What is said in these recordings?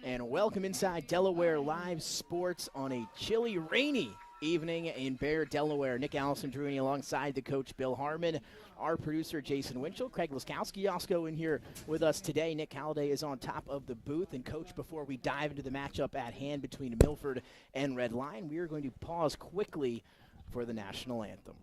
And welcome inside Delaware Live Sports on a chilly, rainy evening in Bear, Delaware. Nick Allison Drewny alongside the coach Bill Harmon, our producer Jason Winchell, Craig Laskowski also in here with us today. Nick Halliday is on top of the booth. And coach, before we dive into the matchup at hand between Milford and Red Lion, we are going to pause quickly for the national anthem.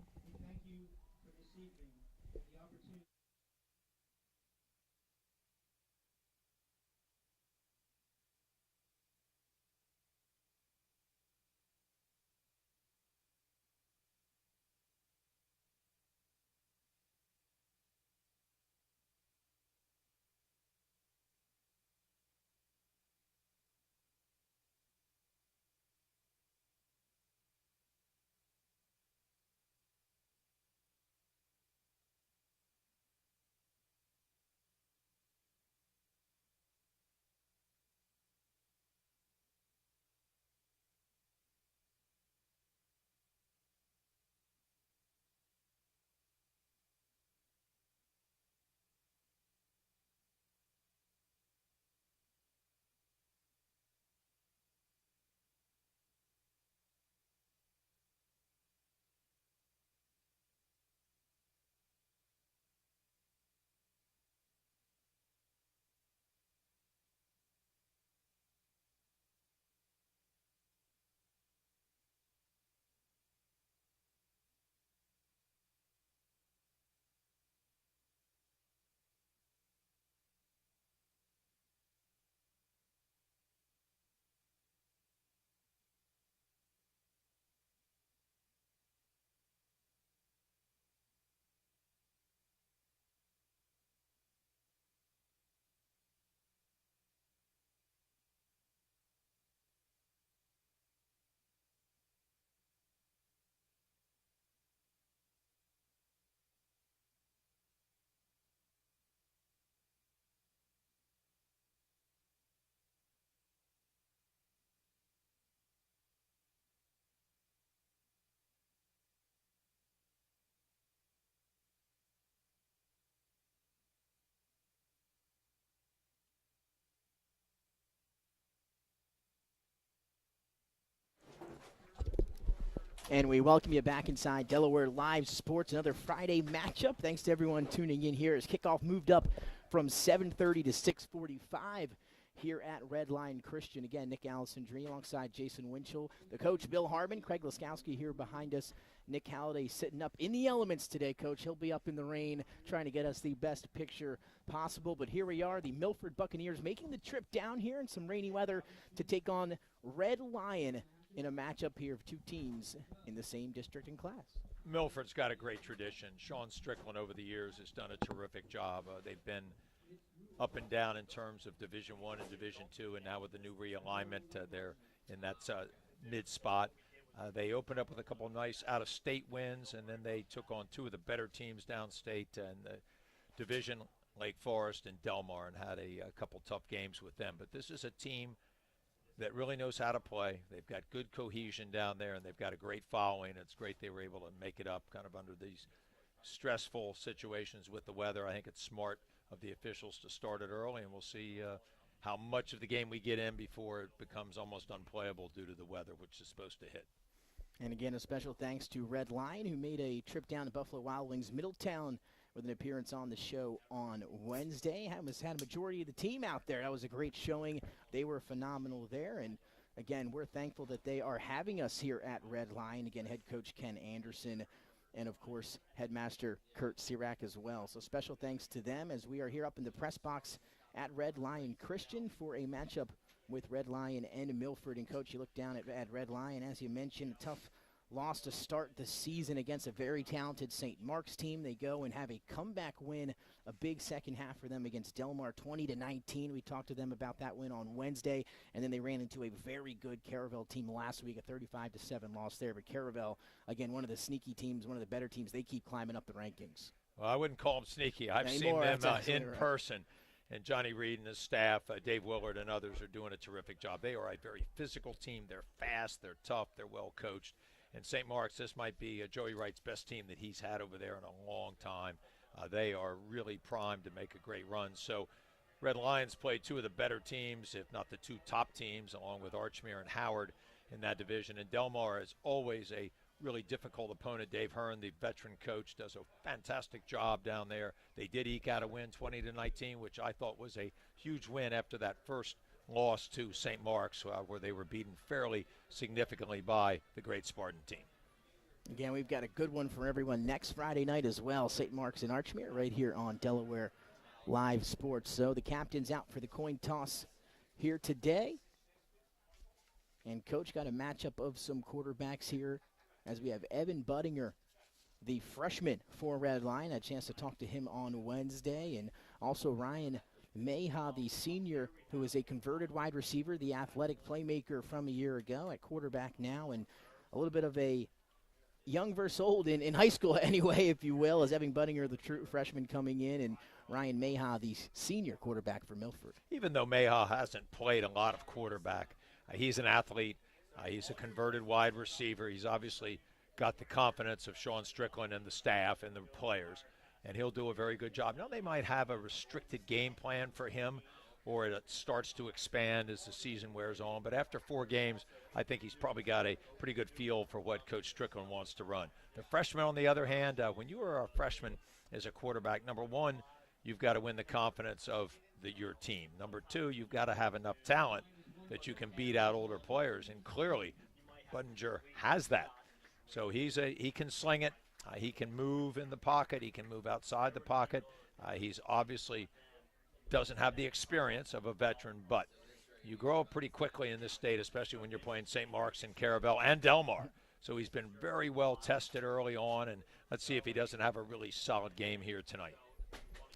And we welcome you back inside Delaware Live Sports, another Friday matchup. Thanks to everyone tuning in here as kickoff moved up from 7:30 to 6:45 here at Red Lion Christian. Again, Nick Allison Dream alongside Jason Winchell, the coach Bill Harmon, Craig Laskowski here behind us. Nick Halliday sitting up in the elements today, coach. He'll be up in the rain trying to get us the best picture possible. But here we are, the Milford Buccaneers making the trip down here in some rainy weather to take on Red Lion in a matchup here of two teams in the same district and class. Milford's got a great tradition. Sean Strickland over the years has done a terrific job. They've been up and down in terms of Division I and Division II, and now with the new realignment, they're in that mid spot. They opened up with a couple of nice out-of-state wins, and then they took on two of the better teams downstate in the division, Lake Forest and Delmar, and had a couple tough games with them. But this is a team that really knows how to play. They've got good cohesion down there, and they've got a great following. It's great they were able to make it up kind of under these stressful situations with the weather. I think it's smart of the officials to start it early, and we'll see how much of the game we get in before it becomes almost unplayable due to the weather, which is supposed to hit. And again, a special thanks to Red Lion, who made a trip down to Buffalo Wild Wings Middletown with an appearance on the show on Wednesday. Had a majority of the team out there. That was a great showing. They were phenomenal there. And again, we're thankful that they are having us here at Red Lion. Again, head coach Ken Anderson and, of course, headmaster Kurt Sirac as well. So special thanks to them as we are here up in the press box at Red Lion Christian for a matchup with Red Lion and Milford. And, Coach, you look down at Red Lion. As you mentioned, a tough loss to start the season against a very talented St. Mark's team. They go and have a comeback win, a big second half for them against Delmar, 20-19. We talked to them about that win on Wednesday, and then they ran into a very good Caravel team last week, a 35-7 loss there. But Caravel, again, one of the sneaky teams, one of the better teams. They keep climbing up the rankings. Well, I wouldn't call them sneaky. I've seen them in person. And Johnny Reed and his staff, Dave Willard and others are doing a terrific job. They are a very physical team. They're fast, they're tough, they're well coached. And St. Mark's, this might be Joey Wright's best team that he's had over there in a long time. They are really primed to make a great run. So Red Lions play two of the better teams, if not the two top teams, along with Archmere and Howard in that division. And Delmar is always a really difficult opponent. Dave Hearn, the veteran coach, does a fantastic job down there. They did eke out a win 20-19, which I thought was a huge win after that first loss to St. Mark's, where they were beaten fairly significantly by the great Spartan team. Again, we've got a good one for everyone next Friday night as well. St. Mark's and Archmere right here on Delaware Live Sports. So the captain's out for the coin toss here today. And Coach got a matchup of some quarterbacks here as we have Evan Budinger, the freshman for Red Lion. A chance to talk to him on Wednesday. And also Ryan Mayha, the senior, who is a converted wide receiver, the athletic playmaker from a year ago at quarterback now. And a little bit of a young versus old in high school anyway, if you will, as Evan Budinger, the true freshman, coming in, and Ryan Mayha, the senior quarterback for Milford. Even though Mayha hasn't played a lot of quarterback, he's an athlete. He's a converted wide receiver. He's obviously got the confidence of Sean Strickland and the staff and the players, and he'll do a very good job. Now, they might have a restricted game plan for him, or it starts to expand as the season wears on. But after 4 games, I think he's probably got a pretty good feel for what Coach Strickland wants to run. The freshman, on the other hand, when you are a freshman as a quarterback, number one, you've got to win the confidence of your team. Number two, you've got to have enough talent that you can beat out older players, and clearly Budinger has that. So he can sling it. He can move in the pocket. He can move outside the pocket. He's obviously doesn't have the experience of a veteran, but you grow up pretty quickly in this state, especially when you're playing St. Mark's and Caravel and Delmar. So he's been very well tested early on, and let's see if he doesn't have a really solid game here tonight.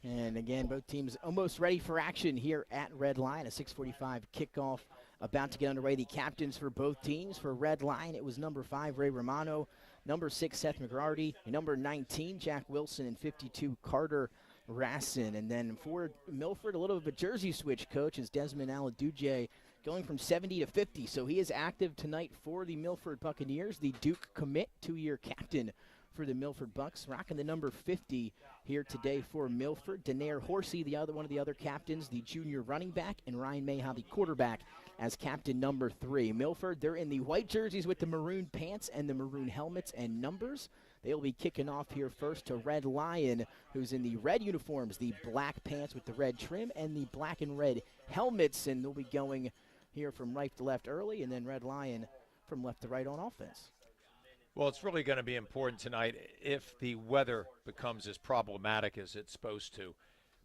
And again, both teams almost ready for action here at Red Lion. A 6:45 kickoff about to get underway. The captains for both teams. For Red Lion, it was number 5, Ray Romano, number 6, Seth McGrarty, number 19, Jack Wilson, and 52, Carter Rassin. And then for Milford, a little bit of a jersey switch, Coach, is Desmond Aladuje going from 70 to 50. So he is active tonight for the Milford Buccaneers. The Duke commit, 2-year captain for the Milford Bucks, rocking the number 50 here today for Milford. Daenerre Horsey, one of the other captains, the junior running back, and Ryan Mayha, the quarterback, as captain number 3. Milford, they're in the white jerseys with the maroon pants and the maroon helmets and numbers. They'll be kicking off here first to Red Lion, who's in the red uniforms, the black pants with the red trim and the black and red helmets, and they'll be going here from right to left early, and then Red Lion from left to right on offense. Well, it's really going to be important tonight if the weather becomes as problematic as it's supposed to.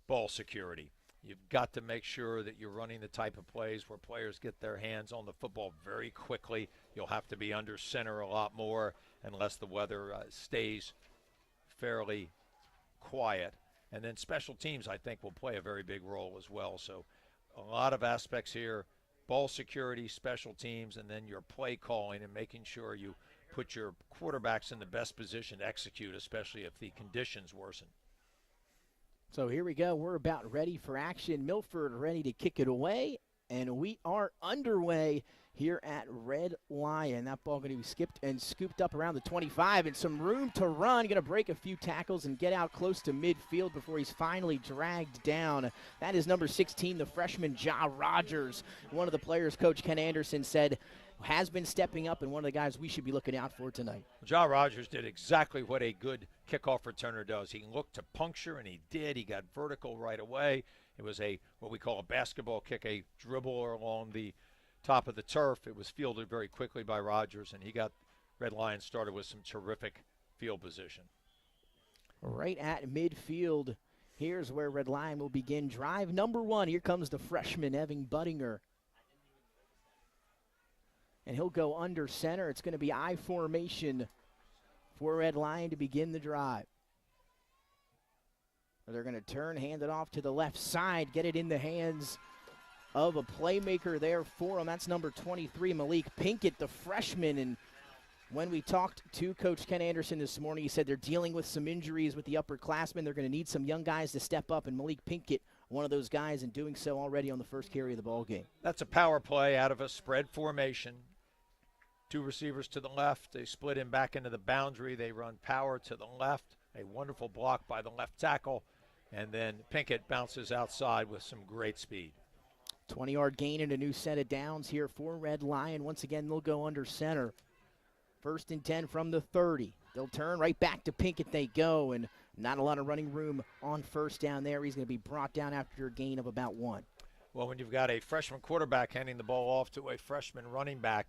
Ball security. You've got to make sure that you're running the type of plays where players get their hands on the football very quickly. You'll have to be under center a lot more unless the weather stays fairly quiet. And then special teams, I think, will play a very big role as well. So a lot of aspects here, ball security, special teams, and then your play calling and making sure you put your quarterbacks in the best position to execute, especially if the conditions worsen. So here we go. We're about ready for action. Milford ready to kick it away, and we are underway here at Red Lion. That ball going to be skipped and scooped up around the 25, and some room to run. Going to break a few tackles and get out close to midfield before he's finally dragged down. That is number 16, the freshman Ja Rogers. One of the players, Coach Ken Anderson, said has been stepping up and one of the guys we should be looking out for tonight. Ja Rogers did exactly what a good kickoff returner does. He looked to puncture, and he did. He got vertical right away. It was what we call a basketball kick, a dribble along the top of the turf. It was fielded very quickly by Rogers, and he got Red Lion started with some terrific field position. Right at midfield, here's where Red Lion will begin drive number 1. Here comes the freshman, Evan Budinger. And he'll go under center. It's going to be I formation for Red Lion to begin the drive. They're going to turn, hand it off to the left side, get it in the hands of a playmaker there for him. That's number 23, Malik Pinkett, the freshman. And when we talked to Coach Ken Anderson this morning, he said they're dealing with some injuries with the upperclassmen. They're going to need some young guys to step up, and Malik Pinkett, one of those guys, and doing so already on the first carry of the ball game. That's a power play out of a spread formation. 2 receivers to the left. They split him back into the boundary. They run power to the left. A wonderful block by the left tackle. and then Pinkett bounces outside with some great speed. 20-yard gain and a new set of downs here for Red Lion. Once again, they'll go under center. 1st and 10 from the 30. They'll turn right back to Pinkett they go, and not a lot of running room on 1st down there. He's going to be brought down after a gain of about 1. Well, when you've got a freshman quarterback handing the ball off to a freshman running back,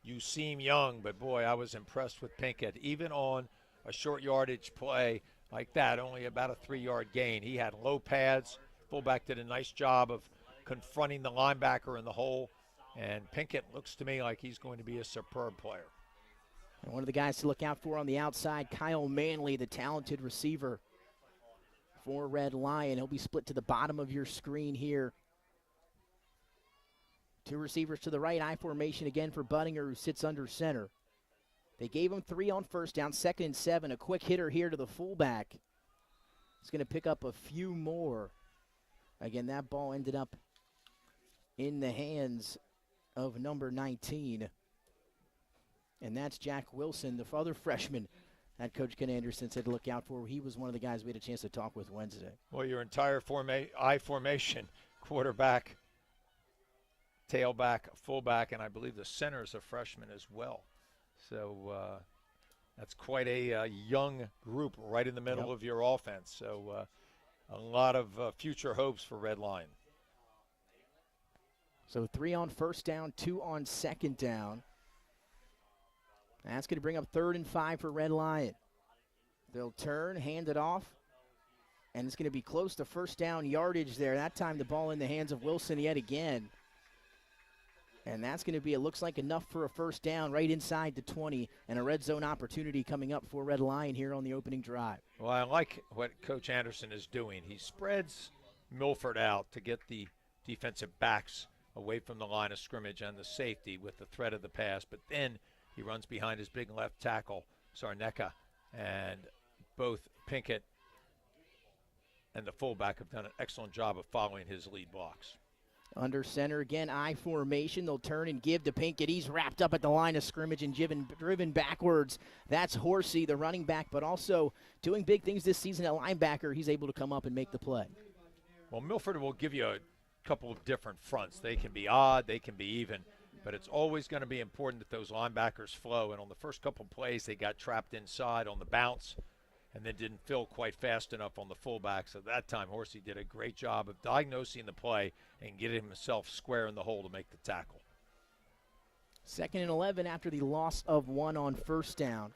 you seem young, but boy, I was impressed with Pinkett. Even on a short yardage play like that, only about a 3-yard gain. He had low pads. Fullback did a nice job of confronting the linebacker in the hole, and Pinkett looks to me like he's going to be a superb player. And one of the guys to look out for on the outside, Kyle Manley, the talented receiver for Red Lion. He'll be split to the bottom of your screen here. 2 receivers to the right, I formation again for Budinger, who sits under center. They gave him 3 on 1st down, 2nd and 7. A quick hitter here to the fullback. He's going to pick up a few more. Again, that ball ended up in the hands of number 19. And that's Jack Wilson, the other freshman that Coach Ken Anderson said to look out for. He was one of the guys we had a chance to talk with Wednesday. Well, your entire I formation, quarterback, tailback, fullback, and I believe the center is a freshman as well. So that's quite a young group right in the middle of your offense. So a lot of future hopes for Red Lion. So 3 on 1st down, 2 on 2nd down. That's going to bring up 3rd and 5 for Red Lion. They'll turn, hand it off, and it's going to be close to 1st down yardage there. That time the ball in the hands of Wilson yet again. And that's going to be, it looks like enough for a 1st down right inside the 20, and a red zone opportunity coming up for Red Lion here on the opening drive. Well, I like what Coach Anderson is doing. He spreads Milford out to get the defensive backs away from the line of scrimmage and the safety with the threat of the pass, but then he runs behind his big left tackle, Sarnecka, and both Pinkett and the fullback have done an excellent job of following his lead blocks. Under center again, I formation. They'll turn and give to Pinkett. He's wrapped up at the line of scrimmage and driven backwards. That's Horsey, the running back, but also doing big things this season at linebacker. He's able to come up and make the play. Well, Milford will give you a couple of different fronts. They can be odd, they can be even, but it's always going to be important that those linebackers flow. And on the first couple of plays, they got trapped inside on the bounce and then didn't fill quite fast enough on the fullback. So that time, Horsey did a great job of diagnosing the play and getting himself square in the hole to make the tackle. 2nd and 11 after the loss of 1 on 1st down.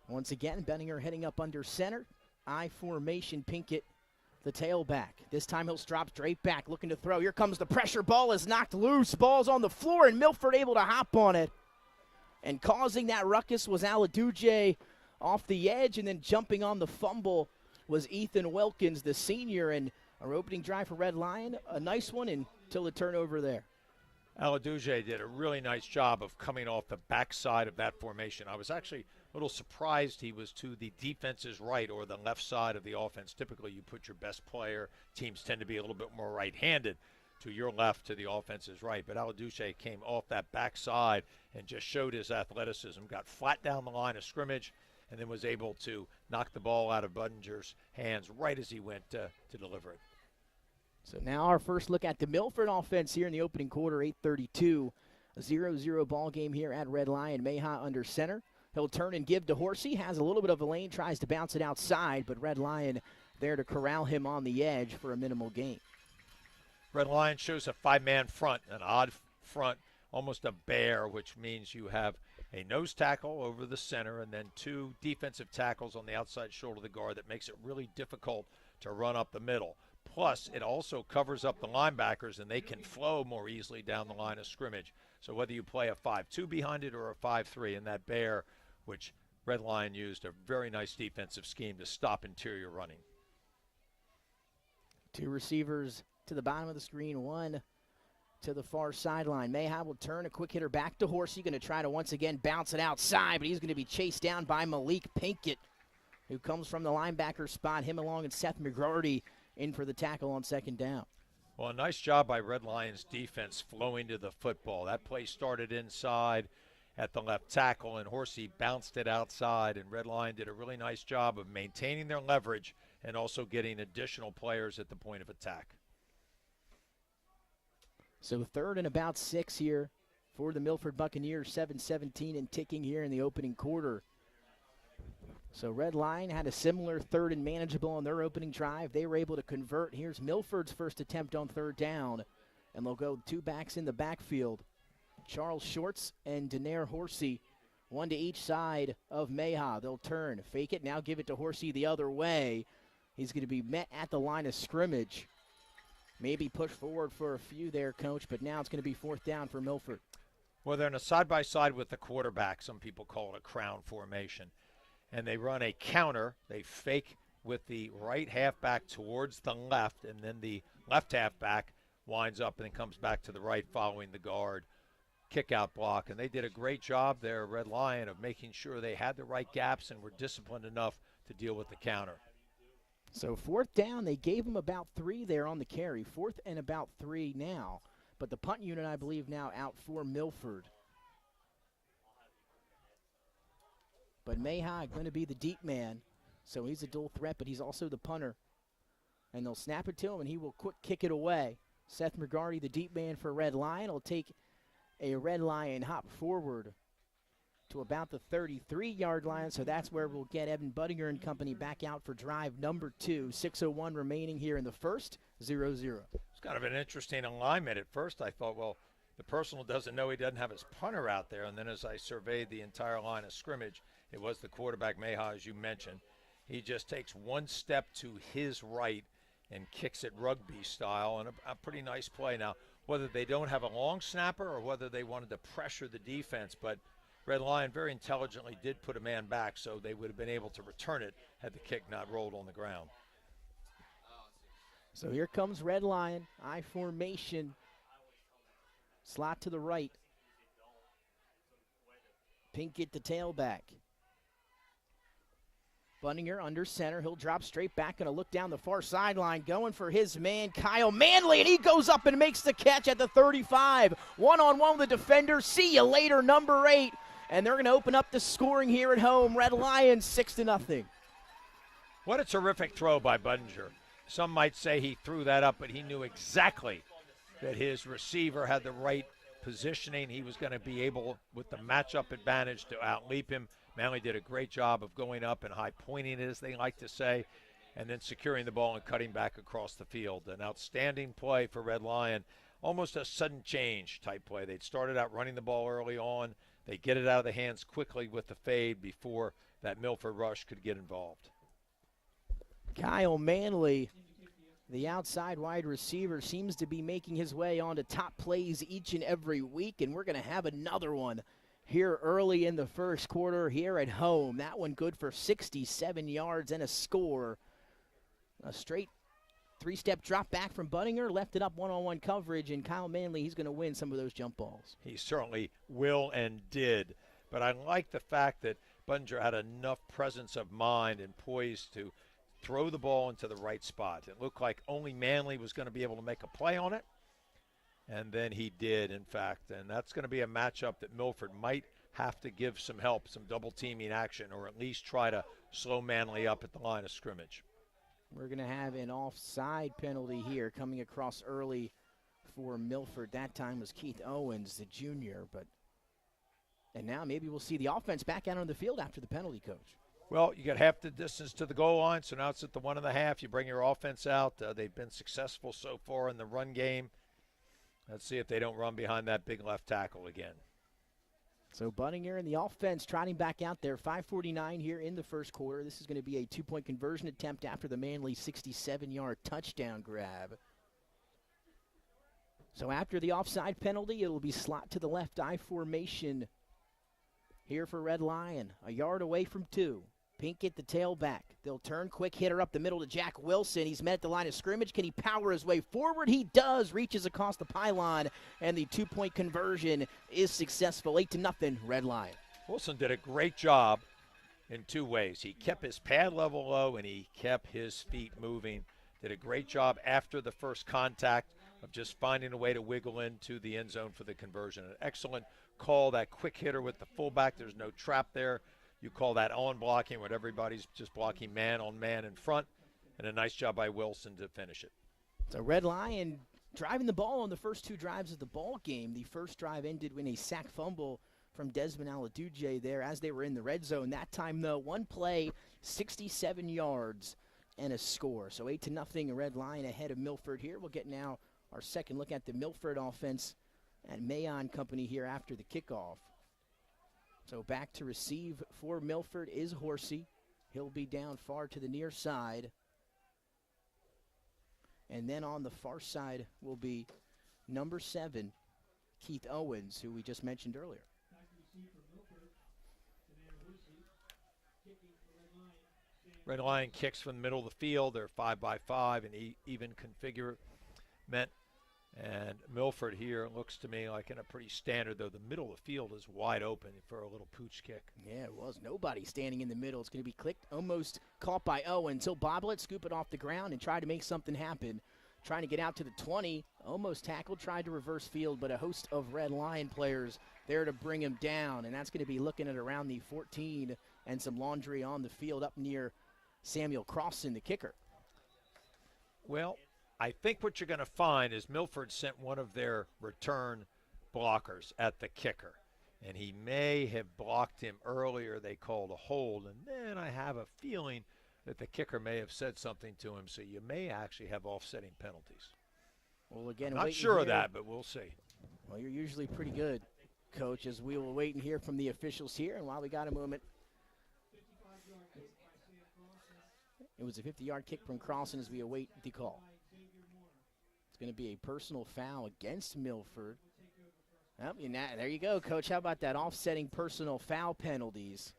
Once again, Benninger heading up under center. I formation, Pinkett, the tailback. This time he'll drop straight back, looking to throw. Here comes the pressure. Ball is knocked loose. Ball's on the floor, and Milford able to hop on it. And causing that ruckus was Aladuje off the edge, and then jumping on the fumble was Ethan Wilkins, the senior. And our opening drive for Red Lion, a nice one until the turnover there. Aladuje did a really nice job of coming off the backside of that formation. I was actually a little surprised he was to the defense's right or the left side of the offense. Typically, you put your best player. Teams tend to be a little bit more right-handed to your left, to the offense's right. But Aladuje came off that backside and just showed his athleticism, got flat down the line of scrimmage, and then was able to knock the ball out of Budinger's hands right as he went to deliver it. So now our first look at the Milford offense here in the opening quarter, 8:32. A 0-0 ball game here at Red Lion. Mayha under center. He'll turn and give to Horsey. Has a little bit of a lane, tries to bounce it outside, but Red Lion there to corral him on the edge for a minimal gain. Red Lion shows a 5-man front, an odd front, almost a bear, which means you have a nose tackle over the center and then 2 defensive tackles on the outside shoulder of the guard. That makes it really difficult to run up the middle. Plus, it also covers up the linebackers, and they can flow more easily down the line of scrimmage. So whether you play a 5-2 behind it or a 5-3 in that bear, which Red Lion used a very nice defensive scheme to stop interior running. 2 receivers to the bottom of the screen, 1 to the far sideline. Mayha will turn, a quick hitter back to Horsey, going to try to once again bounce it outside, but he's going to be chased down by Malik Pinkett, who comes from the linebacker spot. Him along and Seth McGrarty in for the tackle on 2nd down. Well, a nice job by Red Lion's defense flowing to the football. That play started inside at the left tackle, and Horsey bounced it outside, and Red Lion did a really nice job of maintaining their leverage and also getting additional players at the point of attack. So 3rd and about 6 here for the Milford Buccaneers, 7:17 and ticking here in the opening quarter. So Red Lion had a similar 3rd and manageable on their opening drive. They were able to convert. Here's Milford's first attempt on 3rd down, and they'll go 2 backs in the backfield. Charles Shorts and Daenerre Horsey, 1 to each side of Mayha. They'll turn, fake it, now give it to Horsey the other way. He's going to be met at the line of scrimmage. Maybe push forward for a few there, Coach, but now it's going to be 4th down for Milford. Well, they're in a side-by-side with the quarterback. Some people call it a crown formation. And they run a counter. They fake with the right halfback towards the left, and then the left halfback winds up and then comes back to the right following the guard. Kick-out block. And they did a great job there, Red Lion, of making sure they had the right gaps and were disciplined enough to deal with the counter. So 4th down, they gave him about 3 there on the carry. 4th and about 3 now. But the punt unit, I believe, now out for Milford. But Mayha going to be the deep man. So he's a dual threat, but he's also the punter. And they'll snap it to him, and he will quick kick it away. Seth McGarty, the deep man for Red Lion, will take a Red Lion hop forward to about the 33-yard line, so that's where we'll get Evan Buttinger and company back out for drive number 2. 6:01 remaining here in the first, 0-0. It's kind of an interesting alignment. At first I thought, well, the personal doesn't know he doesn't have his punter out there, and then as I surveyed the entire line of scrimmage, it was the quarterback, Mayha, as you mentioned. He just takes 1 step to his right and kicks it rugby style, and a pretty nice play. Now, whether they don't have a long snapper or whether they wanted to pressure the defense, but Red Lion very intelligently did put a man back, so they would have been able to return it had the kick not rolled on the ground. So here comes Red Lion, I formation, slot to the right. Pinkett the tailback. Bunninger under center, he'll drop straight back, gonna look down the far sideline, going for his man, Kyle Manley, and he goes up and makes the catch at the 35. One-on-one with the defender, see you later, number 8. And they're gonna open up the scoring here at home. Red Lions 6-0. What a terrific throw by Bunninger. Some might say he threw that up, but he knew exactly that his receiver had the right positioning. He was gonna be able, with the matchup advantage, to outleap him. Manley did a great job of going up and high pointing it, as they like to say, and then securing the ball and cutting back across the field. An outstanding play for Red Lion, almost a sudden change type play. They'd started out running the ball early on. They get it out of the hands quickly with the fade before that Milford rush could get involved. Kyle Manley, the outside wide receiver, seems to be making his way onto top plays each and every week, and we're going to have another one here early in the first quarter here at home. That one good for 67 yards and a score. A straight 3-step drop back from Buttinger, left it up one-on-one coverage, and Kyle Manley, he's going to win some of those jump balls. He certainly will and did. But I like the fact that Buttinger had enough presence of mind and poise to throw the ball into the right spot. It looked like only Manley was going to be able to make a play on it, and then he did, in fact. And that's going to be a matchup that Milford might have to give some help, some double-teaming action, or at least try to slow Manley up at the line of scrimmage. We're going to have an offside penalty here coming across early for Milford. That time was Keith Owens, the junior. And now maybe we'll see the offense back out on the field after the penalty, Coach. Well, you got half the distance to the goal line, so now it's at the 1.5. You bring your offense out. They've been successful so far in the run game. Let's see if they don't run behind that big left tackle again. So Buttinger and the offense trotting back out there. 5:49 here in the first quarter. This is going to be a 2-point conversion attempt after the Manley 67-yard touchdown grab. So after the offside penalty, it'll be slot to the left I formation here for Red Lion. A yard away from 2. Pinkett the tailback. They'll turn, quick hitter up the middle to Jack Wilson. He's met at the line of scrimmage. Can he power his way forward? He does. Reaches across the pylon, and the 2-point conversion is successful. 8-0, Red Lion. Wilson did a great job in 2 ways. He kept his pad level low, and he kept his feet moving. Did a great job after the first contact of just finding a way to wiggle into the end zone for the conversion. An excellent call, that quick hitter with the fullback. There's no trap there. You call that on blocking when everybody's just blocking man on man in front. and a nice job by Wilson to finish it. So Red Lion driving the ball on the first two drives of the ball game. The first drive ended with a sack fumble from Desmond Aladuje there as they were in the red zone. That time, though, one play, 67 yards, and a score. So 8-0, Red Lion ahead of Milford here. We'll get now our second look at the Milford offense at Mayon Company here after the kickoff. So back to receive for Milford is Horsey. He'll be down far to the near side. And then on the far side will be number 7, Keith Owens, who we just mentioned earlier. Red Lion kicks from the middle of the field. They're 5-by-5 and even configurement. And Milford here looks to me like in a pretty standard, though the middle of the field is wide open for a little pooch kick. Yeah, it was. Nobody standing in the middle. It's going to be clicked, almost caught by Owens. He'll bobble it, scoop it off the ground, and try to make something happen. Trying to get out to the 20, almost tackled, tried to reverse field, but a host of Red Lion players there to bring him down. And that's going to be looking at around the 14 and some laundry on the field up near Samuel Crossan, the kicker. Well, I think what you're going to find is Milford sent one of their return blockers at the kicker, and he may have blocked him earlier. They called a hold, and then I have a feeling that the kicker may have said something to him, so you may actually have offsetting penalties. Well, again, I'm not sure of that, but we'll see. Well, you're usually pretty good, Coach, as we will wait and hear from the officials here. And while we got a moment, it was a 50-yard kick from Crossan as we await the call. It's going to be a personal foul against Milford. Oh, there you go, Coach. How about that? Offsetting personal foul penalties.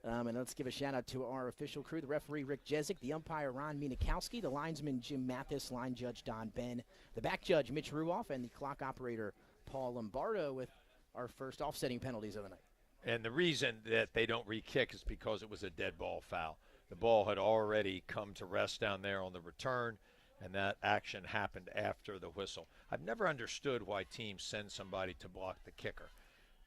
And let's give a shout-out to our official crew, the referee, Rick Jezik, the umpire, Ron Minikowski, the linesman, Jim Mathis, line judge, Don Ben, the back judge, Mitch Ruoff, and the clock operator, Paul Lombardo, with our first offsetting penalties of the night. And the reason that they don't re-kick is because it was a dead ball foul. The ball had already come to rest down there on the return, and that action happened after the whistle. I've never understood why teams send somebody to block the kicker.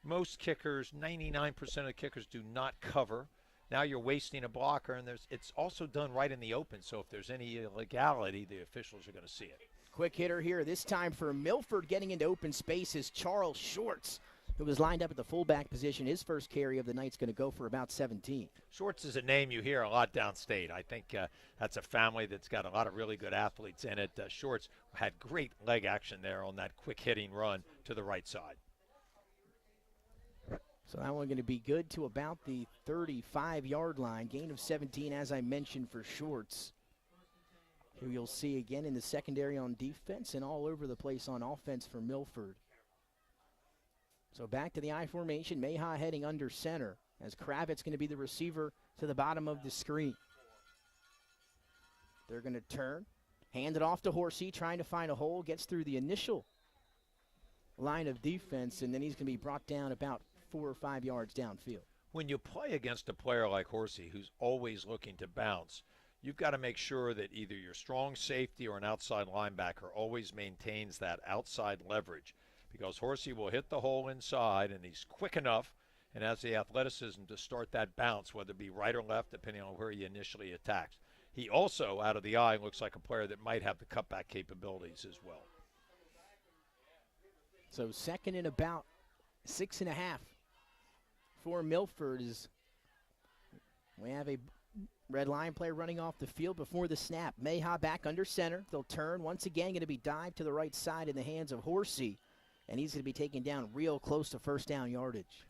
Most kickers, 99% of the kickers, do not cover. Now you're wasting a blocker, and it's also done right in the open, so if there's any illegality, the officials are going to see it. Quick hitter here, this time for Milford getting into open space is Charles Shorts, who was lined up at the fullback position. His first carry of the night's going to go for about 17. Shorts is a name you hear a lot downstate. I think that's a family that's got a lot of really good athletes in it. Shorts had great leg action there on that quick hitting run to the right side. So that one going to be good to about the 35-yard line. Gain of 17, as I mentioned, for Shorts, who you'll see again in the secondary on defense and all over the place on offense for Milford. So back to the I formation. Mayha heading under center as Kravitz going to be the receiver to the bottom of the screen. They're going to turn, hand it off to Horsey, trying to find a hole, gets through the initial line of defense, and then he's going to be brought down about 4 or 5 yards downfield. When you play against a player like Horsey, who's always looking to bounce, you've got to make sure that either your strong safety or an outside linebacker always maintains that outside leverage, because Horsey will hit the hole inside, and he's quick enough and has the athleticism to start that bounce, whether it be right or left, depending on where he initially attacks. He also, out of the eye, looks like a player that might have the cutback capabilities as well. So second and about 6.5 for Milford. Is we have a Red Lion player running off the field before the snap. Mayha back under center. They'll turn once again, going to be dived to the right side in the hands of Horsey, and he's going to be taken down real close to first down yardage.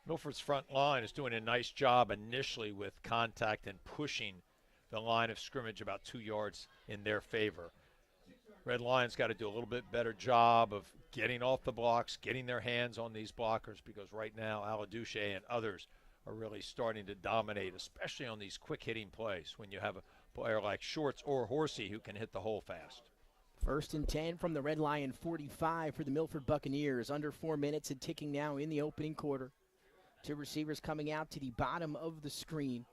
Milford's front line is doing a nice job initially with contact and pushing the line of scrimmage about 2 yards in their favor. Red Lions got to do a little bit better job of getting off the blocks, getting their hands on these blockers, because right now Aladuche and others are really starting to dominate, especially on these quick-hitting plays when you have a player like Shorts or Horsey who can hit the hole fast. 1st and 10 from the Red Lion 45 for the Milford Buccaneers. Under 4 minutes and ticking now in the opening quarter. Two receivers coming out to the bottom of the screen.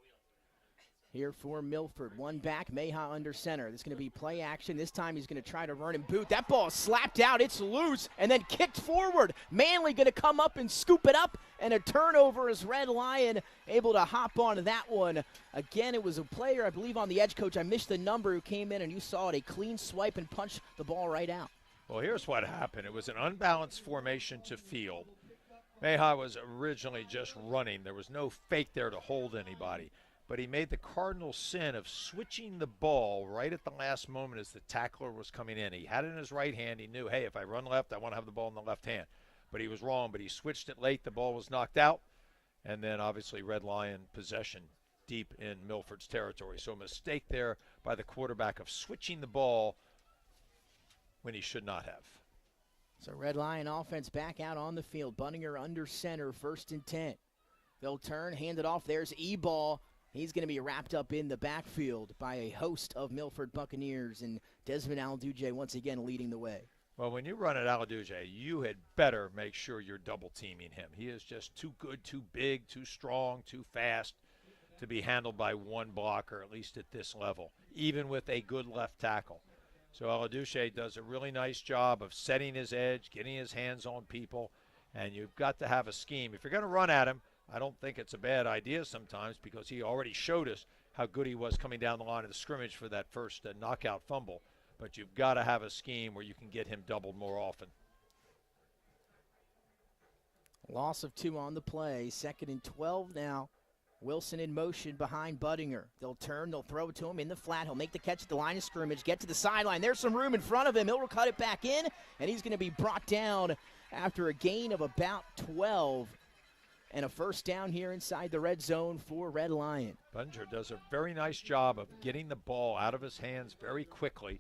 here for Milford. One back, Mayha under center. This is going to be play action. This time he's going to try to run and boot. That ball is slapped out. It's loose and then kicked forward. Manley going to come up and scoop it up, and a turnover as Red Lion able to hop on that one. Again, it was a player, I believe, on the edge, Coach. I missed the number, who came in, and you saw it, a clean swipe and punched the ball right out. Well, here's what happened. It was an unbalanced formation to field. Mayha was originally just running. There was no fake there to hold anybody. But he made the cardinal sin of switching the ball right at the last moment as the tackler was coming in. He had it in his right hand. He knew, hey, if I run left, I want to have the ball in the left hand. But he was wrong, but he switched it late. The ball was knocked out. And then, obviously, Red Lion possession deep in Milford's territory. So a mistake there by the quarterback of switching the ball when he should not have. So Red Lion offense back out on the field. Bunninger under center, 1st and 10. They'll turn, hand it off. There's E-ball. He's going to be wrapped up in the backfield by a host of Milford Buccaneers, and Desmond Alduje once again leading the way. Well, when you run at Alduje, you had better make sure you're double-teaming him. He is just too good, too big, too strong, too fast to be handled by one blocker, at least at this level, even with a good left tackle. So Alduje does a really nice job of setting his edge, getting his hands on people, and you've got to have a scheme. If you're going to run at him, I don't think it's a bad idea sometimes, because he already showed us how good he was coming down the line of the scrimmage for that first knockout fumble. But you've got to have a scheme where you can get him doubled more often. Loss of 2 on the play. 2nd and 12 now. Wilson in motion behind Budinger. They'll turn, they'll throw it to him in the flat. He'll make the catch at the line of scrimmage, get to the sideline. There's some room in front of him. He'll cut it back in, and he's going to be brought down after a gain of about 12. And a 1st down here inside the red zone for Red Lion. Budinger does a very nice job of getting the ball out of his hands very quickly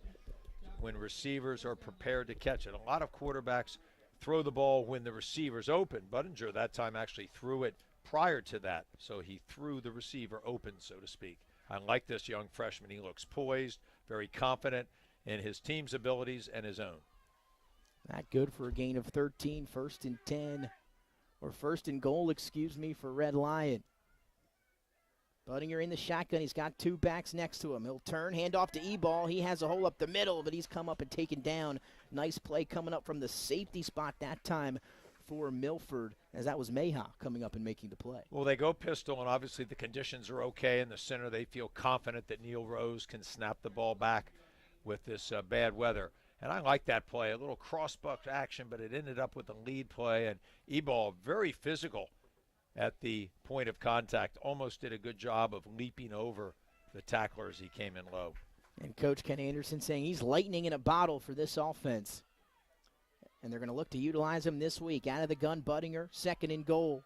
when receivers are prepared to catch it. A lot of quarterbacks throw the ball when the receiver's open. Budinger that time actually threw it prior to that, so he threw the receiver open, so to speak. I like this young freshman. He looks poised, very confident in his team's abilities and his own. Not good for a gain of 13, 1st and 10. Or 1st and goal, for Red Lion. Budinger in the shotgun. He's got 2 backs next to him. He'll turn, hand off to E-ball. He has a hole up the middle, but he's come up and taken down. Nice play coming up from the safety spot that time for Milford, as that was Mayha coming up and making the play. Well, they go pistol, and obviously the conditions are okay in the center. They feel confident that Neil Rose can snap the ball back with this bad weather. And I like that play, a little cross-buck action, but it ended up with a lead play. And E-ball, very physical at the point of contact, almost did a good job of leaping over the tackler as he came in low. And Coach Ken Anderson saying he's lightning in a bottle for this offense. And they're going to look to utilize him this week. Out of the gun, Budinger, 2nd and goal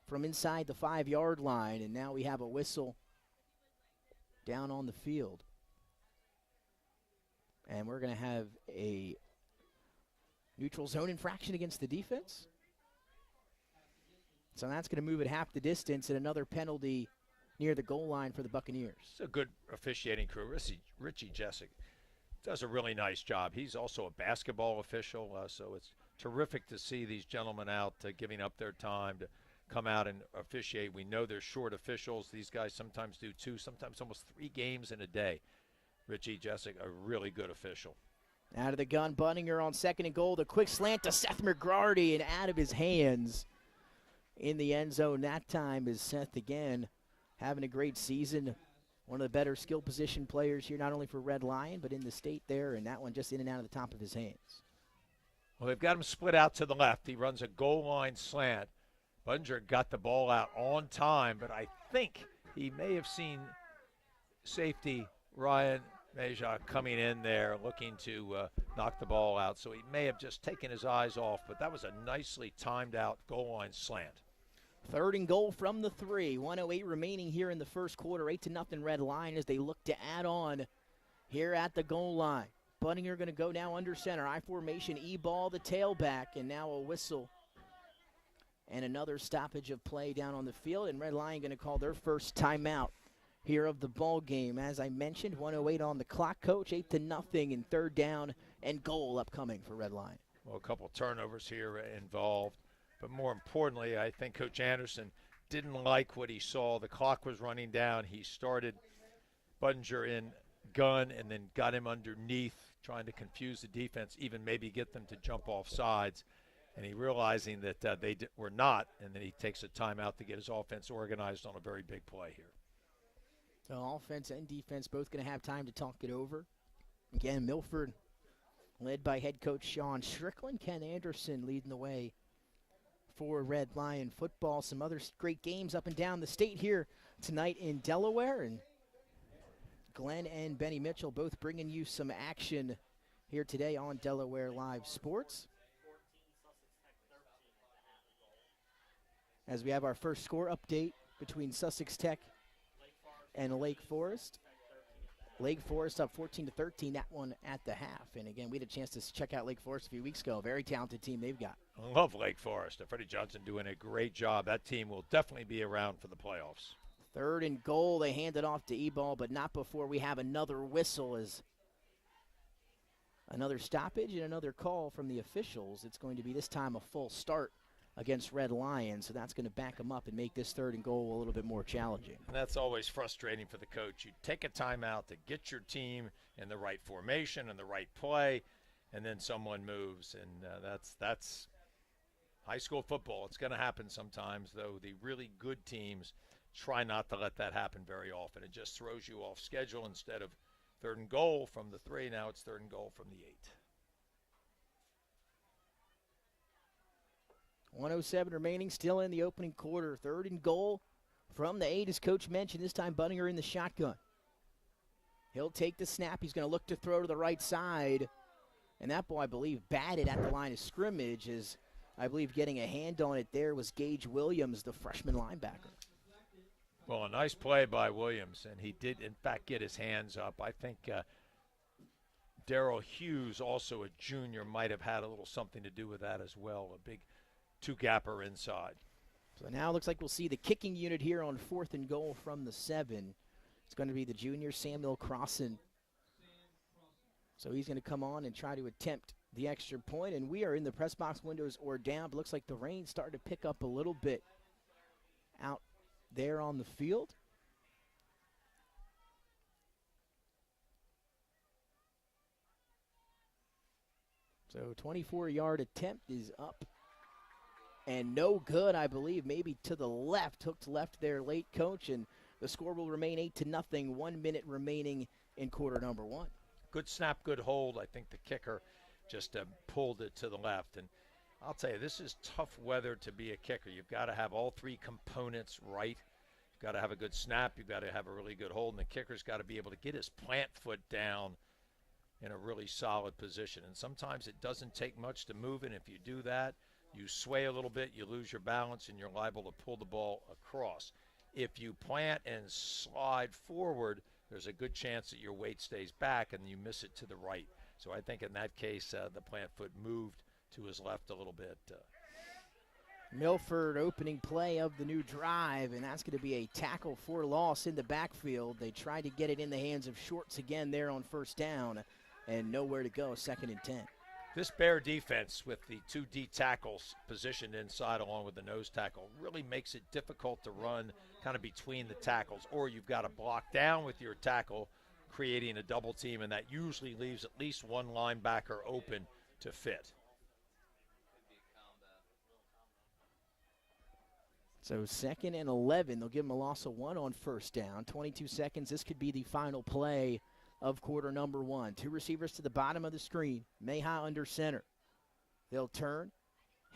from inside the 5-yard line. And now we have a whistle down on the field. And we're going to have a neutral zone infraction against the defense. So that's going to move it half the distance, and another penalty near the goal line for the Buccaneers. It's a good officiating crew. Richie Jessic does a really nice job. He's also a basketball official, so it's terrific to see these gentlemen out giving up their time to come out and officiate. We know they're short officials. These guys sometimes do 2, sometimes almost 3 games in a day. Richie Jessic, a really good official. Out of the gun, Budinger on 2nd and goal. The quick slant to Seth McGrarty, and out of his hands in the end zone. That time is Seth again having a great season. One of the better skill position players here, not only for Red Lion, but in the state there, and that one just in and out of the top of his hands. Well, they've got him split out to the left. He runs a goal line slant. Budinger got the ball out on time, but I think he may have seen safety Ryan Meja coming in there looking to knock the ball out, so he may have just taken his eyes off, but that was a nicely timed out goal line slant. 3rd and goal from the 3. 1:08 remaining here in the first quarter. 8-0 Red Lion as they look to add on here at the goal line. Budinger going to go now under center. I formation, E-ball, the tailback, and now a whistle. And another stoppage of play down on the field, and Red Lion going to call their first timeout here of the ball game. As I mentioned, 1:08 on the clock, Coach. 8-0, and 3rd down and goal upcoming for Red Lion. Well, a couple turnovers here involved, but more importantly, I think Coach Anderson didn't like what he saw. The clock was running down. He started Budinger in gun and then got him underneath, trying to confuse the defense, even maybe get them to jump off sides. And he realizing that were not, and then he takes a timeout to get his offense organized on a very big play here. So offense and defense both going to have time to talk it over. Again, Milford led by head coach Sean Strickland. Ken Anderson leading the way for Red Lion football. Some other great games up and down the state here tonight in Delaware. And Glenn and Benny Mitchell both bringing you some action here today on Delaware Live Sports. As we have our first score update between Sussex Tech and Lake Forest. Lake Forest up 14-13, that one at the half. And again, we had a chance to check out Lake Forest a few weeks ago. Very talented team they've got. I love Lake Forest. Freddie Johnson doing a great job. That team will definitely be around for the playoffs. 3rd and goal. They hand it off to Ebal, but not before we have another whistle as another stoppage and another call from the officials. It's going to be this time a full start against Red Lions, so that's going to back them up and make this 3rd and goal a little bit more challenging. And that's always frustrating for the coach. You take a timeout to get your team in the right formation and the right play, and then someone moves, and that's high school football. It's going to happen sometimes, though the really good teams try not to let that happen very often. It just throws you off schedule. Instead of 3rd and goal from the 3, now it's 3rd and goal from the 8. 1:07 remaining, still in the opening quarter. 3rd and goal from the 8, as Coach mentioned. This time Budinger in the shotgun. He'll take the snap. He's going to look to throw to the right side. And that ball, I believe, batted at the line of scrimmage, as I believe getting a hand on it there was Gage Williams, the freshman linebacker. Well, a nice play by Williams, and he did, in fact, get his hands up. I think Darrell Hughes, also a junior, might have had a little something to do with that as well, a big two-gapper inside. So now it looks like we'll see the kicking unit here on 4th and goal from the 7. It's going to be the junior Samuel Crossan. So he's going to come on and try to attempt the extra point, and we are in the press box windows or down, but looks like the rain started to pick up a little bit out there on the field. So 24-yard attempt is up and no good, I believe. Maybe to the left, hooked left there late, Coach, and the score will remain 8-0. 1 minute remaining in quarter number 1. Good snap, good hold. I think the kicker just pulled it to the left. And I'll tell you, this is tough weather to be a kicker. You've got to have all 3 components right. You've got to have a good snap. You've got to have a really good hold. And the kicker's got to be able to get his plant foot down in a really solid position. And sometimes it doesn't take much to move it. If you do that, you sway a little bit, you lose your balance, and you're liable to pull the ball across. If you plant and slide forward, there's a good chance that your weight stays back and you miss it to the right. So I think in that case, the plant foot moved to his left a little bit. Milford opening play of the new drive, and that's going to be a tackle for loss in the backfield. They tried to get it in the hands of Shorts again there on 1st down, and nowhere to go, 2nd and 10. This Bear defense with the 2 D tackles positioned inside along with the nose tackle really makes it difficult to run kind of between the tackles, or you've got to block down with your tackle, creating a double team, and that usually leaves at least one linebacker open to fit. So 2nd and 11. They'll give them a loss of 1 on 1st down. 22 seconds. This could be the final play of quarter number 1. 2 receivers to the bottom of the screen. Meha under center. They'll turn,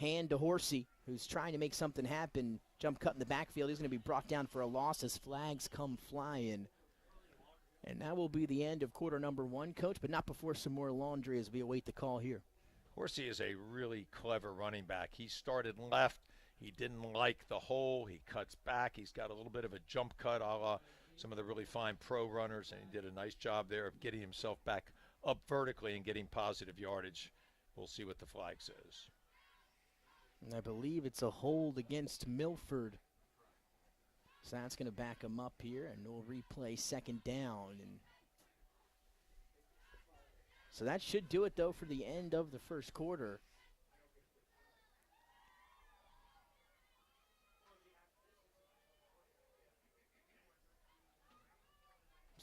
hand to Horsey, who's trying to make something happen. Jump cut in the backfield. He's going to be brought down for a loss as flags come flying. And that will be the end of quarter number 1, Coach, but not before some more laundry as we await the call here. Horsey is a really clever running back. He started left. He didn't like the hole. He cuts back. He's got a little bit of a jump cut a la some of the really fine pro runners, and he did a nice job there of getting himself back up vertically and getting positive yardage. We'll see what the flag says. And I believe it's a hold against Milford. So that's going to back him up here, and we'll replay 2nd down. And so that should do it, though, for the end of the 1st quarter.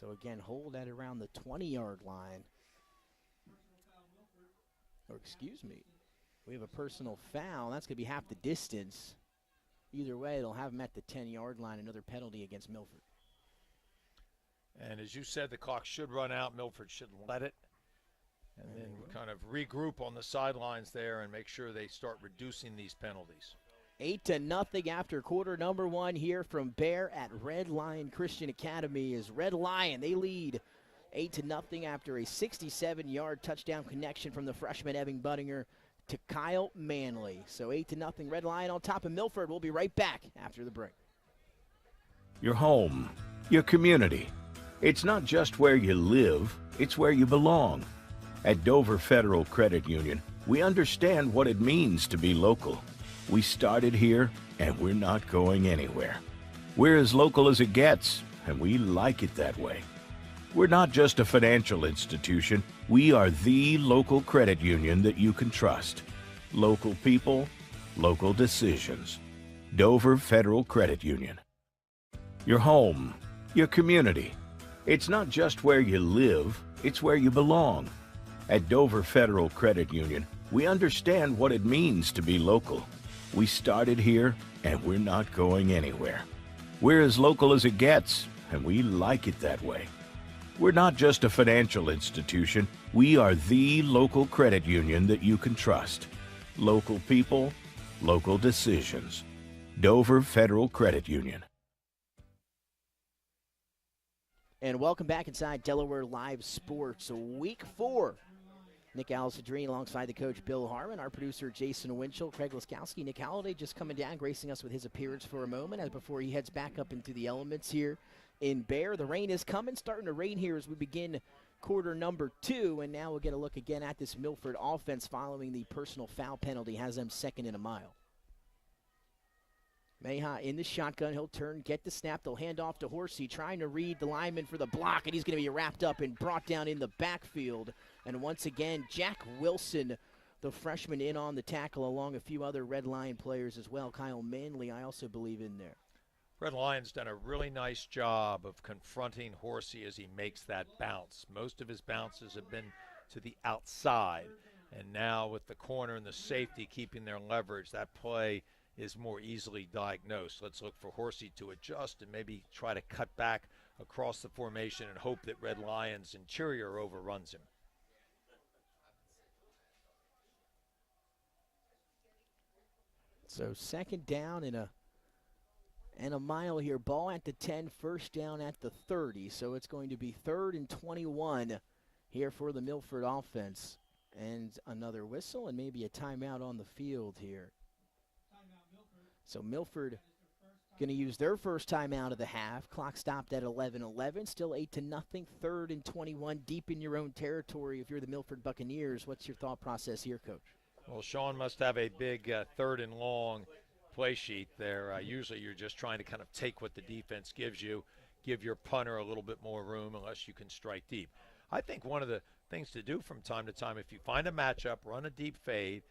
So again, hold at around the 20-yard line. Or excuse me, we have a personal foul. That's going to be half the distance. Either way, they'll have him at the 10-yard line. Another penalty against Milford. And as you said, the clock should run out. Milford should let it. And then kind of regroup on the sidelines there and make sure they start reducing these penalties. 8-0 after quarter number 1 here from Bear at Red Lion Christian Academy. Is Red Lion, they lead 8-0 after a 67-yard touchdown connection from the freshman Evan Buttinger to Kyle Manley. So 8-0 Red Lion on top of Milford. We'll be right back after the break. Your home, your community. It's not just where you live, it's where you belong. At Dover Federal Credit Union, we understand what it means to be local. We started here, and we're not going anywhere. We're as local as it gets, and we like it that way. We're not just a financial institution. We are the local credit union that you can trust. Local people, local decisions. Dover Federal Credit Union. Your home, your community. It's not just where you live, it's where you belong. At Dover Federal Credit Union, we understand what it means to be local. We started here, and we're not going anywhere. We're as local as it gets, and we like it that way. We're not just a financial institution. We are the local credit union that you can trust. Local people, local decisions. Dover Federal Credit Union. And welcome back inside Delaware Live Sports, Week 4. Nick Alisadrine alongside the coach Bill Harmon, our producer Jason Winchell, Craig Laskowski, Nick Halliday just coming down, gracing us with his appearance for a moment as before he heads back up into the elements here in Bear. The rain is coming, starting to rain here as we begin quarter number 2, and now we'll get a look again at this Milford offense following the personal foul penalty, has them second and a mile. Meha in the shotgun. He'll turn, get the snap. They'll hand off to Horsey, trying to read the lineman for the block, and he's going to be wrapped up and brought down in the backfield. And once again, Jack Wilson, the freshman, in on the tackle, along a few other Red Lion players as well. Kyle Manley, I also believe, in there. Red Lion's done a really nice job of confronting Horsey as he makes that bounce. Most of his bounces have been to the outside. And now with the corner and the safety keeping their leverage, that play is more easily diagnosed. Let's look for Horsey to adjust and maybe try to cut back across the formation and hope that Red Lion's interior overruns him. So second down and a mile here. Ball at the 10, first down at the 30. So it's going to be 3rd and 21 here for the Milford offense. And another whistle and maybe a timeout on the field here. So Milford going to use their first timeout of the half. Clock stopped at 11:11. Still 8-0. 3rd and 21, deep in your own territory. If you're the Milford Buccaneers, what's your thought process here, Coach? Well, Sean must have a big 3rd and long play sheet there. Usually you're just trying to kind of take what the defense gives you, give your punter a little bit more room unless you can strike deep. I think one of the things to do from time to time, if you find a matchup, run a deep fade.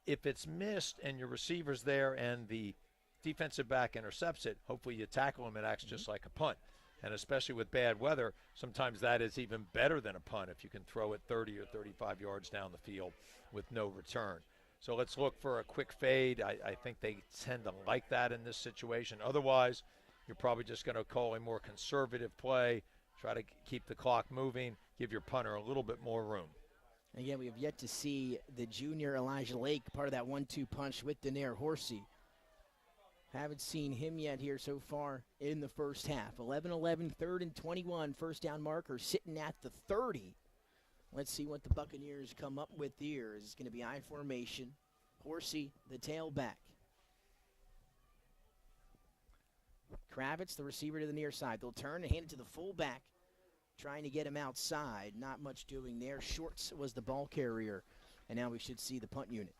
If it's missed and your receiver's there and the defensive back intercepts it, hopefully you tackle him. It acts just like a punt. And especially with bad weather, sometimes that is even better than a punt if you can throw it 30 or 35 yards down the field with no return. So let's look for a quick fade. I think they tend to like that in this situation. Otherwise, you're probably just going to call a more conservative play, try to keep the clock moving, give your punter a little bit more room. Again, we have yet to see the junior Elijah Lake, part of that 1-2 punch with Daenerys Horsey. Haven't seen him yet here so far in the first half. 11-11, 3rd and 21, first down marker sitting at the 30. Let's see what the Buccaneers come up with here. It's going to be I formation. Horsey, the tailback. Kravitz, the receiver, to the near side. They'll turn and hand it to the fullback, trying to get him outside. Not much doing there. Shorts was the ball carrier, and now we should see the punt unit.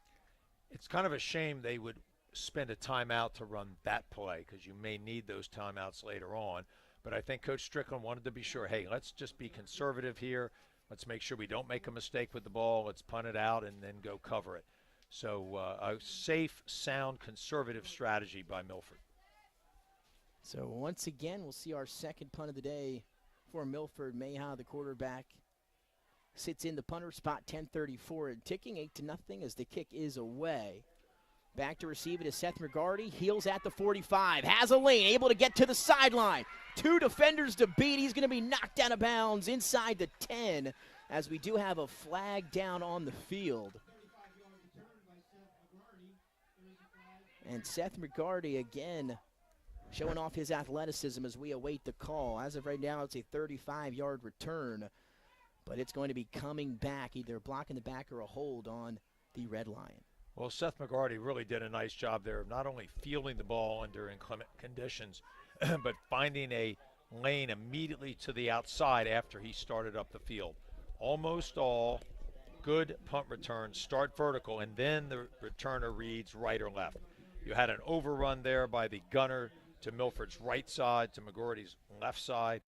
It's kind of a shame they would spend a timeout to run that play because you may need those timeouts later on. But I think Coach Strickland wanted to be sure, hey, let's just be conservative here. Let's make sure we don't make a mistake with the ball. Let's punt it out and then go cover it. So a safe, sound, conservative strategy by Milford. So once again, we'll see our second punt of the day for Milford. Mayha, the quarterback, sits in the punter spot, 10:34 and ticking, 8-0 as the kick is away. Back to receive it is Seth McGarty. Heels at the 45. Has a lane, able to get to the sideline. 2 defenders to beat. He's going to be knocked out of bounds inside the 10 as we do have a flag down on the field. And Seth McGarty again showing off his athleticism as we await the call. As of right now, it's a 35-yard return, but it's going to be coming back, either a block in the back or a hold on the Red Lion. Well, Seth McGarty really did a nice job there of not only fielding the ball under inclement conditions, but finding a lane immediately to the outside after he started up the field. Almost all good punt returns start vertical, and then the returner reads right or left. You had an overrun there by the gunner to Milford's right side, to McGarty's left side.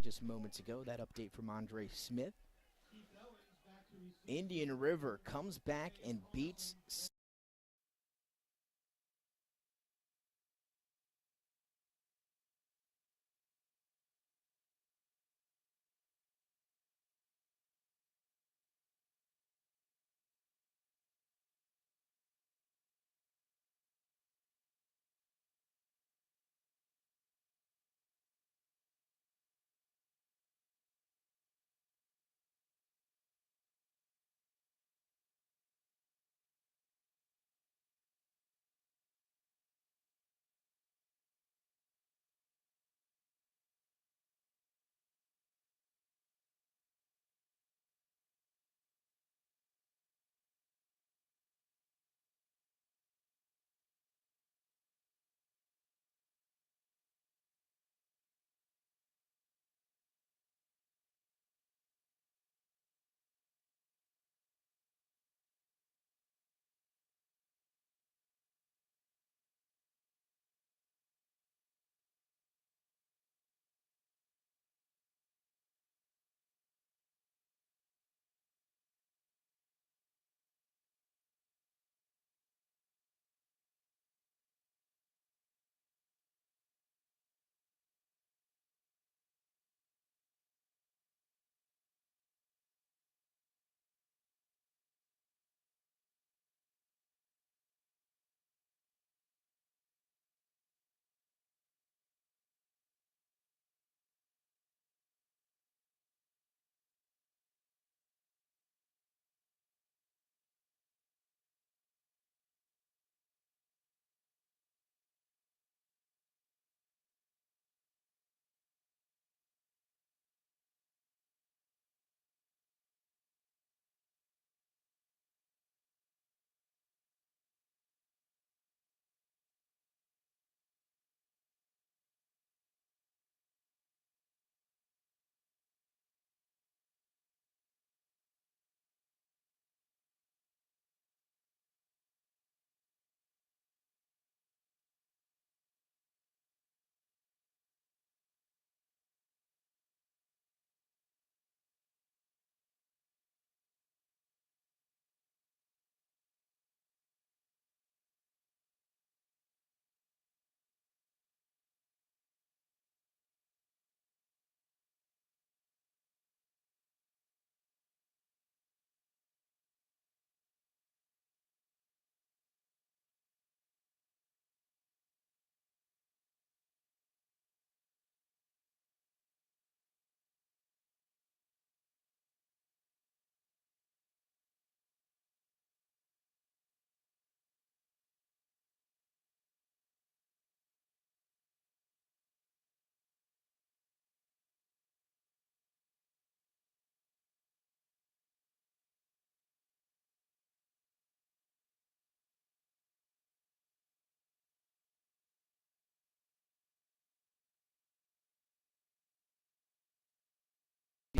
just moments ago. That update from Andre Smith. Indian River comes back and beats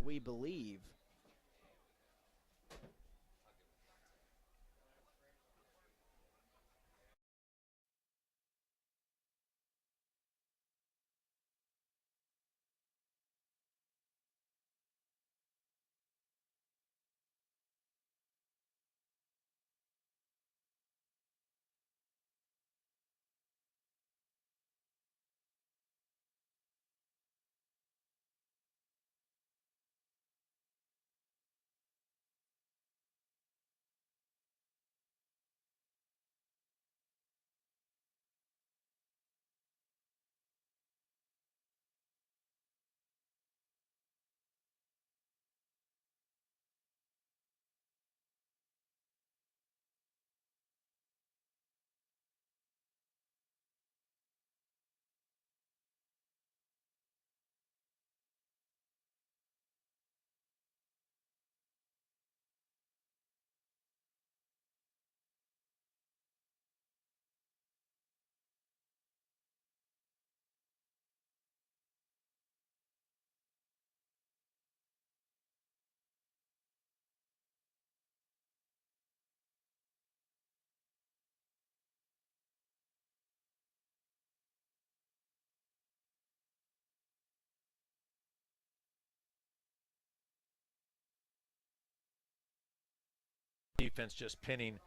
we believe. defense just pinning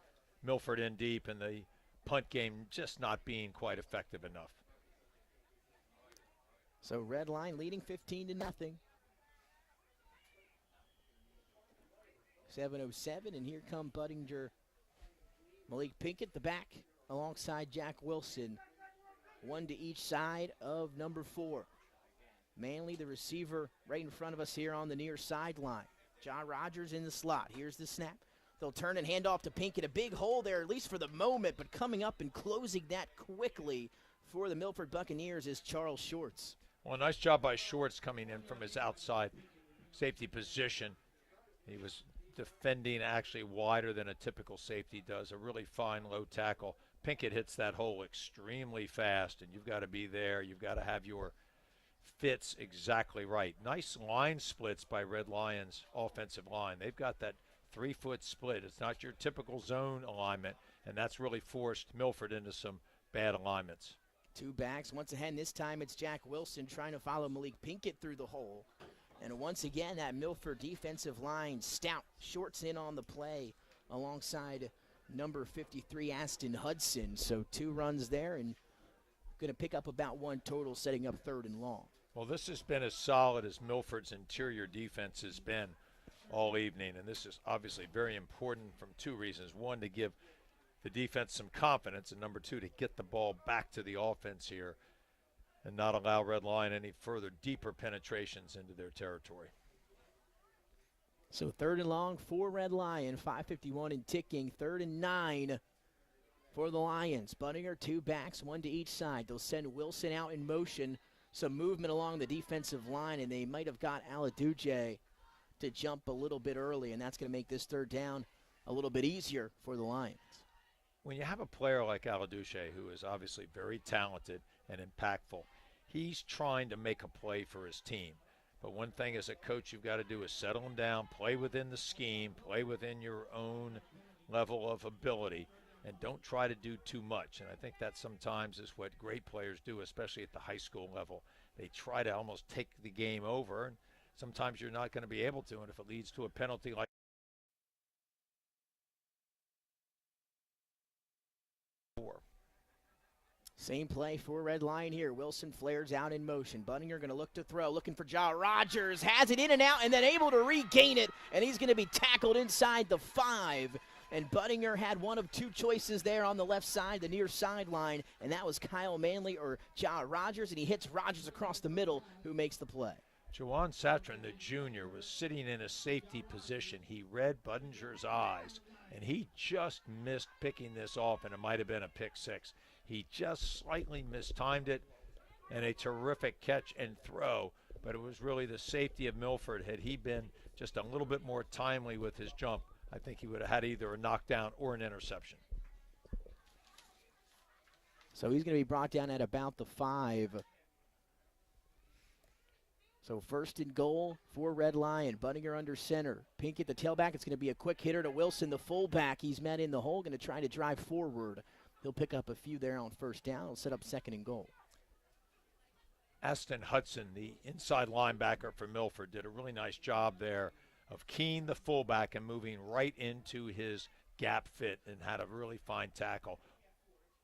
Milford in deep, and the punt game just not being quite effective enough. So Red Line leading 15-0. 7:07, and here come Budinger. Malik Pinkett, the back, alongside Jack Wilson. One to each side of number 4. Manley, the receiver, right in front of us here on the near sideline. John Rogers in the slot. Here's the snap. They'll turn and hand off to Pinkett. A big hole there, at least for the moment, but coming up and closing that quickly for the Milford Buccaneers is Charles Shorts. Well, nice job by Shorts coming in from his outside safety position. He was defending actually wider than a typical safety does. A really fine low tackle. Pinkett hits that hole extremely fast, and you've got to be there. You've got to have your fits exactly right. Nice line splits by Red Lions offensive line. They've got that 3-foot split. It's not your typical zone alignment, and that's really forced Milford into some bad alignments. 2 backs. Once again, this time it's Jack Wilson trying to follow Malik Pinkett through the hole. And once again, that Milford defensive line stout. Shorts in on the play alongside number 53, Aston Hudson. So 2 runs there and going to pick up about 1 total, setting up 3rd and long. Well, this has been as solid as Milford's interior defense has been all evening, and this is obviously very important from 2 reasons. 1, to give the defense some confidence, and number 2, to get the ball back to the offense here and not allow Red Lion any further deeper penetrations into their territory. So 3rd and long for Red Lion, 5:51 and ticking, 3rd and 9 for the Lions. Budinger, 2 backs, 1 to each side. They'll send Wilson out in motion, some movement along the defensive line, and they might have got Aladuce to jump a little bit early, and that's going to make this 3rd down a little bit easier for the Lions. When you have a player like Aladuce, who is obviously very talented and impactful, he's trying to make a play for his team. But one thing as a coach you've got to do is settle him down, play within the scheme, play within your own level of ability, and don't try to do too much. And I think that sometimes is what great players do, especially at the high school level. They try to almost take the game over, and sometimes you're not going to be able to. And if it leads to a penalty like Same play for Red Lion here. Wilson flares out in motion. Budinger going to look to throw, looking for Ja Rogers. Has it in and out, and then able to regain it, and he's going to be tackled inside the 5. And Budinger had one of 2 choices there on the left side, the near sideline, and that was Kyle Manley or Ja Rogers, and he hits Rogers across the middle, who makes the play. Jawan Satran, the junior, was sitting in a safety position. He read Budinger's eyes, and he just missed picking this off, and it might have been a pick 6. He just slightly mistimed it, and a terrific catch and throw. But it was really the safety of Milford. Had he been just a little bit more timely with his jump, I think he would have had either a knockdown or an interception. So he's going to be brought down at about the 5. So 1st and goal for Red Lion. Budinger under center. Pinkett, the tailback. It's going to be a quick hitter to Wilson, the fullback. He's met in the hole, going to try to drive forward. He'll pick up a few there on 1st down. He'll set up 2nd and goal. Aston Hudson, the inside linebacker for Milford, did a really nice job there of keying the fullback and moving right into his gap fit, and had a really fine tackle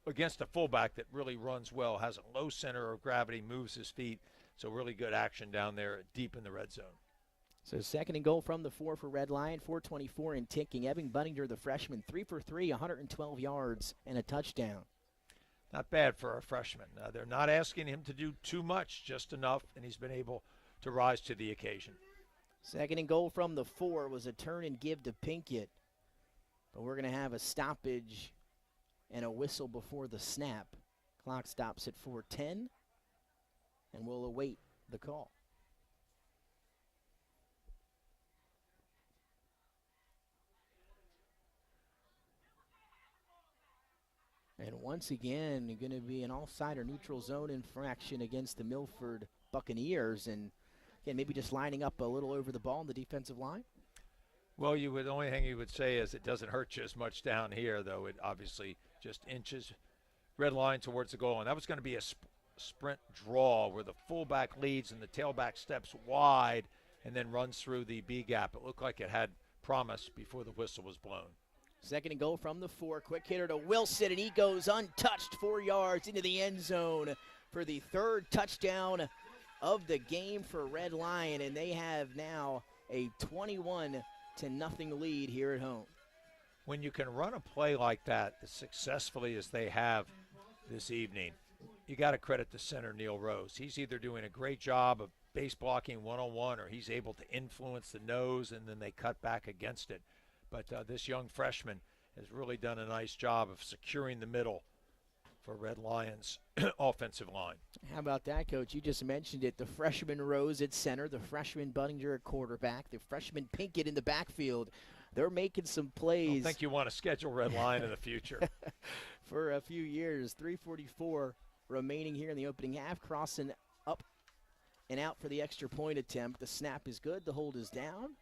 against a fullback that really runs well, has a low center of gravity, moves his feet. So really good action down there deep in the red zone. So 2nd and goal from the 4 for Red Lion, 4:24 and ticking. Evan Budinger, the freshman, 3 for 3, 112 yards and a touchdown. Not bad for a freshman. They're not asking him to do too much, just enough, and he's been able to rise to the occasion. 2nd and goal from the 4 was a turn and give to Pinkett. But we're going to have a stoppage and a whistle before the snap. Clock stops at 4:10, and we'll await the call. And once again, going to be an offside or neutral zone infraction against the Milford Buccaneers. And again, maybe just lining up a little over the ball on the defensive line. Well, the only thing you would say is it doesn't hurt you as much down here, though. It obviously just inches Red Line towards the goal. And that was going to be a sprint draw where the fullback leads and the tailback steps wide and then runs through the B gap. It looked like it had promise before the whistle was blown. Second and goal from the 4. Quick hitter to Wilson, and he goes untouched 4 yards into the end zone for the 3rd touchdown of the game for Red Lion, and they have now a 21-0 lead here at home. When you can run a play like that as successfully as they have this evening, you got to credit the center, Neil Rose. He's either doing a great job of base blocking one-on-one, or he's able to influence the nose, and then they cut back against it. But this young freshman has really done a nice job of securing the middle for Red Lions' offensive line. How about that, Coach? You just mentioned it. The freshman Rose at center, the freshman Budinger at quarterback, the freshman Pinkett in the backfield. They're making some plays. I don't think you want to schedule Red Lion in the future. For a few years. 3:44 remaining here in the opening half. Crossing up and out for the extra point attempt. The snap is good. The hold is down.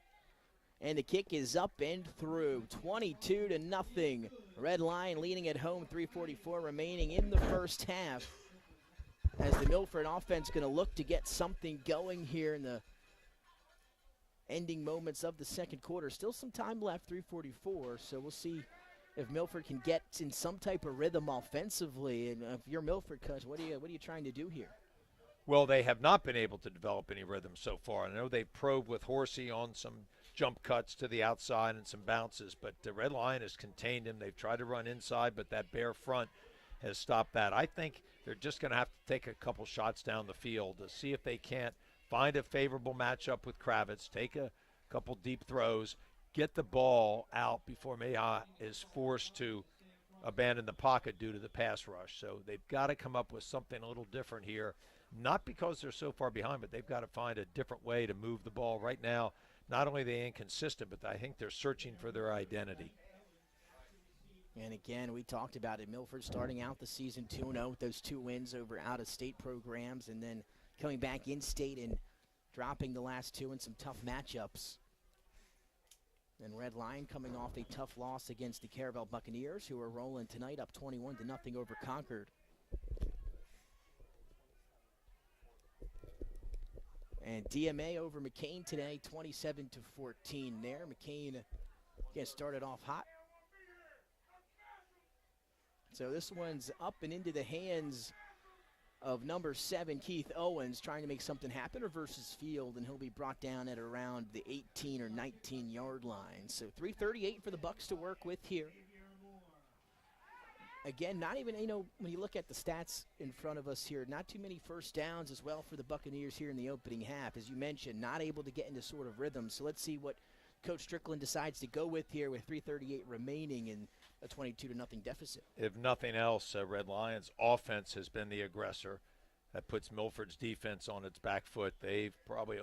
And the kick is up and through. 22-0. Red Lion leading at home. 3:44 remaining in the first half. As the Milford offense going to look to get something going here in the ending moments of the second quarter. Still some time left, 3:44, so we'll see if Milford can get in some type of rhythm offensively. And if you're Milford, Coach, what are you trying to do here? Well, they have not been able to develop any rhythm so far. I know they probed with Horsey on some jump cuts to the outside and some bounces, but the Red Lion has contained him. They've tried to run inside, but that bare front has stopped that. I think they're just going to have to take a couple shots down the field to see if they can't find a favorable matchup with Kravitz, take a couple deep throws, get the ball out before Meha is forced to abandon the pocket due to the pass rush. So they've got to come up with something a little different here, not because they're so far behind, but they've got to find a different way to move the ball. Right now, not only are they inconsistent, but I think they're searching for their identity. And again, we talked about it. Milford starting out the season 2-0 with those 2 wins over out-of-state programs, and then coming back in-state and dropping the last 2 in some tough matchups. And Red Lion coming off a tough loss against the Caravel Buccaneers, who are rolling tonight up 21-0 over Concord. And DMA over McCain today, 27-14 there. McCain gets started off hot. So this one's up and into the hands of number 7, Keith Owens, trying to make something happen, or versus field, and he'll be brought down at around the 18 or 19-yard line. So 3:38 for the Bucs to work with here. Again, not even, when you look at the stats in front of us here, not too many first downs as well for the Buccaneers here in the opening half. As you mentioned, not able to get into sort of rhythm. So let's see what Coach Strickland decides to go with here with 3:38 remaining in a 22-0 deficit. If nothing else, Red Lions' offense has been the aggressor. That puts Milford's defense on its back foot. They're probably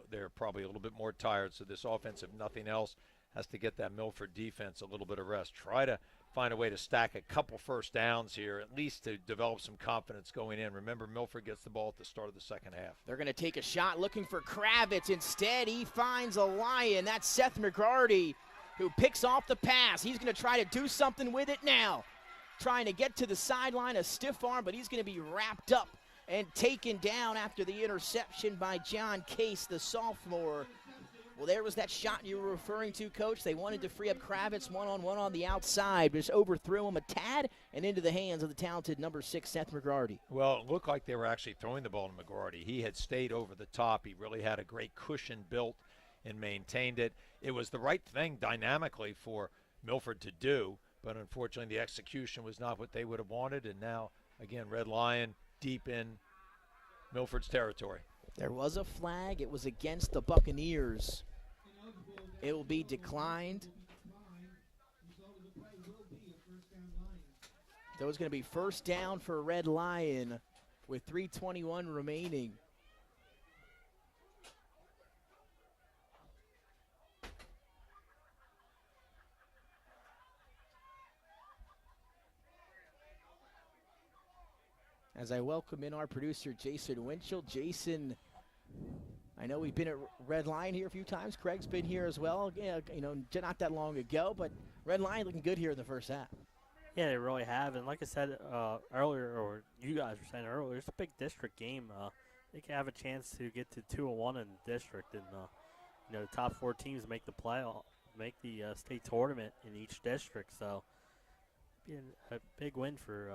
a little bit more tired, so this offense, if nothing else, has to get that Milford defense a little bit of rest. Try to find a way to stack a couple first downs here, at least to develop some confidence going in. Remember, Milford gets the ball at the start of the second half. They're going to take a shot looking for Kravitz. Instead, he finds a Lion. That's Seth McGarty, who picks off the pass. He's going to try to do something with it now. Trying to get to the sideline, a stiff arm, but he's going to be wrapped up and taken down after the interception by John Case, the sophomore. Well, there was that shot you were referring to, Coach. They wanted to free up Kravitz one-on-one on the outside, but just overthrew him a tad and into the hands of the talented number 6, Seth McGarty. Well, it looked like they were actually throwing the ball to McGarty. He had stayed over the top. He really had a great cushion built and maintained it. It was the right thing dynamically for Milford to do, but unfortunately the execution was not what they would have wanted, and now, again, Red Lion deep in Milford's territory. There was a flag. It was against the Buccaneers. It will be declined. So it's going to be first down for Red Lion with 3:21 remaining. As I welcome in our producer, Jason Winchell. Jason, I know we've been at Red Lion here a few times. Craig's been here as well. Yeah, not that long ago, but Red Lion looking good here in the first half. Yeah, they really have. And like I said earlier, or you guys were saying earlier, it's a big district game. They can have a chance to get to 2-1 in the district, and the top 4 teams make the make the state tournament in each district. So, being a big win for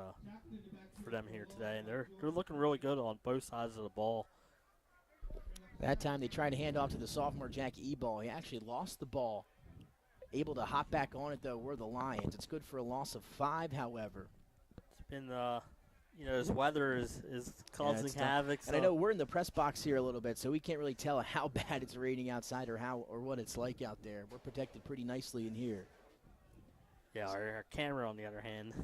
them here today, and they're looking really good on both sides of the ball. That time they tried to hand off to the sophomore Jack Eball. He actually lost the ball. Able to hop back on it, though, were the Lions. It's good for a loss of 5, however. It's been, this weather is causing havoc. And I know we're in the press box here a little bit, so we can't really tell how bad it's raining outside or what it's like out there. We're protected pretty nicely in here. Yeah, our camera, on the other hand.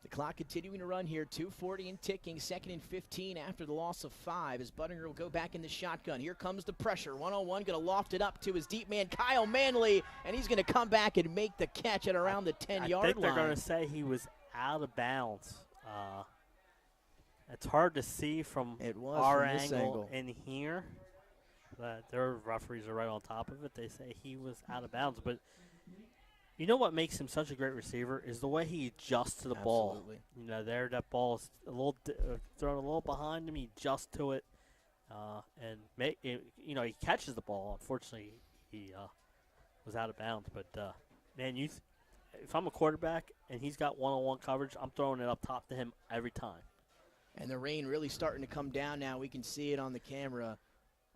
The clock continuing to run here, 2:40 and ticking, 2nd and 15 after the loss of 5 as Buttinger will go back in the shotgun. Here comes the pressure, one-on-one, going to loft it up to his deep man, Kyle Manley, and he's going to come back and make the catch at around the 10-yard line. I think they're going to say he was out of bounds. It's hard to see from our angle in here. Their referees are right on top of it. They say he was out of bounds, but you know what makes him such a great receiver is the way he adjusts to the ball. You know, that ball is a little thrown a little behind him. He adjusts to it, and he catches the ball. Unfortunately, he was out of bounds. But man, if I'm a quarterback and he's got one-on-one coverage, I'm throwing it up top to him every time. And the rain really starting to come down now. We can see it on the camera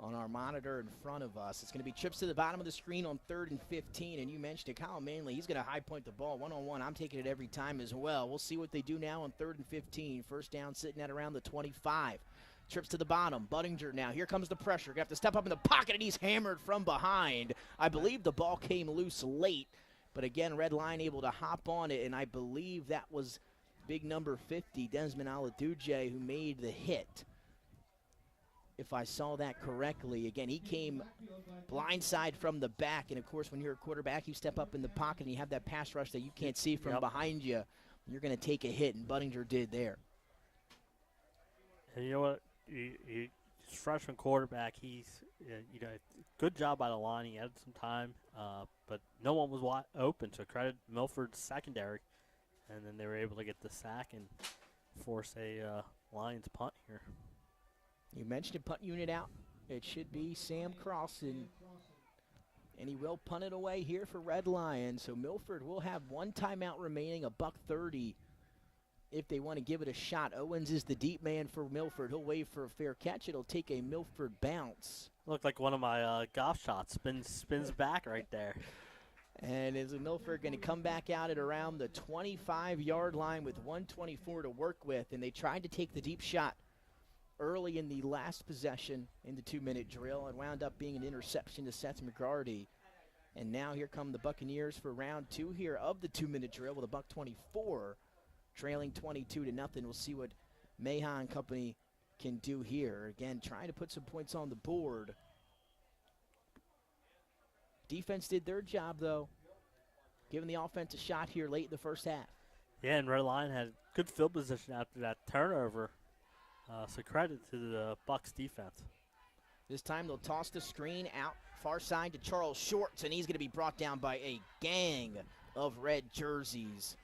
on our monitor in front of us. It's going to be trips to the bottom of the screen on 3rd and 15. And you mentioned it, Kyle Manley, he's going to high point the ball one-on-one. I'm taking it every time as well. We'll see what they do now on 3rd and 15. First down sitting at around the 25. Trips to the bottom. Buttinger now. Here comes the pressure. Going to have to step up in the pocket, and he's hammered from behind. I believe the ball came loose late. But again, Red Line able to hop on it, and I believe that was big number 50, Desmond Aladuje, who made the hit. If I saw that correctly. Again, he came blindside from the back, and of course, when you're a quarterback, you step up in the pocket and you have that pass rush that you can't see from behind you. You're going to take a hit, and Buttinger did there. And you know what? He's freshman quarterback. He's, good job by the line. He had some time, but no one was wide open. So credit Milford's secondary, and then they were able to get the sack and force a Lions punt here. You mentioned a punt unit out. It should be Sam Crossan, and he will punt it away here for Red Lions. So Milford will have one timeout remaining, $1:30 if they want to give it a shot. Owens is the deep man for Milford. He'll wait for a fair catch. It'll take a Milford bounce. Looked like one of my golf shots. Spins back right there. And is Milford going to come back out at around the 25-yard line with 1:24 to work with, and they tried to take the deep shot early in the last possession in the 2-minute drill and wound up being an interception to Seth McGarty. And now here come the Buccaneers for round 2 here of the 2-minute drill with a $1:24, trailing 22-0. We'll see what Mayha and company can do here. Again, trying to put some points on the board. Defense did their job, though, giving the offense a shot here late in the first half. Yeah, and Red Lion had good field position after that turnover. So credit to the Bucs defense. This time they'll toss the screen out far side to Charles Shorts, and he's going to be brought down by a gang of red jerseys.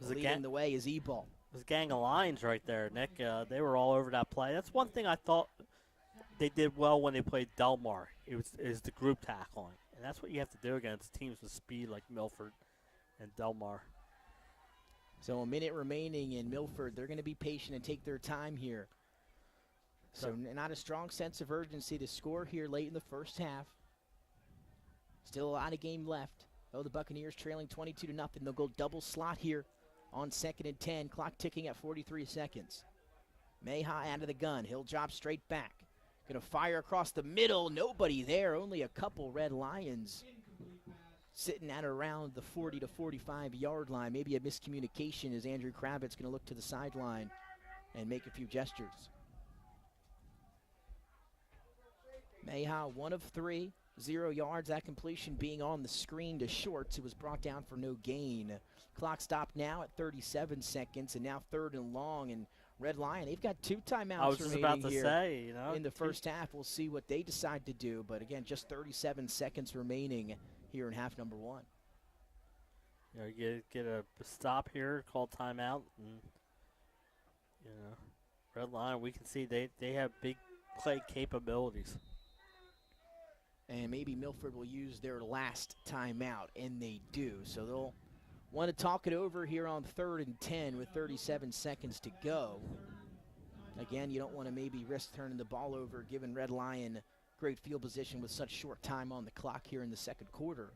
Leading the way is E-Ball. It was a gang of Lions right there, Nick. They were all over that play. That's one thing I thought they did well when they played Delmar. Is the group tackling. And that's what you have to do against teams with speed like Milford and Delmar. So a minute remaining in Milford. They're going to be patient and take their time here. So not a strong sense of urgency to score here late in the first half. Still a lot of game left. Oh, the Buccaneers trailing 22-0. They'll go double slot here on 2nd and 10. Clock ticking at 43 seconds. Mayha out of the gun. He'll drop straight back. Going to fire across the middle. Nobody there. Only a couple Red Lions sitting at around the 40 to 45-yard line. Maybe a miscommunication as Andrew Kravitz going to look to the sideline and make a few gestures. Mayha 1 of 3, 0 yards. That completion being on the screen to Shorts. It was brought down for no gain. Clock stopped now at 37 seconds, and now 3rd and long. And Red Lion, they've got 2 timeouts I was just about to say, in the first half. We'll see what they decide to do. But again, just 37 seconds remaining here in half number 1. Get a stop here, call timeout, and Red Lion, we can see they have big play capabilities. And maybe Milford will use their last timeout, and they do. So they'll want to talk it over here on 3rd and 10 with 37 seconds to go. Again, you don't want to maybe risk turning the ball over, given Red Lion great field position with such short time on the clock here in the second quarter.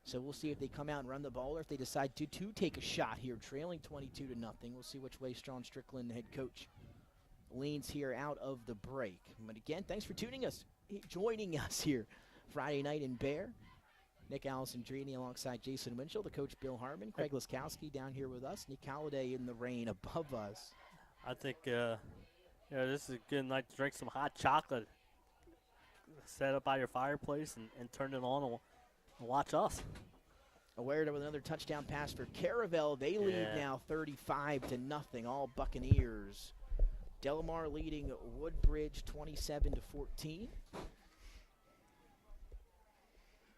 So we'll see if they come out and run the ball or if they decide to take a shot here, trailing 22-0. We'll see which way Sean Strickland, head coach, leans here out of the break. But again, thanks for joining us here Friday night in Bear. Nick Alessandrini alongside Jason Winchell, the coach Bill Harmon, Craig Laskowski down here with us, Nick Halliday in the rain above us. I think this is a good night to drink some hot chocolate. Set up by your fireplace and turn it on and watch us. Awaredo with another touchdown pass for Caravel. They lead now 35-0, all Buccaneers. Delmar leading Woodbridge 27-14.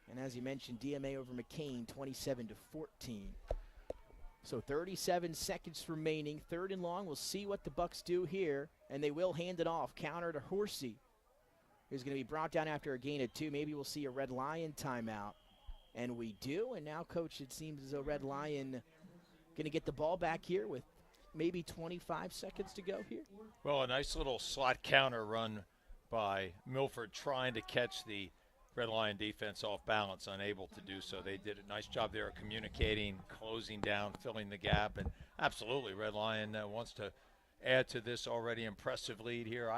And as you mentioned, DMA over McCain 27-14. So 37 seconds remaining. 3rd and long. We'll see what the Bucs do here. And they will hand it off. Counter to Horsey, who's going to be brought down after a gain of 2. Maybe we'll see a Red Lion timeout. And we do. And now, Coach, it seems as though Red Lion going to get the ball back here with maybe 25 seconds to go here. Well, a nice little slot counter run by Milford trying to catch the Red Lion defense off balance, unable to do so. They did a nice job there of communicating, closing down, filling the gap. And absolutely, Red Lion wants to add to this already impressive lead here.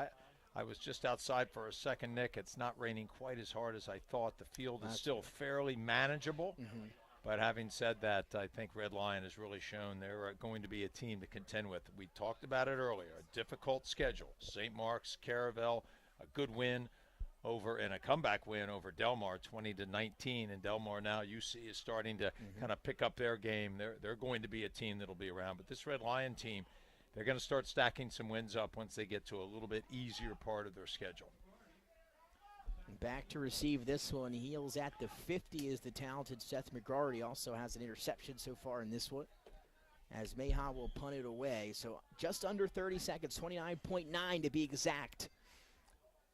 I was just outside for a second, Nick. It's not raining quite as hard as I thought. The field is still fairly manageable. Mm-hmm. But having said that, I think Red Lion has really shown they're going to be a team to contend with. We talked about it earlier. A difficult schedule. St. Mark's, Caravel, a good win over and a comeback win over Delmar, 20-19. And Delmar now, UC is starting to kind of pick up their game. They're going to be a team that'll be around. But this Red Lion team, they're going to start stacking some wins up once they get to a little bit easier part of their schedule. Back to receive this one. Heels at the 50 is the talented Seth McGarty. Also has an interception so far in this one, as Mayha will punt it away. So just under 30 seconds, 29.9 to be exact.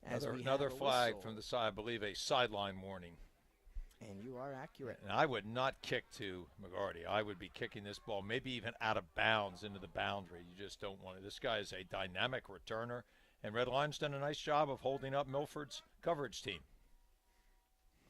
Another flag from the side, I believe a sideline warning. And you are accurate. And I would not kick to McGarty. I would be kicking this ball maybe even out of bounds into the boundary. You just don't want it. This guy is a dynamic returner. And Red Lion's done a nice job of holding up Milford's coverage team.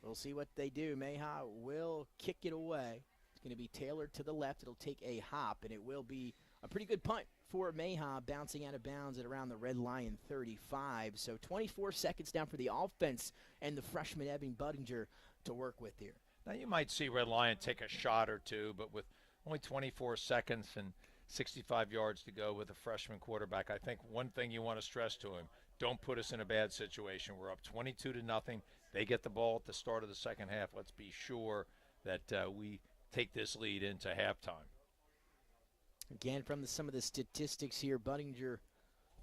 We'll see what they do. Mayha will kick it away. It's going to be tailored to the left. It'll take a hop, and it will be a pretty good punt for Mayha, bouncing out of bounds at around the Red Lion 35. So 24 seconds down for the offense and the freshman Evan Budinger to work with here. Now you might see Red Lion take a shot or two, but with only 24 seconds and 65 yards to go with a freshman quarterback, I think one thing you want to stress to him, don't put us in a bad situation. We're up 22-0. They get the ball at the start of the second half. Let's be sure that we take this lead into halftime. Again, from some of the statistics here, Budinger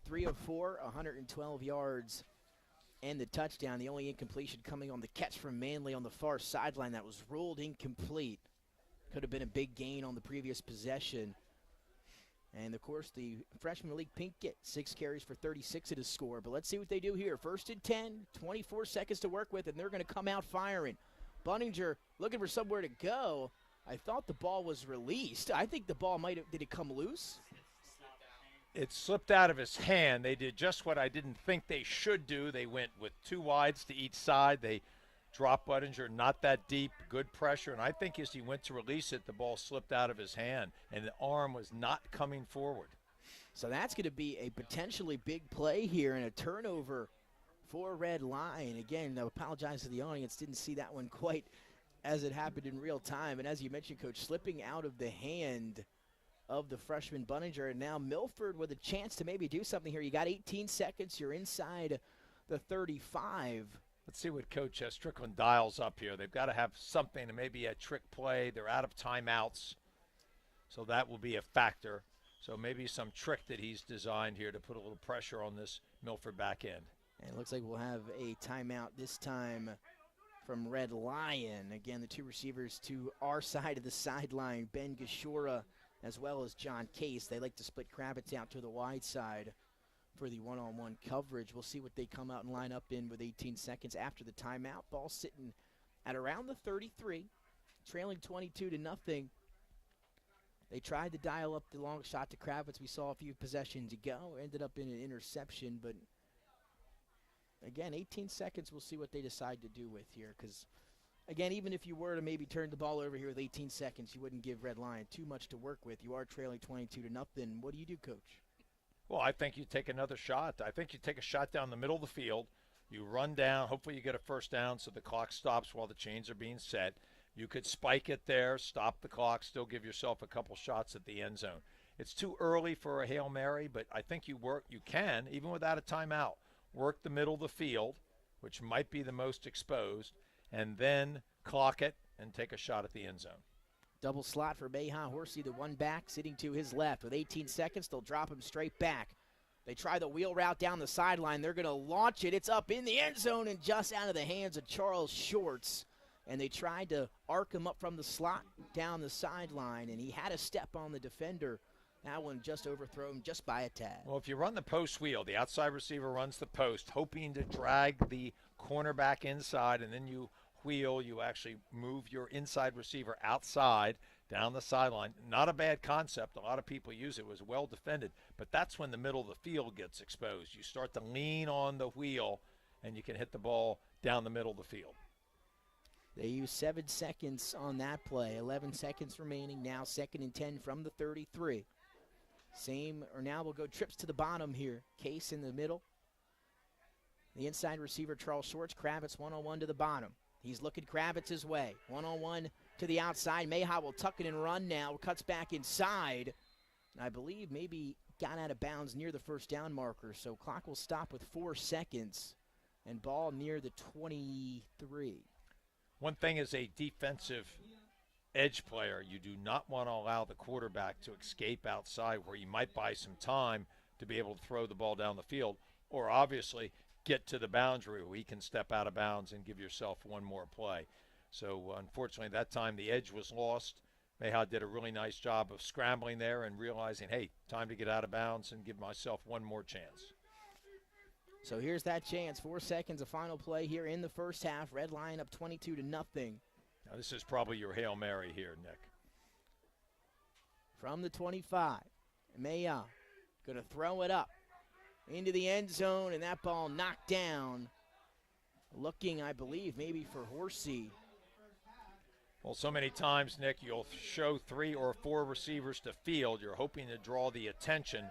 3 of 4, 112 yards, and the touchdown. The only incompletion coming on the catch from Manley on the far sideline that was ruled incomplete. Could have been a big gain on the previous possession. And, of course, the freshman Malik Pinkett, 6 carries for 36 at his score. But let's see what they do here. 1st and 10, 24 seconds to work with, and they're going to come out firing. Budinger looking for somewhere to go. I thought the ball was released. I think the ball did it come loose? It slipped out of his hand. They did just what I didn't think they should do. They went with 2 wides to each side. They dropped Budinger not that deep, good pressure. And I think as he went to release it, the ball slipped out of his hand, and the arm was not coming forward. So that's going to be a potentially big play here and a turnover for Red Lion. Again, I apologize to the audience. Didn't see that one quite as it happened in real time. And as you mentioned, Coach, slipping out of the hand of the freshman Budinger. And now Milford with a chance to maybe do something here. You got 18 seconds. You're inside the 35. Let's see what Coach Strickland dials up here. They've got to have something, maybe a trick play. They're out of timeouts, so that will be a factor. So maybe some trick that he's designed here to put a little pressure on this Milford back end. And it looks like we'll have a timeout this time from Red Lion. Again, the 2 receivers to our side of the sideline, Ben Gashora as well as John Case. They like to split Kravitz out to the wide side for the one-on-one coverage. We'll see what they come out and line up in with 18 seconds after the timeout. Ball sitting at around the 33, trailing 22-0. They tried to dial up the long shot to Kravitz. We saw a few possessions ago. Ended up in an interception, but again, 18 seconds, we'll see what they decide to do with here, because again, even if you were to maybe turn the ball over here with 18 seconds, you wouldn't give Red Lion too much to work with. You are trailing 22-0. What do you do, Coach? Well, I think you take another shot. I think you take a shot down the middle of the field. You run down. Hopefully you get a first down so the clock stops while the chains are being set. You could spike it there, stop the clock, still give yourself a couple shots at the end zone. It's too early for a Hail Mary, but I think you can, even without a timeout, work the middle of the field, which might be the most exposed, and then clock it and take a shot at the end zone. Double slot for Mayha Horsey, the one back, sitting to his left. With 18 seconds, they'll drop him straight back. They try the wheel route down the sideline. They're going to launch it. It's up in the end zone and just out of the hands of Charles Shorts. And they tried to arc him up from the slot down the sideline, and he had a step on the defender. That one just overthrown just by a tad. Well, if you run the post wheel, the outside receiver runs the post, hoping to drag the cornerback inside, and then you wheel, you actually move your inside receiver outside down the sideline. Not a bad concept. A lot of people use it. It was well defended, but that's when the middle of the field gets exposed. You start to lean on the wheel, and you can hit the ball down the middle of the field. They use 7 seconds on that play. 11 seconds remaining now. 2nd and 10 from the 33. Now we'll go trips to the bottom here. Case in the middle. The inside receiver, Charles Shorts. Kravitz one-on-one to the bottom. He's looking Kravitz's way. One-on-one to the outside. Mayha will tuck it and run now. Cuts back inside. And I believe maybe got out of bounds near the first down marker. So clock will stop with 4 seconds. And ball near the 23. One thing is a defensive edge player, you do not want to allow the quarterback to escape outside where you might buy some time to be able to throw the ball down the field, or obviously get to the boundary where he can step out of bounds and give yourself one more play. So unfortunately that time the edge was lost. Mayha did a really nice job of scrambling there and realizing, hey, time to get out of bounds and give myself one more chance. So here's that chance. 4 seconds, a final play here in the first half. Red Lion up 22-0. Now this is probably your Hail Mary here, Nick. From the 25, Mayha going to throw it up into the end zone, and that ball knocked down. Looking, I believe, maybe for Horsey. Well, so many times, Nick, you'll show 3 or 4 receivers to field. You're hoping to draw the attention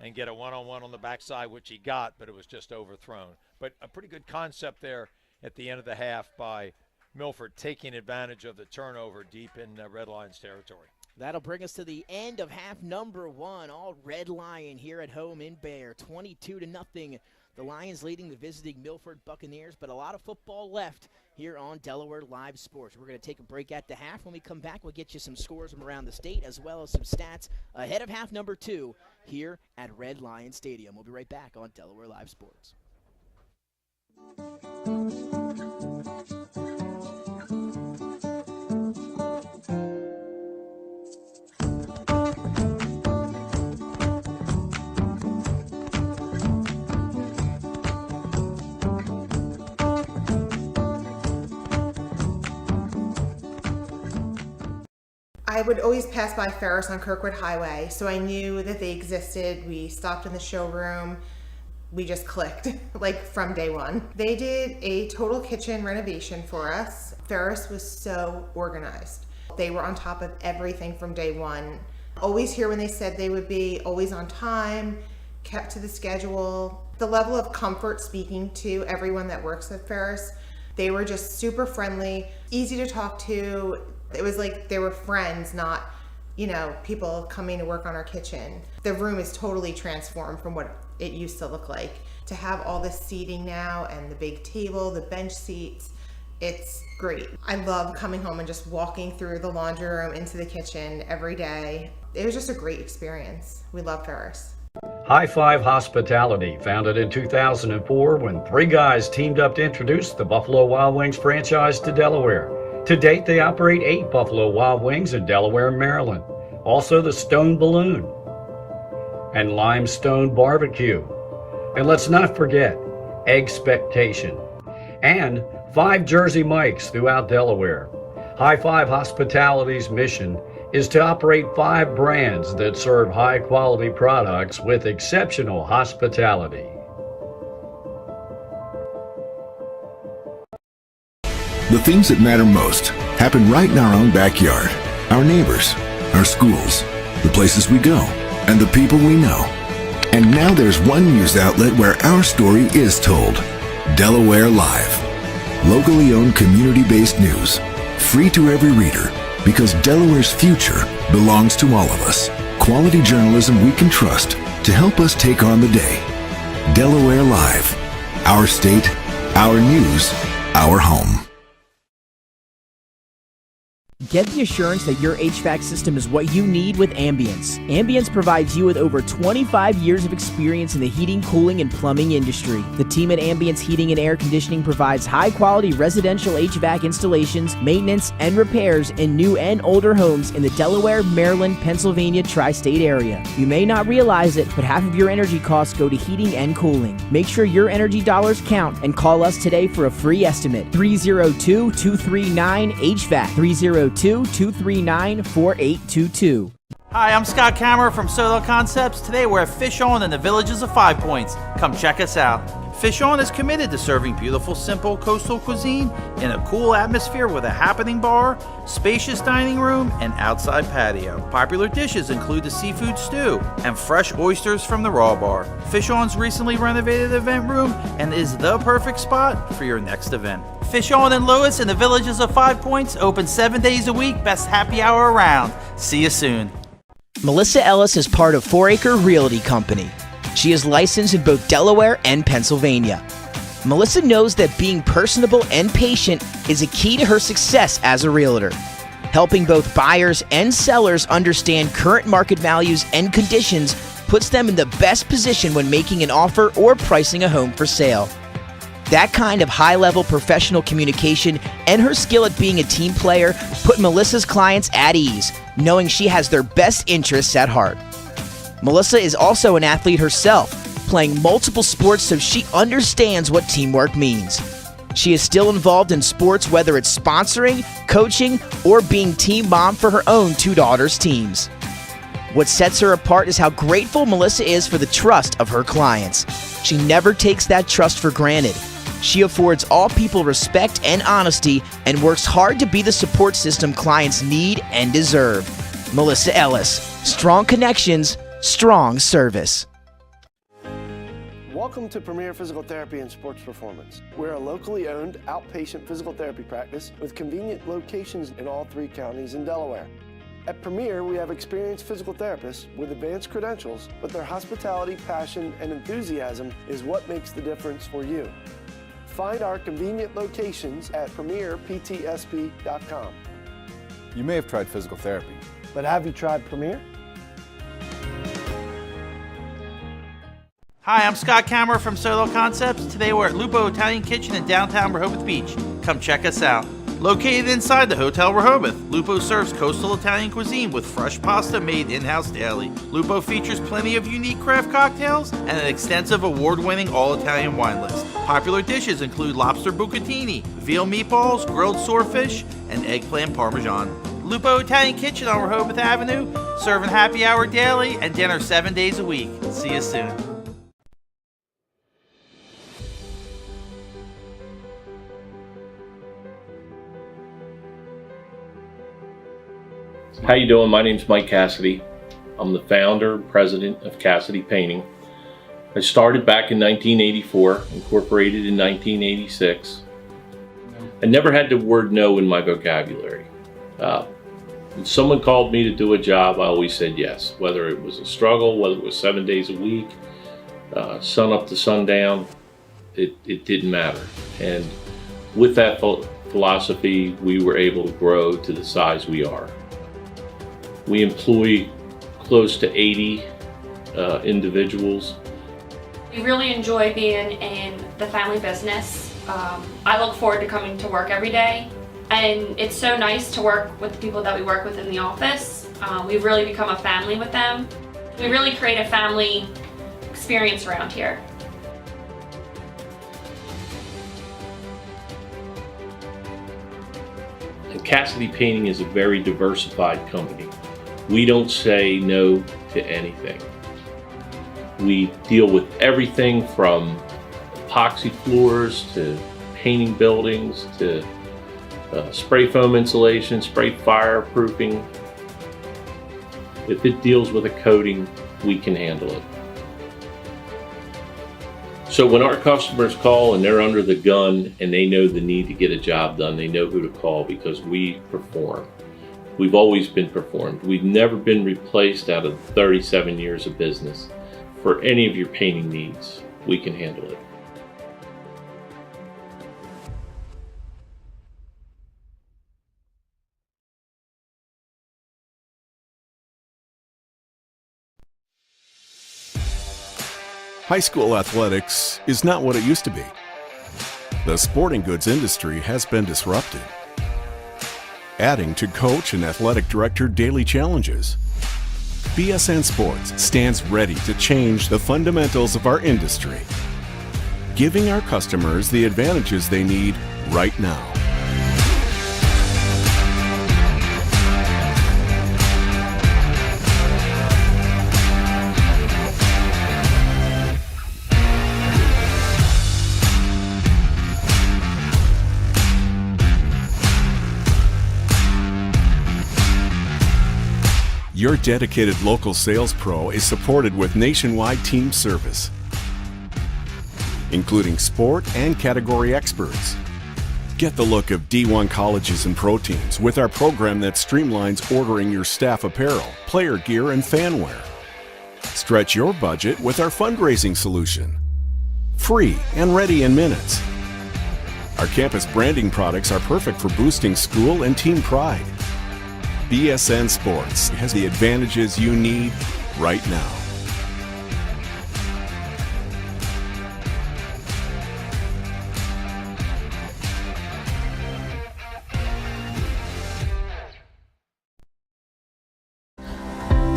and get a one-on-one on the backside, which he got, but it was just overthrown. But a pretty good concept there at the end of the half by Milford, taking advantage of the turnover deep in Red Lion's territory. That'll bring us to the end of half number 1. All Red Lion here at home in Bear, 22-0. The Lions leading the visiting Milford Buccaneers, but a lot of football left here on Delaware Live Sports. We're going to take a break at the half. When we come back, we'll get you some scores from around the state as well as some stats ahead of half number 2 here at Red Lion Stadium. We'll be right back on Delaware Live Sports. I would always pass by Ferris on Kirkwood Highway, so I knew that they existed. We stopped in the showroom. We just clicked, like from day one. They did a total kitchen renovation for us. Ferris was so organized. They were on top of everything from day one. Always here when they said they would be, always on time, kept to the schedule. The level of comfort speaking to everyone that works at Ferris, they were just super friendly, easy to talk to. It was like they were friends, not, people coming to work on our kitchen. The room is totally transformed from what it used to look like. To have all this seating now and the big table, the bench seats, it's great. I love coming home and just walking through the laundry room into the kitchen every day. It was just a great experience. We love Ferris. High Five Hospitality, founded in 2004 when 3 guys teamed up to introduce the Buffalo Wild Wings franchise to Delaware. To date, they operate 8 Buffalo Wild Wings in Delaware and Maryland. Also the Stone Balloon and Limestone Barbecue. And let's not forget Expectation. And 5 Jersey Mikes throughout Delaware. High Five Hospitality's mission is to operate 5 brands that serve high-quality products with exceptional hospitality. The things that matter most happen right in our own backyard. Our neighbors, our schools, the places we go, and the people we know. And now there's one news outlet where our story is told. Delaware Live. Locally owned, community-based news. Free to every reader, because Delaware's future belongs to all of us. Quality journalism we can trust to help us take on the day. Delaware Live. Our state, our news, our home. Get the assurance that your HVAC system is what you need with Ambience. Ambience provides you with over 25 years of experience in the heating, cooling, and plumbing industry. The team at Ambience Heating and Air Conditioning provides high-quality residential HVAC installations, maintenance, and repairs in new and older homes in the Delaware, Maryland, Pennsylvania tri-state area. You may not realize it, but half of your energy costs go to heating and cooling. Make sure your energy dollars count and call us today for a free estimate. 302-239-HVAC. 302-239-4822. Hi, I'm Scott Kammerer from Solo Concepts. Today we're at Fish On in the Villages of 5 Points. Come check us out. Fish On is committed to serving beautiful, simple coastal cuisine in a cool atmosphere with a happening bar, spacious dining room, and outside patio. Popular dishes include the seafood stew and fresh oysters from the raw bar. Fish On's recently renovated event room and is the perfect spot for your next event. Fish On in Lewis in the Villages of 5 Points, open 7 days a week, best happy hour around. See you soon. Melissa Ellis is part of 4 Acre Realty Company. She is licensed in both Delaware and Pennsylvania. Melissa knows that being personable and patient is a key to her success as a realtor. Helping both buyers and sellers understand current market values and conditions puts them in the best position when making an offer or pricing a home for sale. That kind of high-level professional communication and her skill at being a team player put Melissa's clients at ease, knowing she has their best interests at heart. Melissa is also an athlete herself, playing multiple sports, so she understands what teamwork means. She is still involved in sports, whether it's sponsoring, coaching, or being team mom for her own 2 daughters' teams. What sets her apart is how grateful Melissa is for the trust of her clients. She never takes that trust for granted. She affords all people respect and honesty and works hard to be the support system clients need and deserve. Melissa Ellis. Strong connections, strong service. Welcome to Premier Physical Therapy and Sports Performance. We're a locally owned outpatient physical therapy practice with convenient locations in all 3 counties in Delaware. At Premier, we have experienced physical therapists with advanced credentials, but their hospitality, passion, and enthusiasm is what makes the difference for you. Find our convenient locations at premierptsp.com. You may have tried physical therapy, but have you tried Premier? Hi, I'm Scott Kammerer from Solo Concepts. Today we're at Lupo Italian Kitchen in downtown Rehoboth Beach. Come check us out. Located inside the Hotel Rehoboth, Lupo serves coastal Italian cuisine with fresh pasta made in-house daily. Lupo features plenty of unique craft cocktails and an extensive award-winning all-Italian wine list. Popular dishes include lobster bucatini, veal meatballs, grilled swordfish, and eggplant parmesan. Lupo Italian Kitchen on Rehoboth Avenue, serving happy hour daily and dinner 7 days a week. See you soon. How you doing? My name's Mike Cassidy. I'm the founder and president of Cassidy Painting. I started back in 1984, incorporated in 1986. I never had the word no in my vocabulary. When someone called me to do a job, I always said yes. Whether it was a struggle, whether it was 7 days a week, sun up to sundown, it didn't matter. And with that philosophy, we were able to grow to the size we are. We employ close to 80 individuals. We really enjoy being in the family business. I look forward to coming to work every day, and it's so nice to work with the people that we work with in the office. We've really become a family with them. We really create a family experience around here. Cassidy Painting is a very diversified company. We don't say no to anything. We deal with everything from epoxy floors to painting buildings to spray foam insulation, spray fireproofing. If it deals with a coating, we can handle it. So when our customers call and they're under the gun and they know the need to get a job done, they know who to call because we perform. We've always been performed. We've never been replaced out of 37 years of business. For any of your painting needs, we can handle it. High school athletics is not what it used to be. The sporting goods industry has been disrupted, adding to coach and athletic director daily challenges. BSN Sports stands ready to change the fundamentals of our industry, giving our customers the advantages they need right now. Your dedicated local sales pro is supported with nationwide team service, including sport and category experts. Get the look of D1 colleges and pro teams with our program that streamlines ordering your staff apparel, player gear, and fan wear. Stretch your budget with our fundraising solution. Free and ready in minutes. Our campus branding products are perfect for boosting school and team pride. BSN Sports has the advantages you need right now.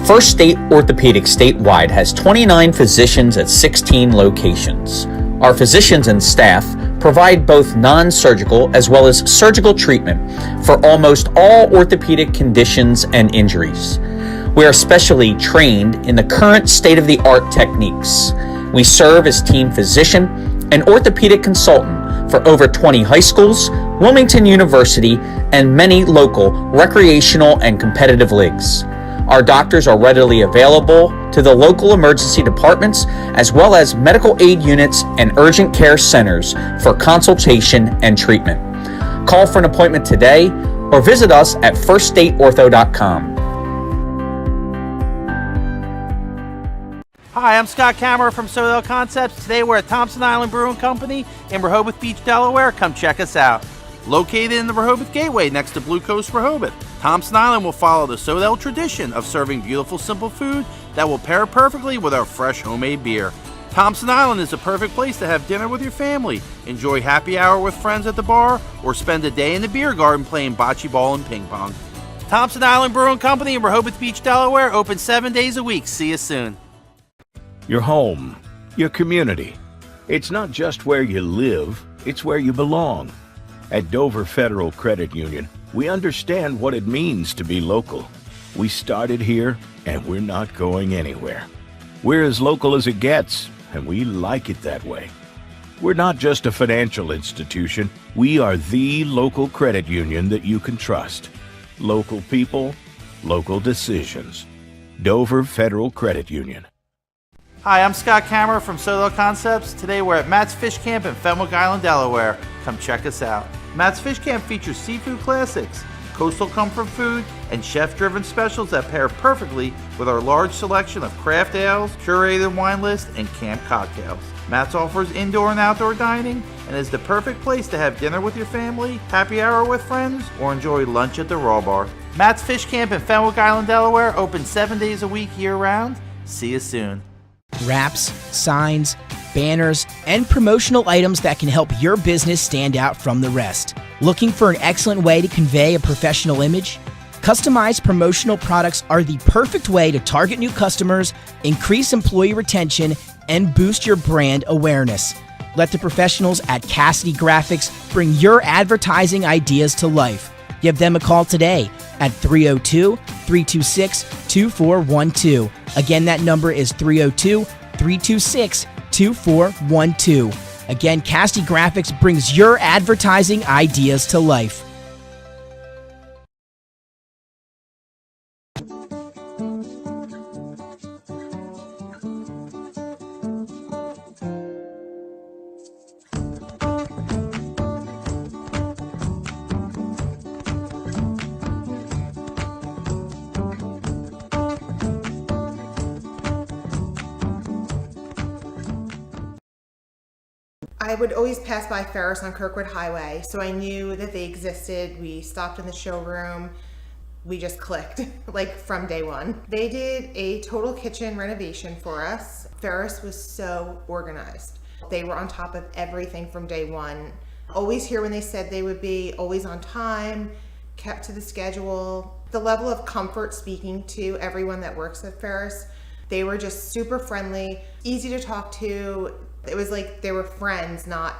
First State Orthopedic statewide has 29 physicians at 16 locations. Our physicians and staff provide both non-surgical as well as surgical treatment for almost all orthopedic conditions and injuries. We are specially trained in the current state-of-the-art techniques. We serve as team physician and orthopedic consultant for over 20 high schools, Wilmington University, and many local recreational and competitive leagues. Our doctors are readily available to the local emergency departments as well as medical aid units and urgent care centers for consultation and treatment. Call for an appointment today or visit us at firststateortho.com. Hi, I'm Scott Kammerer from Sodell Concepts. Today we're at Thompson Island Brewing Company in Rehoboth Beach, Delaware. Come check us out. Located in the Rehoboth Gateway next to Blue Coast Rehoboth, Thompson Island will follow the Sodell tradition of serving beautiful, simple food that will pair perfectly with our fresh homemade beer. Thompson Island is a perfect place to have dinner with your family, enjoy happy hour with friends at the bar, or spend a day in the beer garden playing bocce ball and ping pong. Thompson Island Brewing Company in Rehoboth Beach, Delaware, open 7 days a week. See you soon. Your home, your community. It's not just where you live, it's where you belong. At Dover Federal Credit Union, we understand what it means to be local. We started here, and we're not going anywhere. We're as local as it gets, and we like it that way. We're not just a financial institution. We are the local credit union that you can trust. Local people, local decisions. Dover Federal Credit Union. Hi, I'm Scott Kammerer from Sodell Concepts. Today we're at Matt's Fish Camp in Fenwick Island, Delaware. Come check us out. Matt's Fish Camp features seafood classics, coastal comfort food, and chef-driven specials that pair perfectly with our large selection of craft ales, curated wine list, and camp cocktails. Matt's offers indoor and outdoor dining and is the perfect place to have dinner with your family, happy hour with friends, or enjoy lunch at the Raw Bar. Matt's Fish Camp in Fenwick Island, Delaware, open 7 days a week year-round. See you soon. Wraps, signs, banners, and promotional items that can help your business stand out from the rest. Looking for an excellent way to convey a professional image? Customized promotional products are the perfect way to target new customers, increase employee retention, and boost your brand awareness. Let the professionals at Cassidy Graphics bring your advertising ideas to life. Give them a call today at 302-326-2412. Again, that number is 302-326-2412. Again, Cassidy Graphics brings your advertising ideas to life. I would always pass by Ferris on Kirkwood Highway, so I knew that they existed. We stopped in the showroom. We just clicked, like from day one. They did a total kitchen renovation for us. Ferris was so organized. They were on top of everything from day one. Always here when they said they would be, always on time, kept to the schedule. The level of comfort speaking to everyone that works at Ferris, they were just super friendly, easy to talk to. It was like they were friends, not,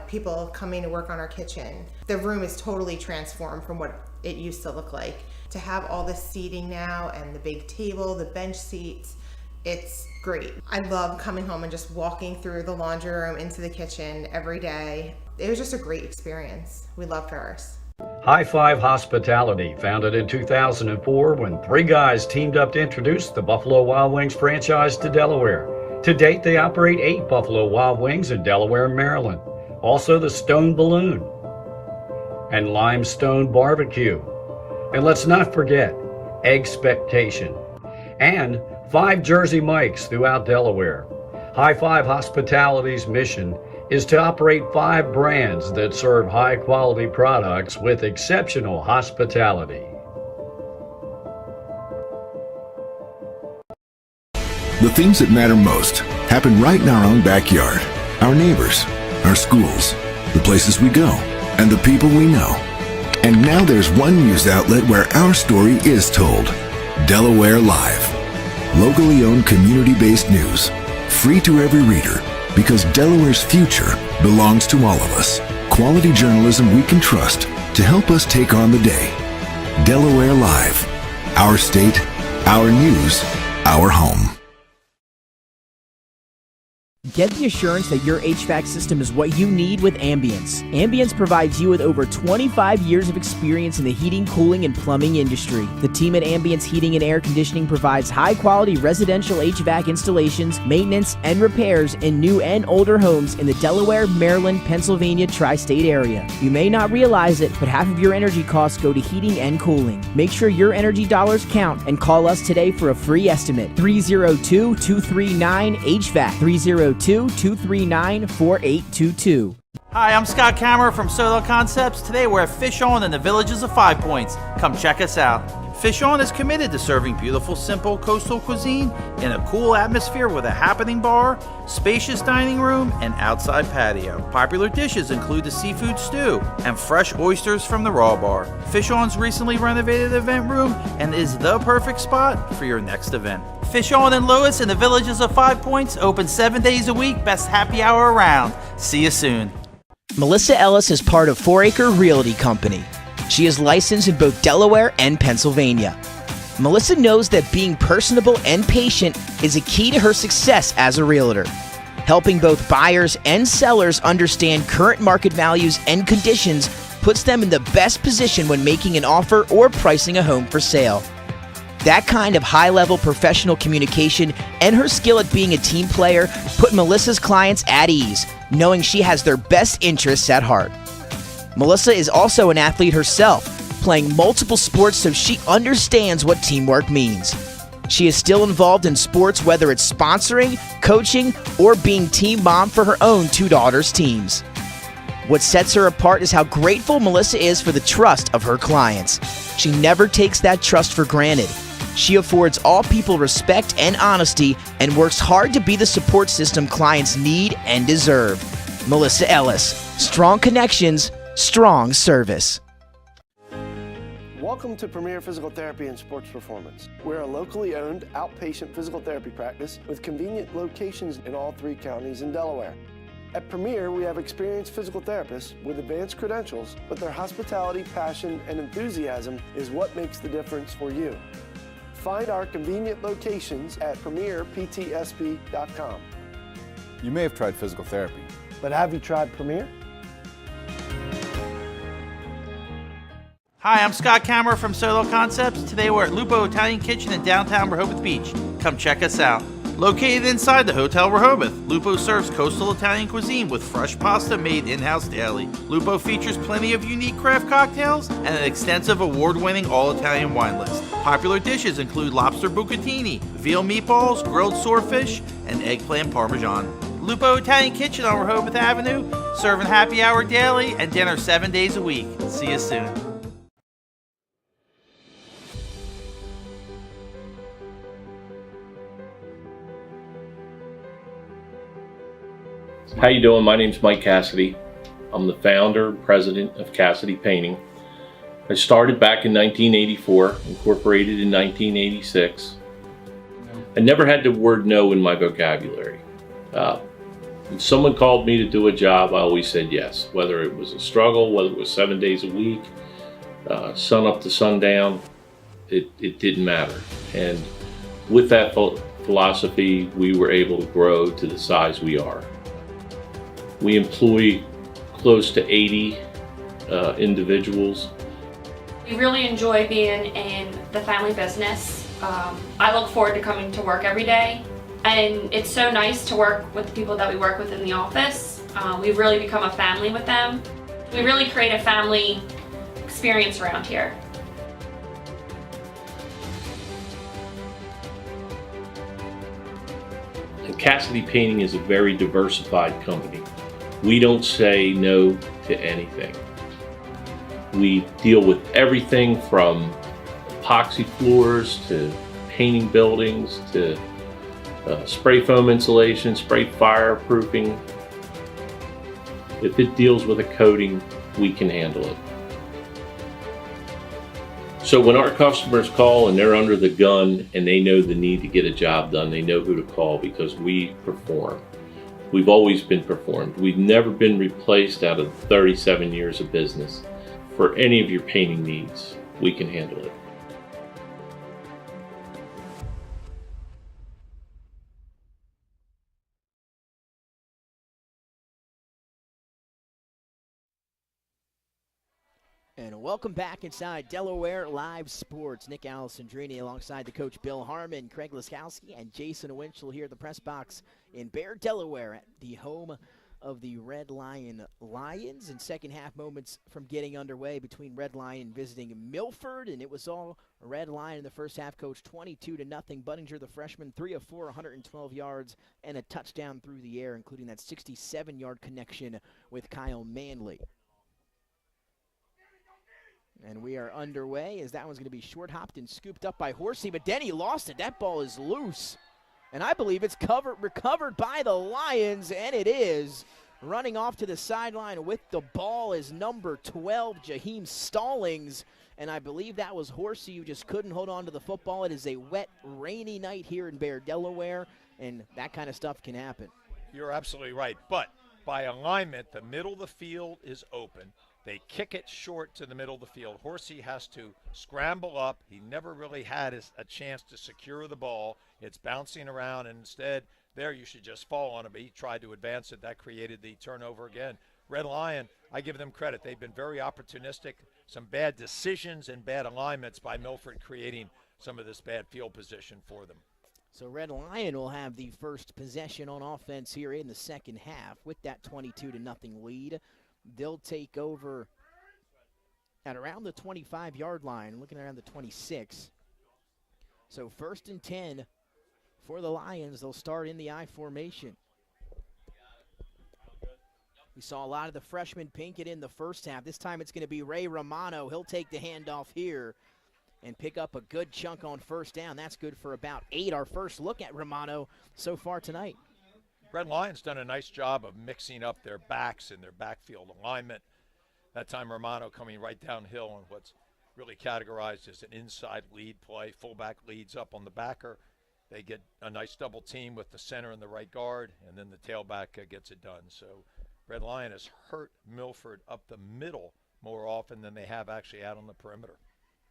people coming to work on our kitchen. The room is totally transformed from what it used to look like. To have all this seating now and the big table, the bench seats, it's great. I love coming home and just walking through the laundry room into the kitchen every day. It was just a great experience. We love Ferris. High Five Hospitality, founded in 2004 when three guys teamed up to introduce the Buffalo Wild Wings franchise to Delaware. To date, they operate 8 Buffalo Wild Wings in Delaware and Maryland. Also the Stone Balloon and Limestone Barbecue. And let's not forget Expectation and 5 Jersey Mikes throughout Delaware. High Five Hospitality's mission is to operate 5 brands that serve high-quality products with exceptional hospitality. The things that matter most happen right in our own backyard. Our neighbors, our schools, the places we go, and the people we know. And now there's one news outlet where our story is told. Delaware Live. Locally owned, community-based news. Free to every reader, because Delaware's future belongs to all of us. Quality journalism we can trust to help us take on the day. Delaware Live. Our state, our news, our home. Get the assurance that your HVAC system is what you need with Ambience. Ambience provides you with over 25 years of experience in the heating, cooling, and plumbing industry. The team at Ambience Heating and Air Conditioning provides high-quality residential HVAC installations, maintenance, and repairs in new and older homes in the Delaware, Maryland, Pennsylvania tri-state area. You may not realize it, but half of your energy costs go to heating and cooling. Make sure your energy dollars count and call us today for a free estimate. 302-239-HVAC. 302-239-4822. Hi, I'm Scott Kammerer from Soto Concepts. Today we're at Fish On in the Villages of 5 Points. Come check us out. Fish On is committed to serving beautiful, simple coastal cuisine in a cool atmosphere with a happening bar, spacious dining room, and outside patio. Popular dishes include the seafood stew and fresh oysters from the raw bar. Fish On's recently renovated event room and is the perfect spot for your next event. Fish On in Lewis in the Villages of 5 Points, open 7 days a week, best happy hour around. See you soon. Melissa Ellis is part of 4 Acre Realty Company. She is licensed in both Delaware and Pennsylvania. Melissa knows that being personable and patient is a key to her success as a realtor. Helping both buyers and sellers understand current market values and conditions puts them in the best position when making an offer or pricing a home for sale. That kind of high-level professional communication and her skill at being a team player put Melissa's clients at ease, knowing she has their best interests at heart. Melissa is also an athlete herself, playing multiple sports, so she understands what teamwork means. She is still involved in sports, whether it's sponsoring, coaching, or being team mom for her own 2 daughters' teams. What sets her apart is how grateful Melissa is for the trust of her clients. She never takes that trust for granted. She affords all people respect and honesty and works hard to be the support system clients need and deserve. Melissa Ellis. Strong connections, strong service. Welcome to Premier Physical Therapy and Sports Performance. We're a locally owned outpatient physical therapy practice with convenient locations in all 3 counties in Delaware. At Premier, we have experienced physical therapists with advanced credentials, but their hospitality, passion, and enthusiasm is what makes the difference for you. Find our convenient locations at premierptsp.com. You may have tried physical therapy, but have you tried Premier? Hi, I'm Scott Kammerer from Solo Concepts. Today we're at Lupo Italian Kitchen in downtown Rehoboth Beach. Come check us out. Located inside the Hotel Rehoboth, Lupo serves coastal Italian cuisine with fresh pasta made in-house daily. Lupo features plenty of unique craft cocktails and an extensive award-winning all-Italian wine list. Popular dishes include lobster bucatini, veal meatballs, grilled swordfish, and eggplant parmesan. Lupo Italian Kitchen on Rehoboth Avenue, serving happy hour daily and dinner 7 days a week. See you soon. How you doing? My name's Mike Cassidy. I'm the founder and president of Cassidy Painting. I started back in 1984, incorporated in 1986. I never had the word no in my vocabulary. When someone called me to do a job, I always said yes. Whether it was a struggle, whether it was 7 days a week, sun up to sundown, it didn't matter. And with that philosophy, we were able to grow to the size we are. We employ close to 80 individuals. We really enjoy being in the family business. I look forward to coming to work every day, and it's so nice to work with the people that we work with in the office. We've really become a family with them. We really create a family experience around here. And Cassidy Painting is a very diversified company. We don't say no to anything. We deal with everything from epoxy floors to painting buildings to spray foam insulation, spray fireproofing. If it deals with a coating, we can handle it. So when our customers call and they're under the gun and they know the need to get a job done, they know who to call because we perform. We've always been performed. We've never been replaced out of 37 years of business. For any of your painting needs, we can handle it. And welcome back inside Delaware Live Sports. Nick Alessandrini alongside the coach Bill Harmon, Craig Laskowski, and Jason Winchell here at the press box in Bear, Delaware, at the home of the Red Lion Lions. And second half moments from getting underway between Red Lion visiting Milford, and it was all Red Lion in the first half. Coach 22-0. Budinger, the freshman, 3 of 4, 112 yards and a touchdown through the air, including that 67-yard connection with Kyle Manley. And we are underway as that one's going to be short-hopped and scooped up by Horsey, but Denny lost it. That ball is loose. And I believe it's recovered by the Lions, and it is. Running off to the sideline with the ball is number 12, Jaheim Stallings. And I believe that was Horsey who just couldn't hold on to the football. It is a wet, rainy night here in Bear, Delaware, and that kind of stuff can happen. You're absolutely right. But by alignment, the middle of the field is open. They kick it short to the middle of the field. Horsey has to scramble up. He never really had a chance to secure the ball. It's bouncing around, and instead, there you should just fall on it. But he tried to advance it. That created the turnover again. Red Lion, I give them credit. They've been very opportunistic. Some bad decisions and bad alignments by Milford creating some of this bad field position for them. So Red Lion will have the first possession on offense here in the second half with that 22-0 lead. They'll take over at around the 25-yard line, looking around the 26. So 1st and 10 for the Lions. They'll start in the I formation. We saw a lot of the freshmen pink it in the first half. This time it's going to be Ray Romano. He'll take the handoff here and pick up a good chunk on first down. That's good for about 8. Our first look at Romano so far tonight. Red Lion's done a nice job of mixing up their backs and their backfield alignment. That time Romano coming right downhill on what's really categorized as an inside lead play. Fullback leads up on the backer. they get a nice double team with the center and the right guard, and then the tailback gets it done. So Red Lion has hurt Milford up the middle more often than they have actually out on the perimeter.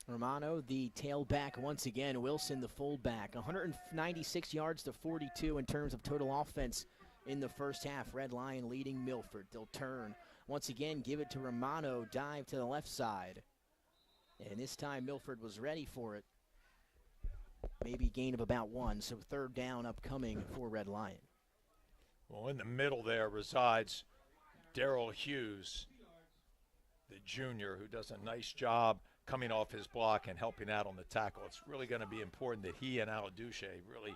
Romano, the tailback once again. Wilson, the fullback. 196 yards to 42 in terms of total offense in the first half. Red Lion leading Milford. They'll turn once again, give it to Romano, dive to the left side. And this time Milford was ready for it. Maybe gain of about 1, so third down upcoming for Red Lion. Well, in the middle there resides Darrell Hughes, the junior, who does a nice job coming off his block and helping out on the tackle. It's really going to be important that he and Aladuce really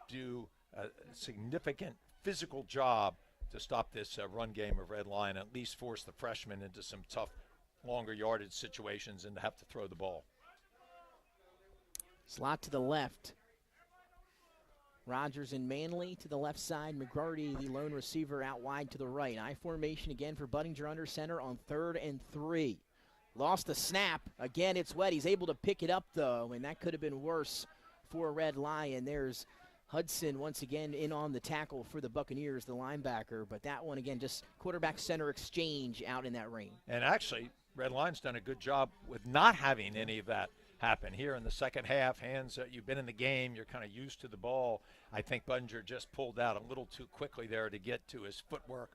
do a significant physical job to stop this run game of Red Lion, at least force the freshman into some tough, longer yardage situations and to have to throw the ball. Slot to the left. Rogers and Manley to the left side. McGrady, the lone receiver, out wide to the right. I formation again for Budinger under center on 3rd and 3. Lost the snap. Again, it's wet. He's able to pick it up, though, and that could have been worse for Red Lion. There's Hudson once again in on the tackle for the Buccaneers, the linebacker. But that one, again, just quarterback-center exchange out in that rain. And actually, Red Lion's done a good job with not having any of that happen here in the second half. Hands, you've been in the game, you're kind of used to the ball. I think Budinger just pulled out a little too quickly there to get to his footwork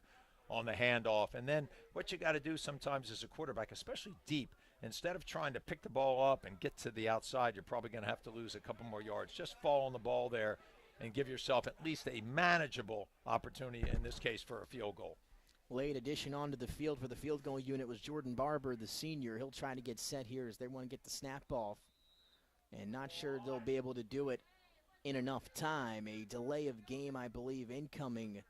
on the handoff. And then what you got to do sometimes as a quarterback, especially deep, instead of trying to pick the ball up and get to the outside, you're probably going to have to lose a couple more yards. Just fall on the ball there and give yourself at least a manageable opportunity, in this case, for a field goal. Late addition onto the field for the field goal unit was Jordan Barber, the senior. He'll try to get set here as they want to get the snap off. And not sure they'll be able to do it in enough time. A delay of game, I believe, incoming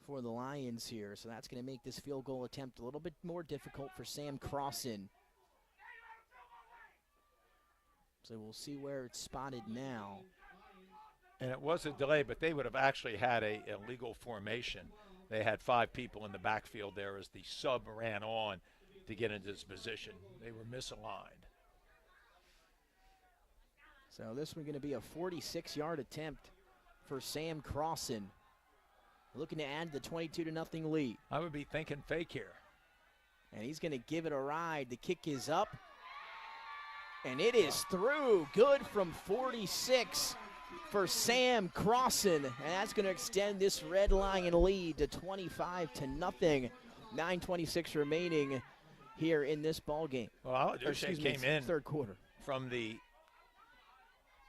for the Lions here. So that's going to make this field goal attempt a little bit more difficult for Sam Crossan. So we'll see where it's spotted now. And it was a delay, but they would have actually had a legal formation. They had 5 people in the backfield there as the sub ran on to get into this position. They were misaligned. So this one's going to be a 46-yard attempt for Sam Crossan, looking to add the 22-0 lead. I would be thinking fake here. And he's going to give it a ride. The kick is up, and it is through. Good from 46 for Sam Crossan, and that's going to extend this Red Lion lead to 25-0. 9:26 remaining here in this ball game. Well, Aladuce came in third quarter from the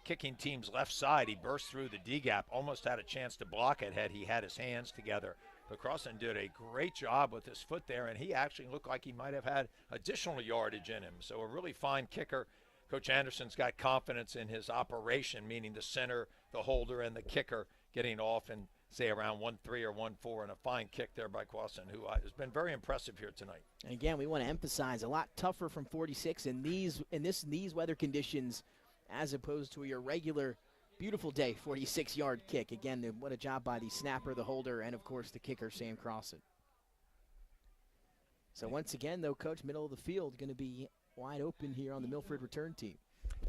kicking team's left side. He burst through the D-gap, almost had a chance to block it had he had his hands together. But Crossan did a great job with his foot there, and he actually looked like he might have had additional yardage in him. So a really fine kicker. Coach Anderson's got confidence in his operation, meaning the center, the holder, and the kicker getting off and say around 1-3 or 1-4, and a fine kick there by Crossan, who has been very impressive here tonight. And again, we want to emphasize a lot tougher from 46 in these weather conditions as opposed to your regular beautiful day 46-yard kick. Again, what a job by the snapper, the holder, and of course the kicker, Sam Crossan. So once again, though, Coach, middle of the field going to be wide open here on the Milford return team.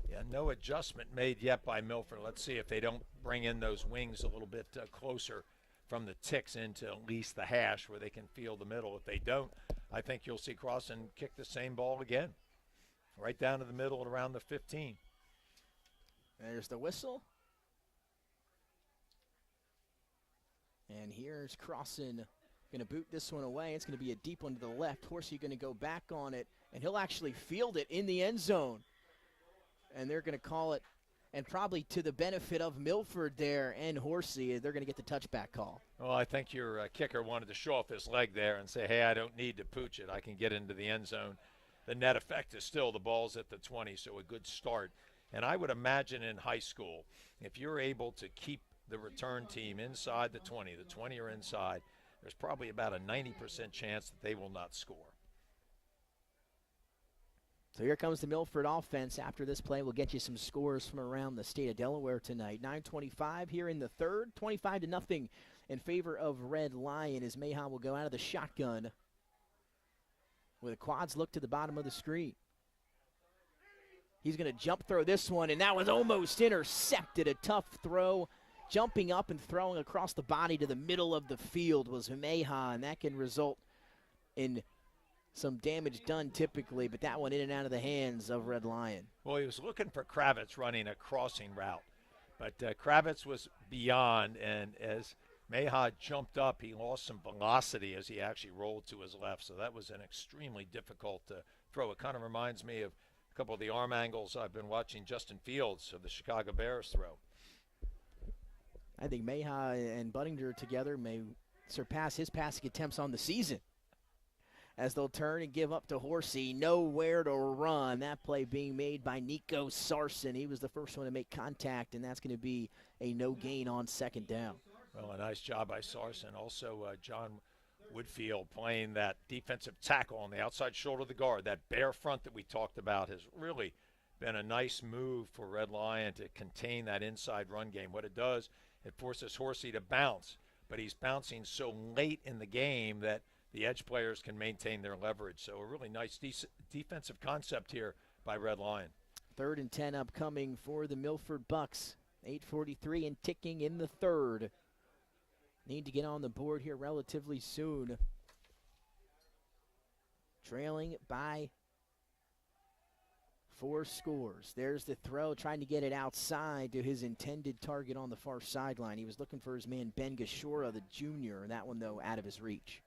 Yeah, no adjustment made yet by Milford. Let's see if they don't bring in those wings a little bit closer from the ticks into at least the hash where they can feel the middle. If they don't, I think you'll see Crossan kick the same ball again, right down to the middle at around the 15. There's the whistle. And here's Crossan going to boot this one away. It's going to be a deep one to the left. Horsey going to go back on it, and he'll actually field it in the end zone. And they're going to call it, and probably to the benefit of Milford there and Horsey, they're going to get the touchback call. Well, I think your kicker wanted to show off his leg there and say, hey, I don't need to pooch it. I can get into the end zone. The net effect is still the ball's at the 20, so a good start. And I would imagine in high school, if you're able to keep the return team inside the 20 are inside, there's probably about a 90% chance that they will not score. So here comes the Milford offense. After this play, we'll get you some scores from around the state of Delaware tonight. 9:25 here in the third, 25-0 in favor of Red Lion as Mahon will go out of the shotgun with a quads look to the bottom of the screen. He's going to jump throw this one, and that was almost intercepted. A tough throw. Jumping up and throwing across the body to the middle of the field was Humeha, and that can result in some damage done typically, but that one in and out of the hands of Red Lion. Well, he was looking for Kravitz running a crossing route, but Kravitz was beyond, and as Meha jumped up, he lost some velocity as he actually rolled to his left, so that was an extremely difficult throw. It kind of reminds me of a couple of the arm angles I've been watching Justin Fields of the Chicago Bears throw. I think Meha and Buttinger together may surpass his passing attempts on the season, as they'll turn and give up to Horsey. Nowhere to run. That play being made by Nico Sarson. He was the first one to make contact, and that's going to be a no gain on second down. Well, a nice job by Sarson. Also, John Woodfield playing that defensive tackle on the outside shoulder of the guard. That bare front that we talked about has really been a nice move for Red Lion to contain that inside run game. What it does, it forces Horsey to bounce, but he's bouncing so late in the game that the edge players can maintain their leverage. So a really nice defensive concept here by Red Lion. 3rd and 10 upcoming for the Milford Bucks. 8:43 and ticking in the third. Need to get on the board here relatively soon. Trailing by 4 scores. There's the throw, trying to get it outside to his intended target on the far sideline. He was looking for his man Ben Gashora, the junior. That one, though, out of his reach.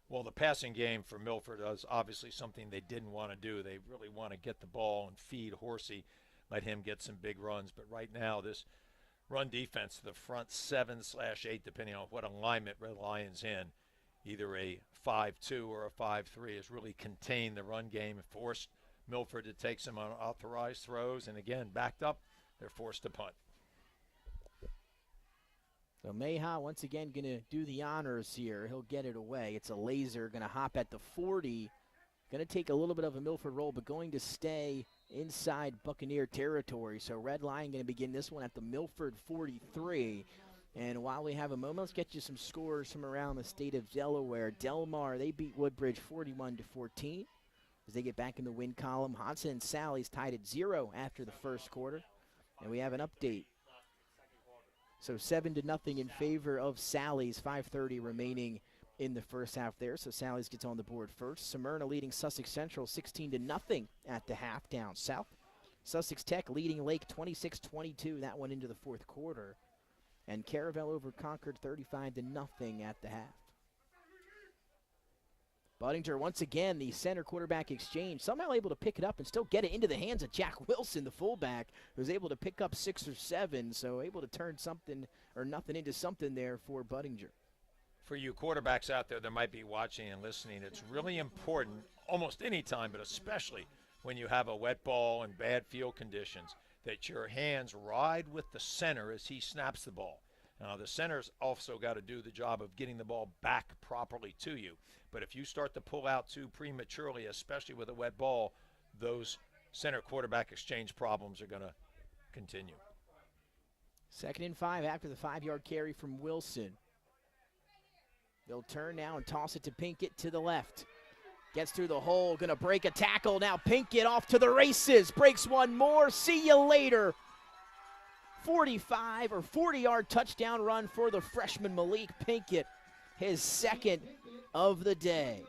Well, the passing game for Milford is obviously something they didn't want to do. They really want to get the ball and feed Horsey, let him get some big runs. But right now, this run defense, the front 7/8, depending on what alignment Red Lion's in, either a 5-2 or a 5-3, has really contained the run game and forced Milford to take some unauthorized throws. And again, backed up, they're forced to punt. So Meha once again going to do the honors here. He'll get it away. It's a laser, going to hop at the 40. Going to take a little bit of a Milford roll, but going to stay inside Buccaneer territory. So Red Lion going to begin this one at the Milford 43. And while we have a moment, let's get you some scores from around the state of Delaware. Delmar, they beat Woodbridge 41-14 as they get back in the win column. Hodson and Sally's tied at 0 after the first quarter. And we have an update. So 7-0 in favor of Sally's. 5:30 remaining in the first half there. So Sally's gets on the board first. Smyrna leading Sussex Central 16-0 at the half down south. Sussex Tech leading Lake 26-22. That one into the fourth quarter. And Caravel over Concord 35-0 at the half. Buttinger once again, the center quarterback exchange, somehow able to pick it up and still get it into the hands of Jack Wilson, the fullback, who's able to pick up 6 or 7, so able to turn something or nothing into something there for Buttinger. For you quarterbacks out there that might be watching and listening, it's really important almost any time, but especially when you have a wet ball and bad field conditions, that your hands ride with the center as he snaps the ball. Now, the center's also got to do the job of getting the ball back properly to you. But if you start to pull out too prematurely, especially with a wet ball, those center quarterback exchange problems are going to continue. 2nd and 5 after the 5-yard carry from Wilson. They'll turn now and toss it to Pinkett to the left. Gets through the hole, going to break a tackle. Now Pinkett off to the races. Breaks one more. See you later. 45 or 40-yard touchdown run for the freshman Malik Pinkett, his 2nd of the day.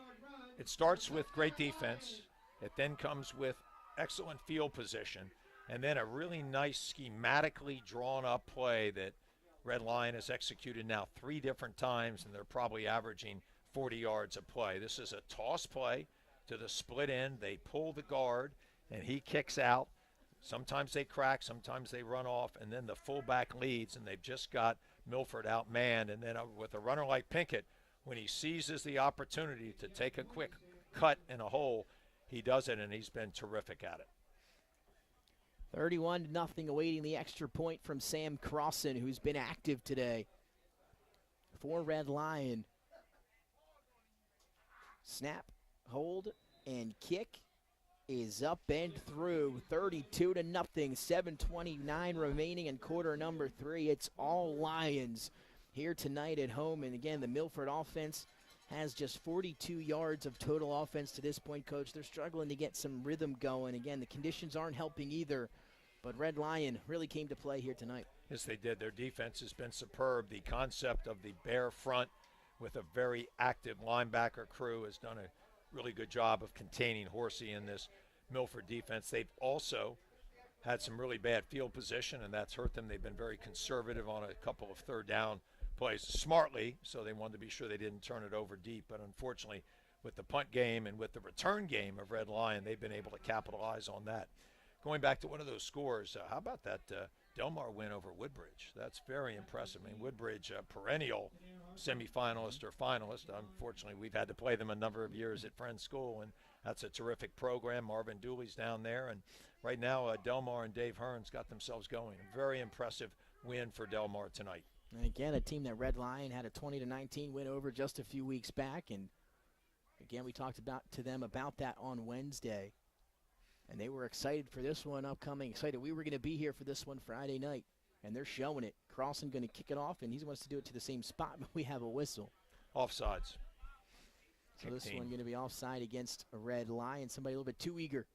It starts with great defense. It then comes with excellent field position, and then a really nice schematically drawn up play that Red Lion has executed now 3 different times, and they're probably averaging 40 yards a play. This is a toss play to the split end. They pull the guard, and he kicks out. Sometimes they crack, sometimes they run off, and then the fullback leads, and they've just got Milford outmanned. And then with a runner like Pinkett, when he seizes the opportunity to take a quick cut in a hole, he does it, and he's been terrific at it. 31-0 awaiting the extra point from Sam Crossan, who's been active today for Red Lion. Snap, hold, and kick is up and through. 32-0, 7:29 remaining in quarter number 3. It's all Lions here tonight at home. And again, the Milford offense has just 42 yards of total offense to this point, Coach. They're struggling to get some rhythm going. Again, the conditions aren't helping either, but Red Lion really came to play here tonight. Yes, they did. Their defense has been superb. The concept of the bare front with a very active linebacker crew has done a really good job of containing Horsey in this Milford defense. They've also had some really bad field position, and that's hurt them. They've been very conservative on a couple of third down plays smartly, so they wanted to be sure they didn't turn it over deep. But unfortunately, with the punt game and with the return game of Red Lion, they've been able to capitalize on that. Going back to one of those scores, how about that Delmar win over Woodbridge? That's very impressive. I mean, Woodbridge, perennial semifinalist or finalist. Unfortunately, we've had to play them a number of years at Friends School, and that's a terrific program. Marvin Dooley's down there, and right now Delmar and Dave Hearns got themselves going. A very impressive win for Delmar tonight. And again, a team that Red Lion had a 20-19 win over just a few weeks back, and again, we talked to them about that on Wednesday, and they were excited for this one upcoming. Excited we were going to be here for this one Friday night, and they're showing it. Carlson going to kick it off, and he wants to do it to the same spot, but we have a whistle. Offsides. So this one going to be offside against a Red Lion. Somebody a little bit too eager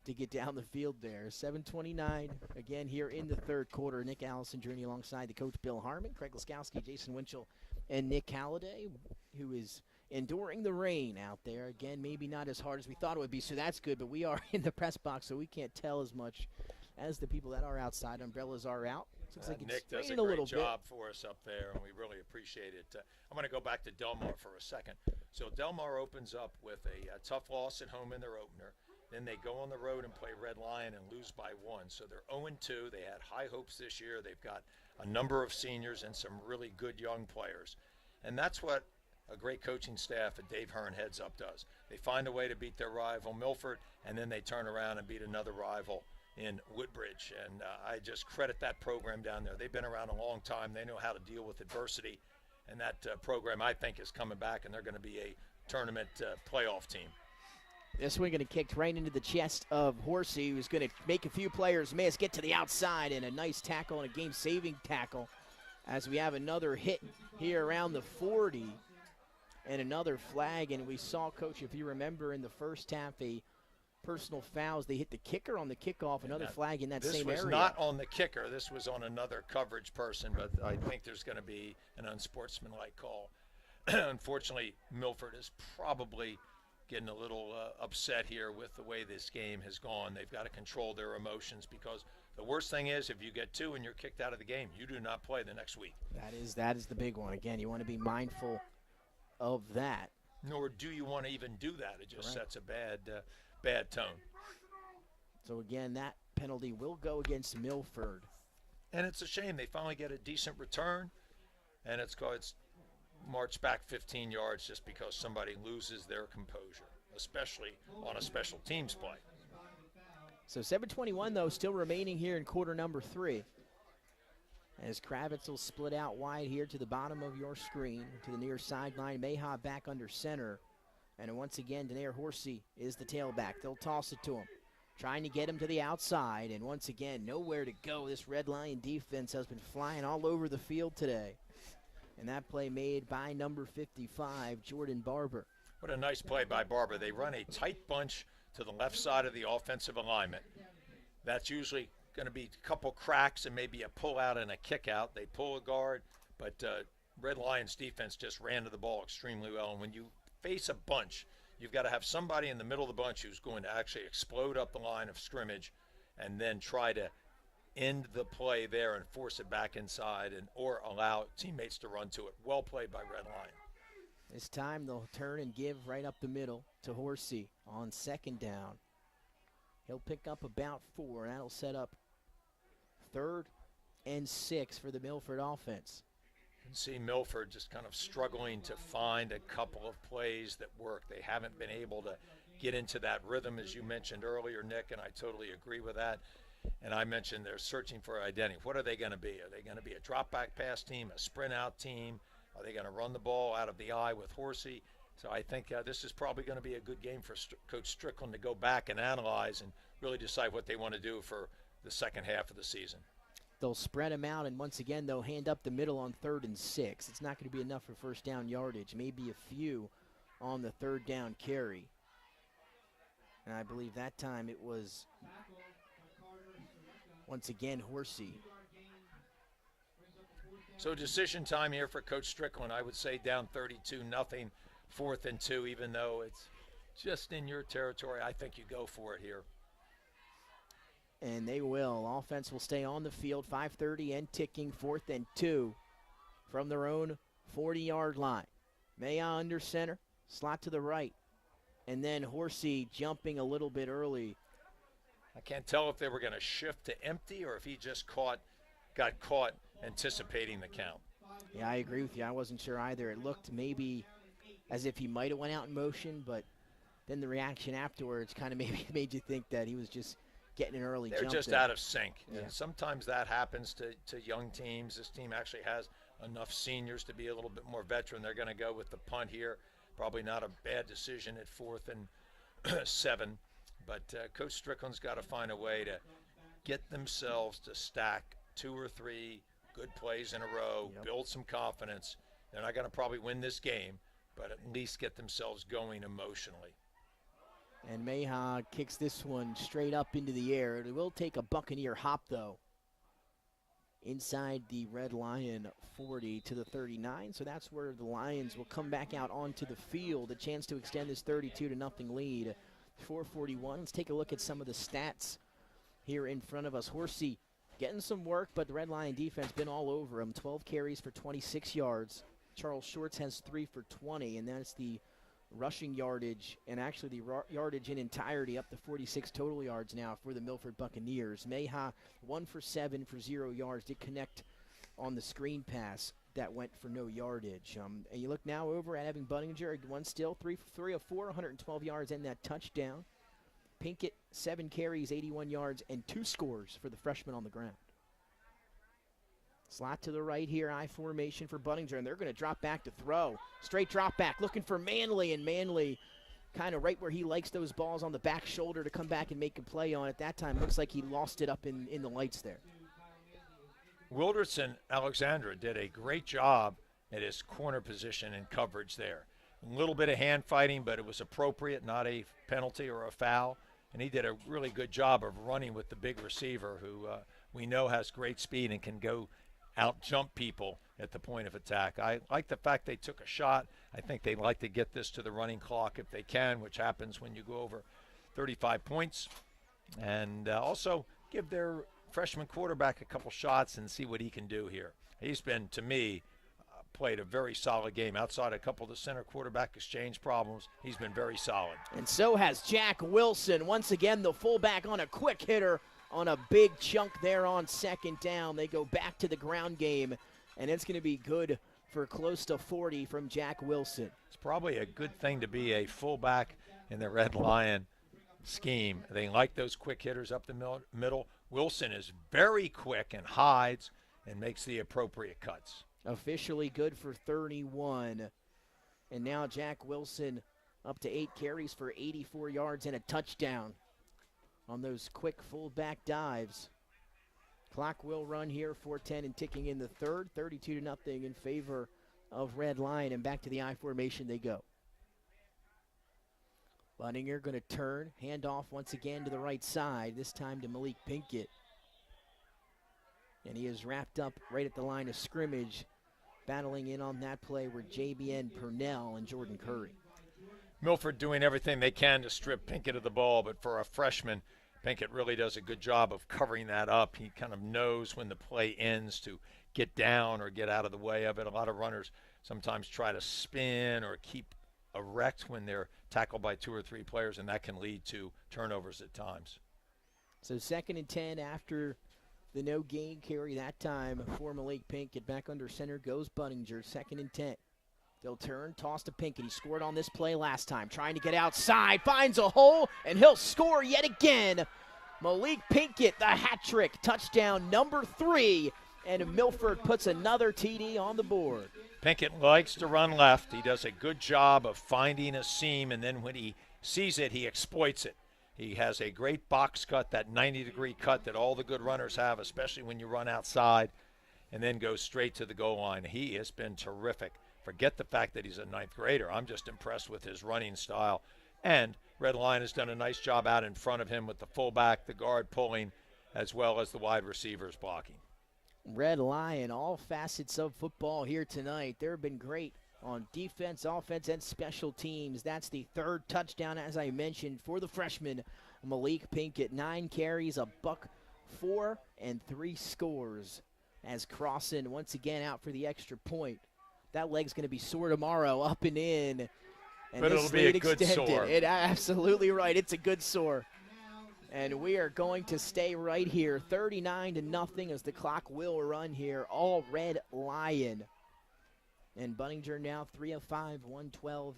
to get down the field there. 7:29 again here in the third quarter. Nick Allison journey alongside the coach Bill Harmon, Craig Laskowski, Jason Winchell, and Nick Halliday, who is enduring the rain out there. Again, maybe not as hard as we thought it would be, so that's good, but we are in the press box, so we can't tell as much as the people that are outside. Umbrellas are out. Looks like Nick it's does a raining great little job bit. for us up there, and we really appreciate it. I'm going to go back to Delmar for a second. So Delmar opens up with a tough loss at home in their opener. Then they go on the road and play Red Lion and lose by 1. So they're 0-2. They had high hopes this year. They've got a number of seniors and some really good young players. And that's what a great coaching staff at Dave Hearn heads up does. They find a way to beat their rival, Milford, and then they turn around and beat another rival in Woodbridge. And I just credit that program down there. They've been around a long time. They know how to deal with adversity. And that program, I think, is coming back, and they're going to be a tournament playoff team. This one going to kick right into the chest of Horsey, who's going to make a few players miss, get to the outside, and a nice tackle and a game-saving tackle as we have another hit here around the 40 and another flag. And we saw, Coach, if you remember in the first half, a personal fouls. They hit the kicker on the kickoff, another flag in that same area. This was not on the kicker. This was on another coverage person, but I think there's going to be an unsportsmanlike call. Unfortunately, Milford is probably getting a little upset here with the way this game has gone. They've got to control their emotions, because the worst thing is if you get 2 and you're kicked out of the game, you do not play the next week. That is the big one. Again, you want to be mindful of that. Nor do you want to even do that. It just sets a bad tone. So again, that penalty will go against Milford. And it's a shame. They finally get a decent return, and it's marched back 15 yards just because somebody loses their composure, especially on a special teams play. So 7:21, though, still remaining here in quarter number 3. As Kravitz will split out wide here to the bottom of your screen, to the near sideline. Mayha back under center. And once again, Denair Horsey is the tailback. They'll toss it to him, trying to get him to the outside. And once again, nowhere to go. This Red Lion defense has been flying all over the field today. And that play made by number 55, Jordan Barber. What a nice play by Barber. They run a tight bunch to the left side of the offensive alignment. That's usually going to be a couple cracks and maybe a pull out and a kick out. They pull a guard, but Red Lions defense just ran to the ball extremely well. And when you face a bunch, you've got to have somebody in the middle of the bunch who's going to actually explode up the line of scrimmage and then try to end the play there and force it back inside, or allow teammates to run to it. Well played by Red Lion. This time they'll turn and give right up the middle to Horsey on second down. He'll pick up about 4, and that'll set up 3rd and 6 for the Milford offense. You can see Milford just kind of struggling to find a couple of plays that work. They haven't been able to get into that rhythm, as you mentioned earlier, Nick, and I totally agree with that. And I mentioned they're searching for identity. What are they going to be? Are they going to be a drop-back pass team, a sprint-out team? Are they going to run the ball out of the eye with Horsey? So I think this is probably going to be a good game for Coach Strickland to go back and analyze and really decide what they want to do for the second half of the season. they'll spread them out, and once again, they'll hand up the middle on 3rd and 6. It's not going to be enough for first down yardage, maybe a few on the 3rd down carry. And I believe that time it was, once again, Horsey. So decision time here for Coach Strickland. I would say down 32-0, 4th and 2, even though it's just in your territory. I think you go for it here. And they will. Offense will stay on the field, 5:30 and ticking, 4th and 2 from their own 40-yard line. Maya under center, slot to the right. And then Horsey jumping a little bit early. I can't tell if they were going to shift to empty or if he just got caught anticipating the count. Yeah, I agree with you. I wasn't sure either. It looked maybe as if he might have went out in motion, but then the reaction afterwards kind of maybe made you think that he was just getting an early jump. They're just there. out of sync. Yeah. And sometimes that happens to young teams. This team actually has enough seniors to be a little bit more veteran. They're going to go with the punt here. Probably not a bad decision at 4th and 7. But Coach Strickland's got to find a way to get themselves to stack 2 or 3 good plays in a row, build some confidence. They're not going to probably win this game, but at least get themselves going emotionally. And Mayha kicks this one straight up into the air. It will take a Buccaneer hop, though, inside the Red Lion 40 to the 39. So that's where the Lions will come back out onto the field. A chance to extend this 32-0 lead. 4:41. Let's take a look at some of the stats here in front of us. Horsey getting some work, but the Red Lion defense been all over him. 12 carries for 26 yards. Charles Shorts has 3 for 20, and that's the rushing yardage, and actually the yardage in entirety up to 46 total yards now for the Milford Buccaneers. Mayha 1 for 7 for 0 yards. Did connect on the screen pass that went for no yardage. And you look now over at Evan Buninger, one still, 3 for 3 of 4, 112 yards and that touchdown. Pinkett, 7 carries, 81 yards, and 2 scores for the freshman on the ground. Slot to the right here, I formation for Buninger, and they're going to drop back to throw. Straight drop back, looking for Manley, and Manley kind of right where he likes those balls on the back shoulder to come back and make a play on. At that time, looks like he lost it up in the lights there. Wilderson Alexandra did a great job at his corner position and coverage there. A little bit of hand fighting, but it was appropriate, not a penalty or a foul. And he did a really good job of running with the big receiver who we know has great speed and can go out jump people at the point of attack. I like the fact they took a shot. I think they'd like to get this to the running clock if they can, which happens when you go over 35 points. And also give their freshman quarterback a couple shots and see what he can do here. He's been, to me, played a very solid game. Outside a couple of the center quarterback exchange problems, he's been very solid. And so has Jack Wilson. Once again, the fullback on a quick hitter on a big chunk there on 2nd down. They go back to the ground game, and it's going to be good for close to 40 from Jack Wilson. It's probably a good thing to be a fullback in the Red Lion scheme. They like those quick hitters up the middle. Wilson is very quick and hides and makes the appropriate cuts. Officially good for 31. And now Jack Wilson up to 8 carries for 84 yards and a touchdown on those quick fullback dives. Clock will run here, 4:10 and ticking in the third, 32-0 in favor of Red Lion, and back to the I formation they go. Buninger going to turn, hand off once again to the right side, this time to Malik Pinkett. And he is wrapped up right at the line of scrimmage. Battling in on that play were JBN Purnell and Jordan Curry. Milford doing everything they can to strip Pinkett of the ball, but for a freshman, Pinkett really does a good job of covering that up. He kind of knows when the play ends to get down or get out of the way of it. A lot of runners sometimes try to spin or keep erect when they're tackled by 2 or 3 players, and that can lead to turnovers at times. So 2nd and 10 after the no gain carry that time for Malik Pinkett. Back under center goes Buninger, 2nd and 10. They'll turn, toss to Pinkett. He scored on this play last time. Trying to get outside, finds a hole, and he'll score yet again. Malik Pinkett, the hat trick, touchdown number 3, and Milford puts another TD on the board. Pinkett likes to run left. He does a good job of finding a seam, and then when he sees it, he exploits it. He has a great box cut, that 90-degree cut that all the good runners have, especially when you run outside, and then go straight to the goal line. He has been terrific. Forget the fact that he's a ninth grader. I'm just impressed with his running style. And Red Lion has done a nice job out in front of him with the fullback, the guard pulling, as well as the wide receivers blocking. Red Lion, all facets of football here tonight. They've been great on defense, offense, and special teams. That's the third touchdown, as I mentioned, for the freshman Malik Pinkett. 9 carries, $104, and 3 scores. As Crossan once again out for the extra point. That leg's going to be sore tomorrow, up and in. And but it'll be a good sore. Absolutely right. It's a good sore. And we are going to stay right here, 39-0 as the clock will run here. All Red Lion. And Bunninger now 3 of 5, 112,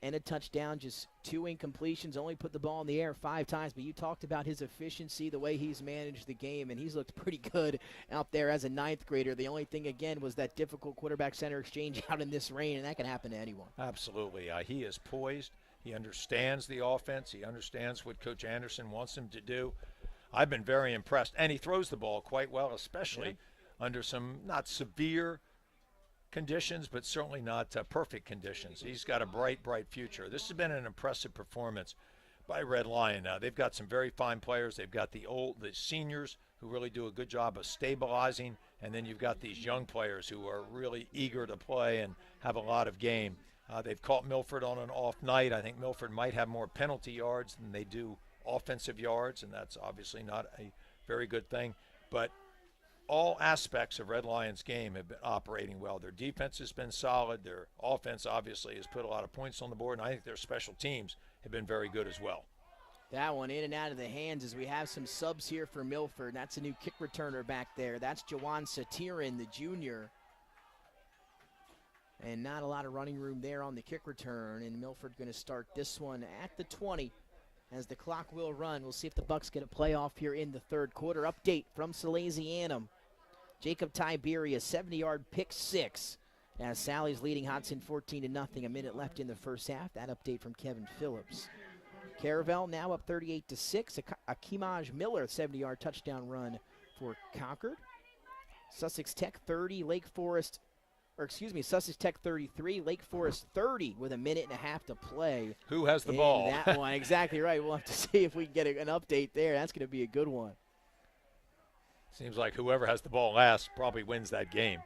and a touchdown. Just 2 incompletions. Only put the ball in the air 5 times. But you talked about his efficiency, the way he's managed the game, and he's looked pretty good out there as a 9th grader. The only thing, again, was that difficult quarterback-center exchange out in this rain, and that can happen to anyone. Absolutely. He is poised. He understands the offense. He understands what Coach Anderson wants him to do. I've been very impressed. And he throws the ball quite well, especially under some not severe conditions, but certainly not perfect conditions. He's got a bright, bright future. This has been an impressive performance by Red Lion. Now, they've got some very fine players. They've got the seniors who really do a good job of stabilizing, and then you've got these young players who are really eager to play and have a lot of game. They've caught Milford on an off night. I think Milford might have more penalty yards than they do offensive yards, and that's obviously not a very good thing. But all aspects of Red Lion's game have been operating well. Their defense has been solid. Their offense obviously has put a lot of points on the board, and I think their special teams have been very good as well. That one in and out of the hands as we have some subs here for Milford. That's a new kick returner back there. That's Jawan Satirin, the junior. And not a lot of running room there on the kick return, and Milford going to start this one at the 20 as the clock will run. We'll see if the Bucks get a playoff here in the third quarter. Update from Salesianum. Jacob Tiberia, 70-yard pick 6. As Sally's leading Hodson 14-0. A minute left in the first half. That update from Kevin Phillips. Caravel now up 38-6. Akimaj Miller, 70-yard touchdown run for Concord. Sussex Tech 30, Sussex Tech 33, Lake Forest 30 with a minute and a half to play. Who has the ball? That one, exactly right. We'll have to see if we can get an update there. That's going to be a good one. Seems like whoever has the ball last probably wins that game.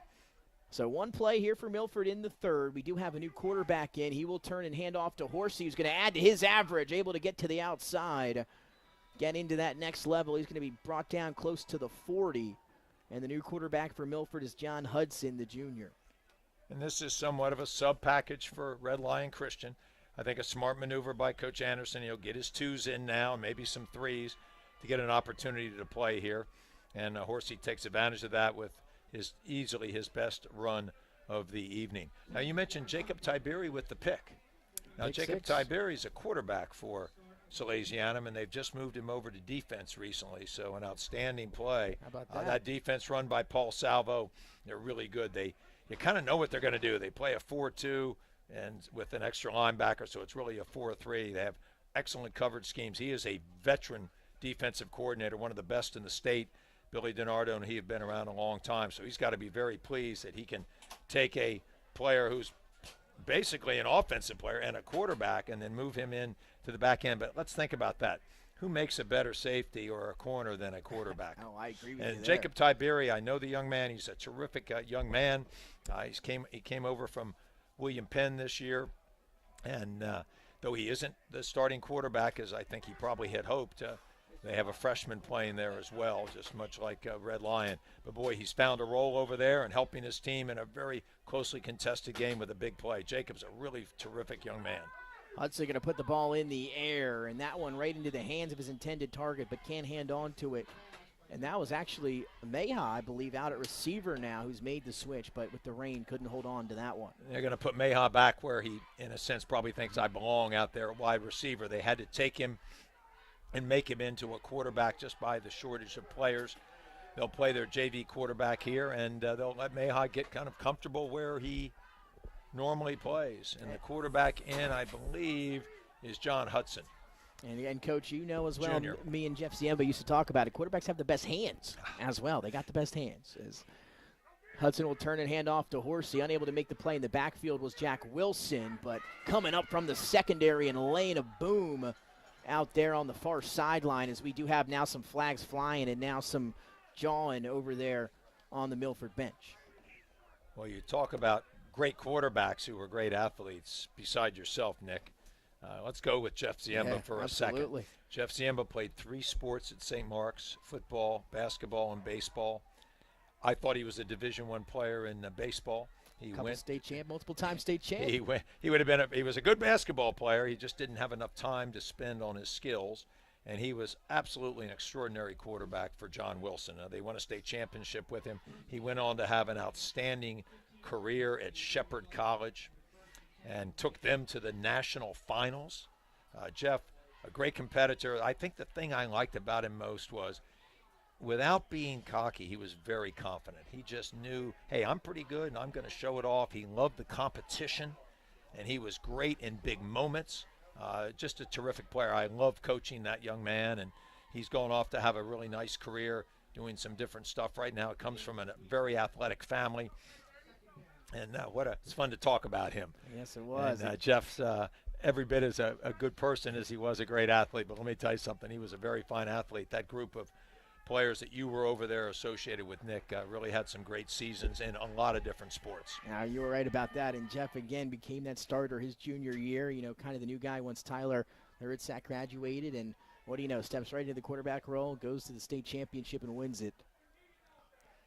So one play here for Milford in the third. We do have a new quarterback in. He will turn and hand off to Horsey, who's going to add to his average, able to get to the outside, get into that next level. He's going to be brought down close to the 40. And the new quarterback for Milford is John Hudson, the junior. And this is somewhat of a sub-package for Red Lion Christian. I think a smart maneuver by Coach Anderson. He'll get his 2s in now, maybe some 3s, to get an opportunity to play here. And Horsey takes advantage of that with easily his best run of the evening. Now, you mentioned Jacob Tiberi with the pick. Now, Jacob Tiberi is a quarterback for Salesianum, and they've just moved him over to defense recently, so an outstanding play. How about that? That defense run by Paul Salvo, they're really good. You kind of know what they're going to do. They play a 4-2 and with an extra linebacker, so it's really a 4-3. They have excellent coverage schemes. He is a veteran defensive coordinator, one of the best in the state. Billy DiNardo and he have been around a long time, so he's got to be very pleased that he can take a player who's basically an offensive player and a quarterback and then move him in to the back end. But let's think about that. Who makes a better safety or a corner than a quarterback? Oh, I agree with you there. Jacob Tiberi, I know the young man. He's a terrific young man. He came over from William Penn this year, and though he isn't the starting quarterback, as I think he probably had hoped, they have a freshman playing there as well, just much like Red Lion. But, boy, he's found a role over there and helping his team in a very closely contested game with a big play. Jacob's a really terrific young man. Hudson going to put the ball in the air, and that one right into the hands of his intended target, but can't hand on to it. And that was actually Meha, I believe, out at receiver now, who's made the switch, but with the rain couldn't hold on to that one. They're going to put Meha back where he, in a sense, probably thinks I belong out there at wide receiver. They had to take him and make him into a quarterback just by the shortage of players. They'll play their JV quarterback here, and they'll let Meha get kind of comfortable where he normally plays. And the quarterback in, I believe, is John Hudson. And Coach, you know as well, Junior. me and Jeff Ziemba used to talk about it. Quarterbacks have the best hands as well. They got the best hands. As Hudson will turn and hand off to Horsey. Unable to make the play in the backfield was Jack Wilson, but coming up from the secondary and laying a boom out there on the far sideline, as we do have now some flags flying and now some jawing over there on the Milford bench. Well, you talk about great quarterbacks who were great athletes beside yourself, Nick. Let's go with Jeff Ziemba for a second. Jeff Ziemba played 3 sports at St. Mark's: football, basketball, and baseball. I thought he was a Division I player in baseball. He went state champ, multiple-time state champ. He would have been. He was a good basketball player. He just didn't have enough time to spend on his skills, and he was absolutely an extraordinary quarterback for John Wilson. They won a state championship with him. He went on to have an outstanding career at Shepherd College and took them to the national finals. Jeff, a great competitor. I think the thing I liked about him most was, without being cocky, he was very confident. He just knew, hey, I'm pretty good and I'm going to show it off. He loved the competition, and he was great in big moments. Just a terrific player. I love coaching that young man, and he's going off to have a really nice career doing some different stuff right now. It comes from a very athletic family, and it's fun to talk about him. Yes, it was. And Jeff's every bit as a good person as he was a great athlete, but let me tell you something. He was a very fine athlete. That group of players that you were over there associated with, Nick, really had some great seasons in a lot of different sports. Now, you were right about that, and Jeff, again, became that starter his junior year, kind of the new guy once Tyler Huritzak graduated, and what do you know, steps right into the quarterback role, goes to the state championship and wins it.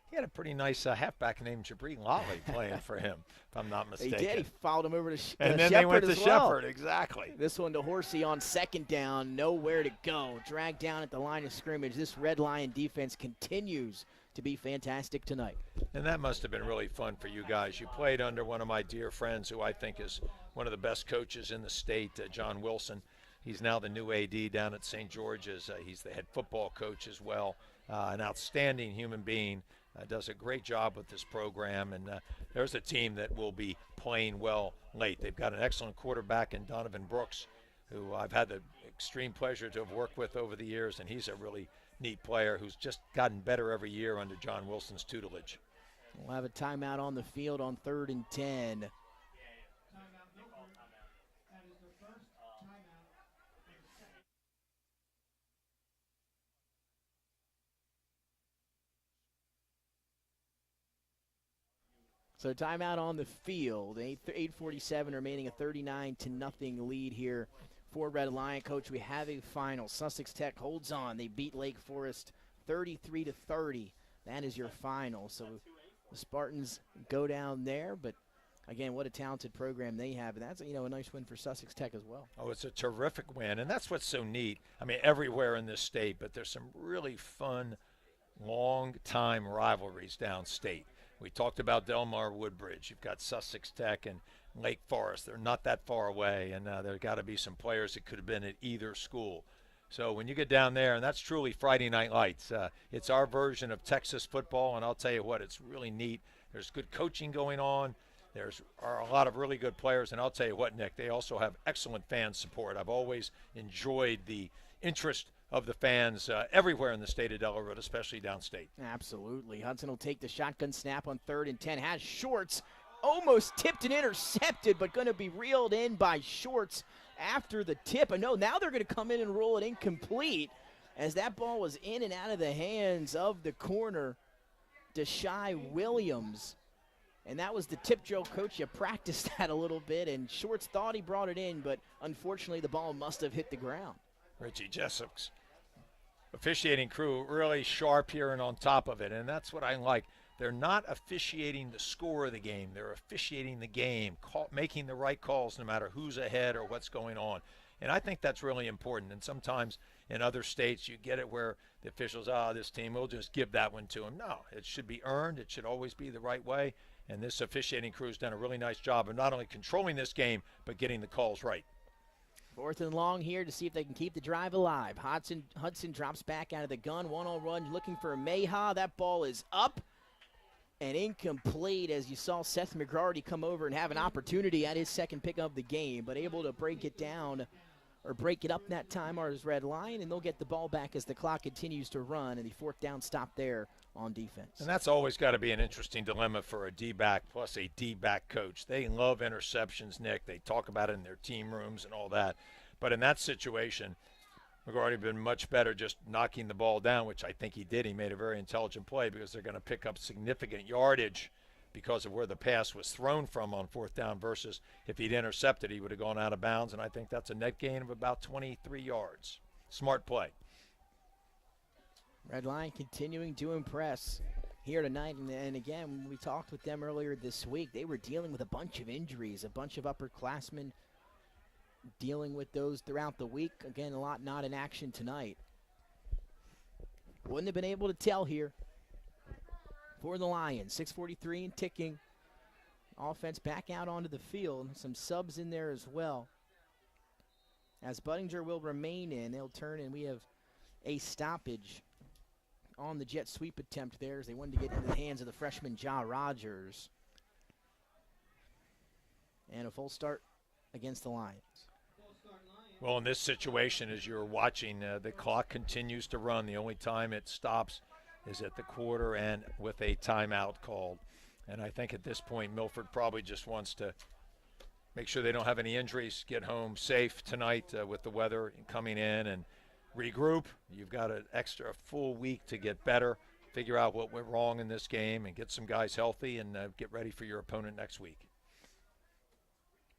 He had a pretty nice halfback named Jabri Lally playing for him, if I'm not mistaken. He did. He followed him over to and then Shepherd they went to well. Shepherd, exactly. This one to Horsey on second down, nowhere to go. Dragged down at the line of scrimmage. This Red Lion defense continues to be fantastic tonight. And that must have been really fun for you guys. You played under one of my dear friends who I think is one of the best coaches in the state, John Wilson. He's now the new AD down at St. George's. He's the head football coach as well. An outstanding human being. Does a great job with this program, and there's a team that will be playing well late. They've got an excellent quarterback in Donovan Brooks, who I've had the extreme pleasure to have worked with over the years, and he's a really neat player who's just gotten better every year under John Wilson's tutelage. We'll have a timeout on the field on 3rd and 10. So timeout on the field. 8:47 remaining, a 39-0 lead here for Red Lion. Coach, we have a final. Sussex Tech holds on. They beat Lake Forest 33-30. That is your final. So the Spartans go down there, but again, what a talented program they have. And that's a nice win for Sussex Tech as well. Oh, it's a terrific win, and that's what's so neat. I mean, everywhere in this state, but there's some really fun, long-time rivalries downstate. We talked about Delmar Woodbridge. You've got Sussex Tech and Lake Forest. They're not that far away, and there got to be some players that could have been at either school. So when you get down there, and that's truly Friday Night Lights, it's our version of Texas football, and I'll tell you what, it's really neat. There's good coaching going on. Are a lot of really good players, and I'll tell you what, Nick, they also have excellent fan support. I've always enjoyed the interest of the fans everywhere in the state of Delaware, but especially downstate. Absolutely. Hudson will take the shotgun snap on 3rd and 10. Has Shorts, almost tipped and intercepted, but going to be reeled in by Shorts after the tip. And no, now they're going to come in and roll it incomplete, as that ball was in and out of the hands of the corner, Deshae Williams. And that was the tip drill, Coach. You practiced that a little bit, and Shorts thought he brought it in, but unfortunately the ball must have hit the ground. Richie Jessup's officiating crew really sharp here and on top of it, and that's what I like. They're not officiating the score of the game. They're officiating the game, making the right calls no matter who's ahead or what's going on. And I think that's really important. And sometimes in other states you get it where the officials, this team, we'll just give that one to them. No, it should be earned. It should always be the right way. And this officiating crew's done a really nice job of not only controlling this game, but getting the calls right. 4th and long here to see if they can keep the drive alive. Hudson drops back out of the gun. One-on-one looking for Mayha. That ball is up and incomplete, as you saw Seth McGrarty come over and have an opportunity at his second pick of the game, but able to break it down or break it up that time are his Red Lion, and they'll get the ball back as the clock continues to run, and the fourth down stop there on defense. And that's always got to be an interesting dilemma for a D-back plus a D-back coach. They love interceptions, Nick. They talk about it in their team rooms and all that. But in that situation, McGarty been much better just knocking the ball down, which I think he did. He made a very intelligent play because they're going to pick up significant yardage because of where the pass was thrown from on fourth down versus if he'd intercepted, he would have gone out of bounds, and I think that's a net gain of about 23 yards. Smart play. Red Lion continuing to impress here tonight, and again, when we talked with them earlier this week, they were dealing with a bunch of injuries, a bunch of upperclassmen dealing with those throughout the week. Again, a lot not in action tonight. Wouldn't have been able to tell here for the Lions. 6:43 and ticking. Offense back out onto the field. Some subs in there as well. As Budinger will remain in, they'll turn, and we have a stoppage on the jet sweep attempt there as they wanted to get into the hands of the freshman Ja Rogers. And a full start against the Lions. Well, in this situation, as you're watching, the clock continues to run. The only time it stops is at the quarter and with a timeout called. And I think at this point, Milford probably just wants to make sure they don't have any injuries, get home safe tonight with the weather coming in, and regroup. You've got an extra full week to get better, figure out what went wrong in this game, and get some guys healthy and get ready for your opponent next week.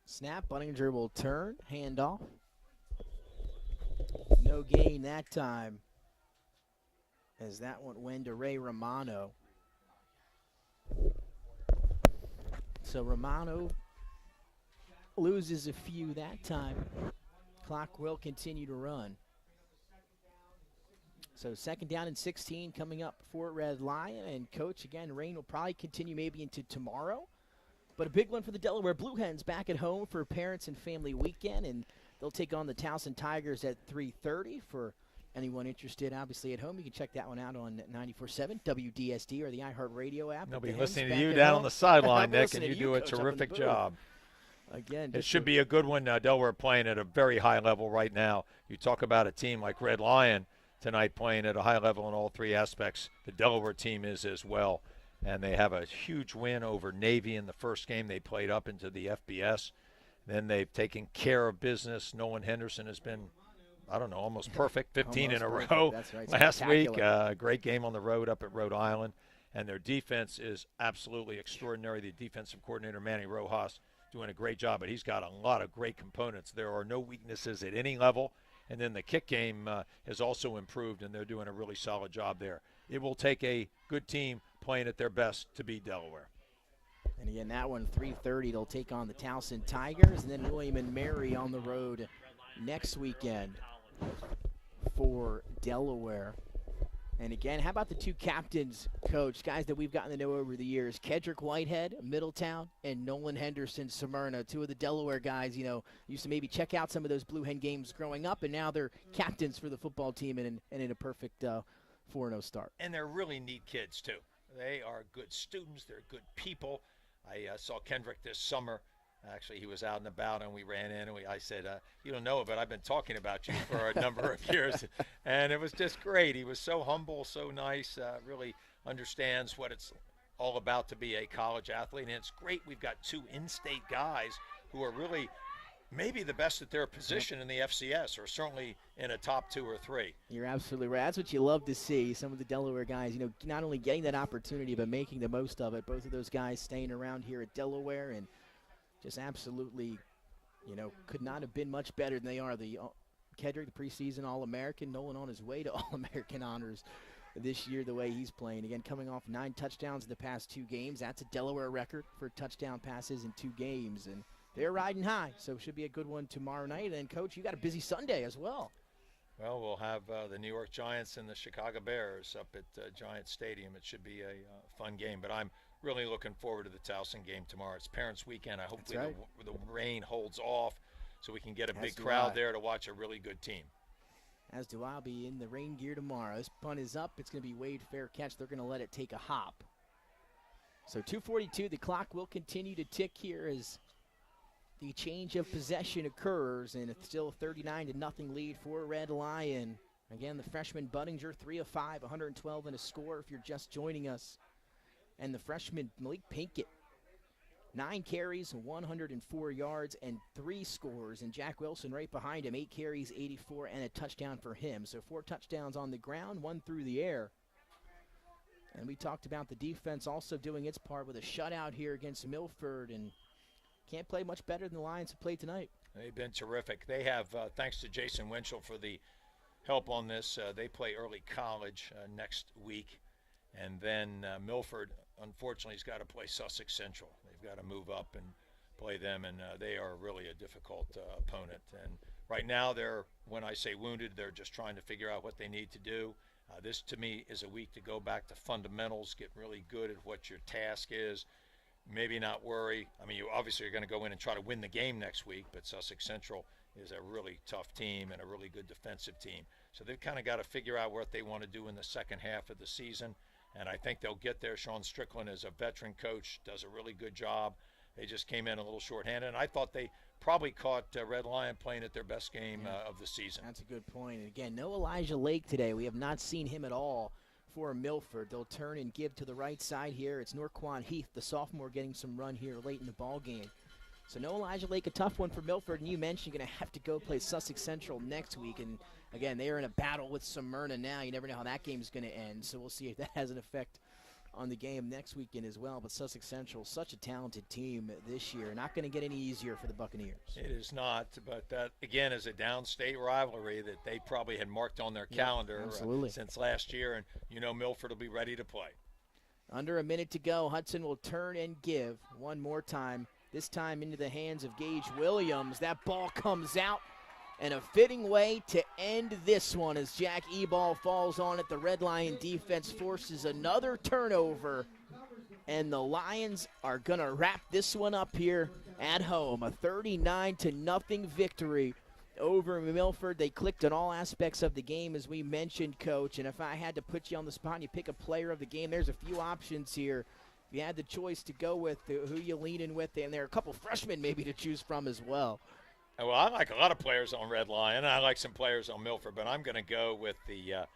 Snap, Budinger will turn, handoff. No gain that time, as that one went to Ray Romano. So Romano loses a few that time. Clock will continue to run. So second down and 16 coming up for Red Lion. And Coach, again, rain will probably continue maybe into tomorrow. But a big one for the Delaware Blue Hens back at home for Parents and Family Weekend. And they'll take on the Towson Tigers at 3:30 for anyone interested, obviously, at home. You can check that one out on 94.7 WDSD or the iHeartRadio app. They'll be listening to you down on the sideline, Nick, and you do a Coach, terrific job. Again, it should be a good one. Delaware playing at a very high level right now. You talk about a team like Red Lion tonight playing at a high level in all three aspects. The Delaware team is as well. And they have a huge win over Navy in the first game. They played up into the FBS. Then they've taken care of business. Nolan Henderson has been, I don't know, almost perfect, 15 almost in a perfect. row That's right. last week. Great game on the road up at Rhode Island. And their defense is absolutely extraordinary. The defensive coordinator, Manny Rojas, doing a great job, but he's got a lot of great components. There are no weaknesses at any level. And then the kick game has also improved, and they're doing a really solid job there. It will take a good team playing at their best to beat Delaware. And again, that one, 3:30, they'll take on the Towson Tigers, and then William and Mary on the road next weekend for Delaware. And again, how about the two captains, Coach, guys that we've gotten to know over the years, Kedrick Whitehead, Middletown, and Nolan Henderson, Smyrna, two of the Delaware guys, used to maybe check out some of those Blue Hen games growing up, and now they're captains for the football team and in a perfect 4-0 start. And they're really neat kids, too. They are good students. They're good people. I saw Kendrick this summer. Actually, he was out and about, and we ran in, and I said, you don't know it, but I've been talking about you for a number of years. And it was just great. He was so humble, so nice, really understands what it's all about to be a college athlete. And it's great we've got two in-state guys who are really maybe the best at their position in the FCS, or certainly in a top 2 or 3. You're absolutely right. That's what you love to see. Some of the Delaware guys, not only getting that opportunity, but making the most of it. Both of those guys staying around here at Delaware and just absolutely, could not have been much better than they are. The Kedrick, the preseason All-American, Nolan on his way to All-American honors this year the way he's playing. Again, coming off 9 touchdowns in the past 2 games. That's a Delaware record for touchdown passes in 2 games. And they're riding high, so it should be a good one tomorrow night. And, Coach, you got a busy Sunday as well. Well, we'll have the New York Giants and the Chicago Bears up at Giants Stadium. It should be a fun game, but I'm really looking forward to the Towson game tomorrow. It's Parents' Weekend. I hope the rain holds off so we can get a big crowd there to watch a really good team. As do I. I'll be in the rain gear tomorrow. This punt is up. It's going to be Wade fair catch. They're going to let it take a hop. So 2:42, the clock will continue to tick here as the change of possession occurs, and it's still a 39-0 lead for Red Lion. Again, the freshman Budinger, 3 of 5, 112 and a score if you're just joining us. And the freshman Malik Pinkett, 9 carries, 104 yards, and 3 scores. And Jack Wilson right behind him, 8 carries, 84, and a touchdown for him. So 4 touchdowns on the ground, 1 through the air. And we talked about the defense also doing its part with a shutout here against Milford, and can't play much better than the Lions have played tonight. They've been terrific. They have, thanks to Jason Winchell for the help on this, they play early college next week. And then Milford, unfortunately, has got to play Sussex Central. They've got to move up and play them, and they are really a difficult opponent. And right now, they're, when I say wounded, they're just trying to figure out what they need to do. This, to me, is a week to go back to fundamentals, get really good at what your task is, maybe not worry. I mean, you obviously are going to go in and try to win the game next week, but Sussex Central is a really tough team and a really good defensive team. So they've kind of got to figure out what they want to do in the second half of the season, and I think they'll get there. Sean Strickland is a veteran coach, does a really good job. They just came in a little shorthanded, and I thought they probably caught Red Lion playing at their best game of the season. That's a good point. And again, no Elijah Lake today. We have not seen him at all for Milford. They'll turn and give to the right side here. It's Norquan Heath, the sophomore, getting some run here late in the ball game. So no Elijah Lake, a tough one for Milford. And you mentioned going to have to go play Sussex Central next week. And again, they are in a battle with Smyrna now. You never know how that game is going to end. So we'll see if that has an effect on the game next weekend as well. But Sussex Central, such a talented team this year. Not going to get any easier for the Buccaneers. It is not, but that, again, is a downstate rivalry that they probably had marked on their calendar since last year. And, you know, Milford will be ready to play. Under a minute to go. Hudson will turn and give one more time, this time into the hands of Gage Williams. That ball comes out. And a fitting way to end this one as Jack Eball falls on it. The Red Lion defense forces another turnover, and the Lions are going to wrap this one up here at home. A 39-0 victory over Milford. They clicked on all aspects of the game, as we mentioned, Coach. And if I had to put you on the spot and you pick a player of the game, there's a few options here. If you had the choice to go with who you lean in with, and there are a couple freshmen maybe to choose from as well. Well, I like a lot of players on Red Lion. I like some players on Milford, but I'm going to go with the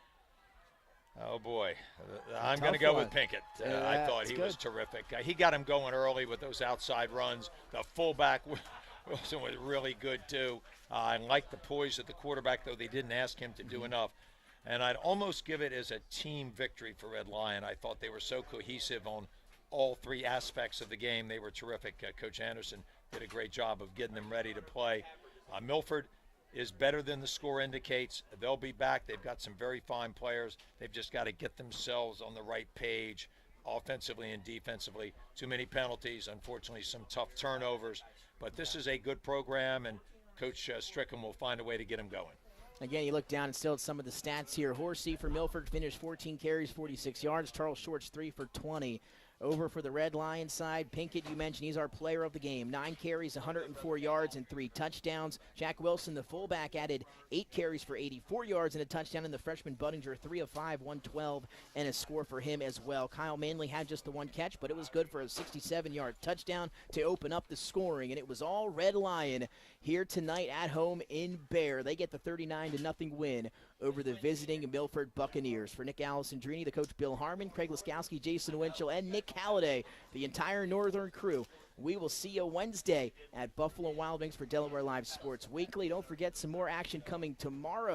I'm going to go with Pinkett. I thought he was terrific. He got him going early with those outside runs. The fullback, Wilson, was really good, too. I like the poise of the quarterback, though they didn't ask him to do enough. And I'd almost give it as a team victory for Red Lion. I thought they were so cohesive on all 3 aspects of the game. They were terrific. Coach Anderson did a great job of getting them ready to play. Milford is better than the score indicates. They'll be back. They've got some very fine players. They've just got to get themselves on the right page offensively and defensively. Too many penalties, unfortunately some tough turnovers. But this is a good program, and Coach Strickland will find a way to get them going. Again, you look down and still at some of the stats here. Horsey for Milford finished 14 carries, 46 yards. Charles Shorts 3 for 20. Over for the Red Lion side, Pinkett, you mentioned he's our player of the game. 9 carries, 104 yards, and 3 touchdowns. Jack Wilson, the fullback, added 8 carries for 84 yards and a touchdown. And the freshman Budinger, 3 of 5, 112, and a score for him as well. Kyle Manley had just the 1 catch, but it was good for a 67-yard touchdown to open up the scoring. And it was all Red Lion here tonight at home in Bear. They get the 39-0 win over the visiting Milford Buccaneers. For Nick Alessandrini, the coach Bill Harmon, Craig Laskowski, Jason Winchell, and Nick Halliday, the entire Northern crew, we will see you Wednesday at Buffalo Wild Wings for Delaware Live Sports Weekly. Don't forget some more action coming tomorrow.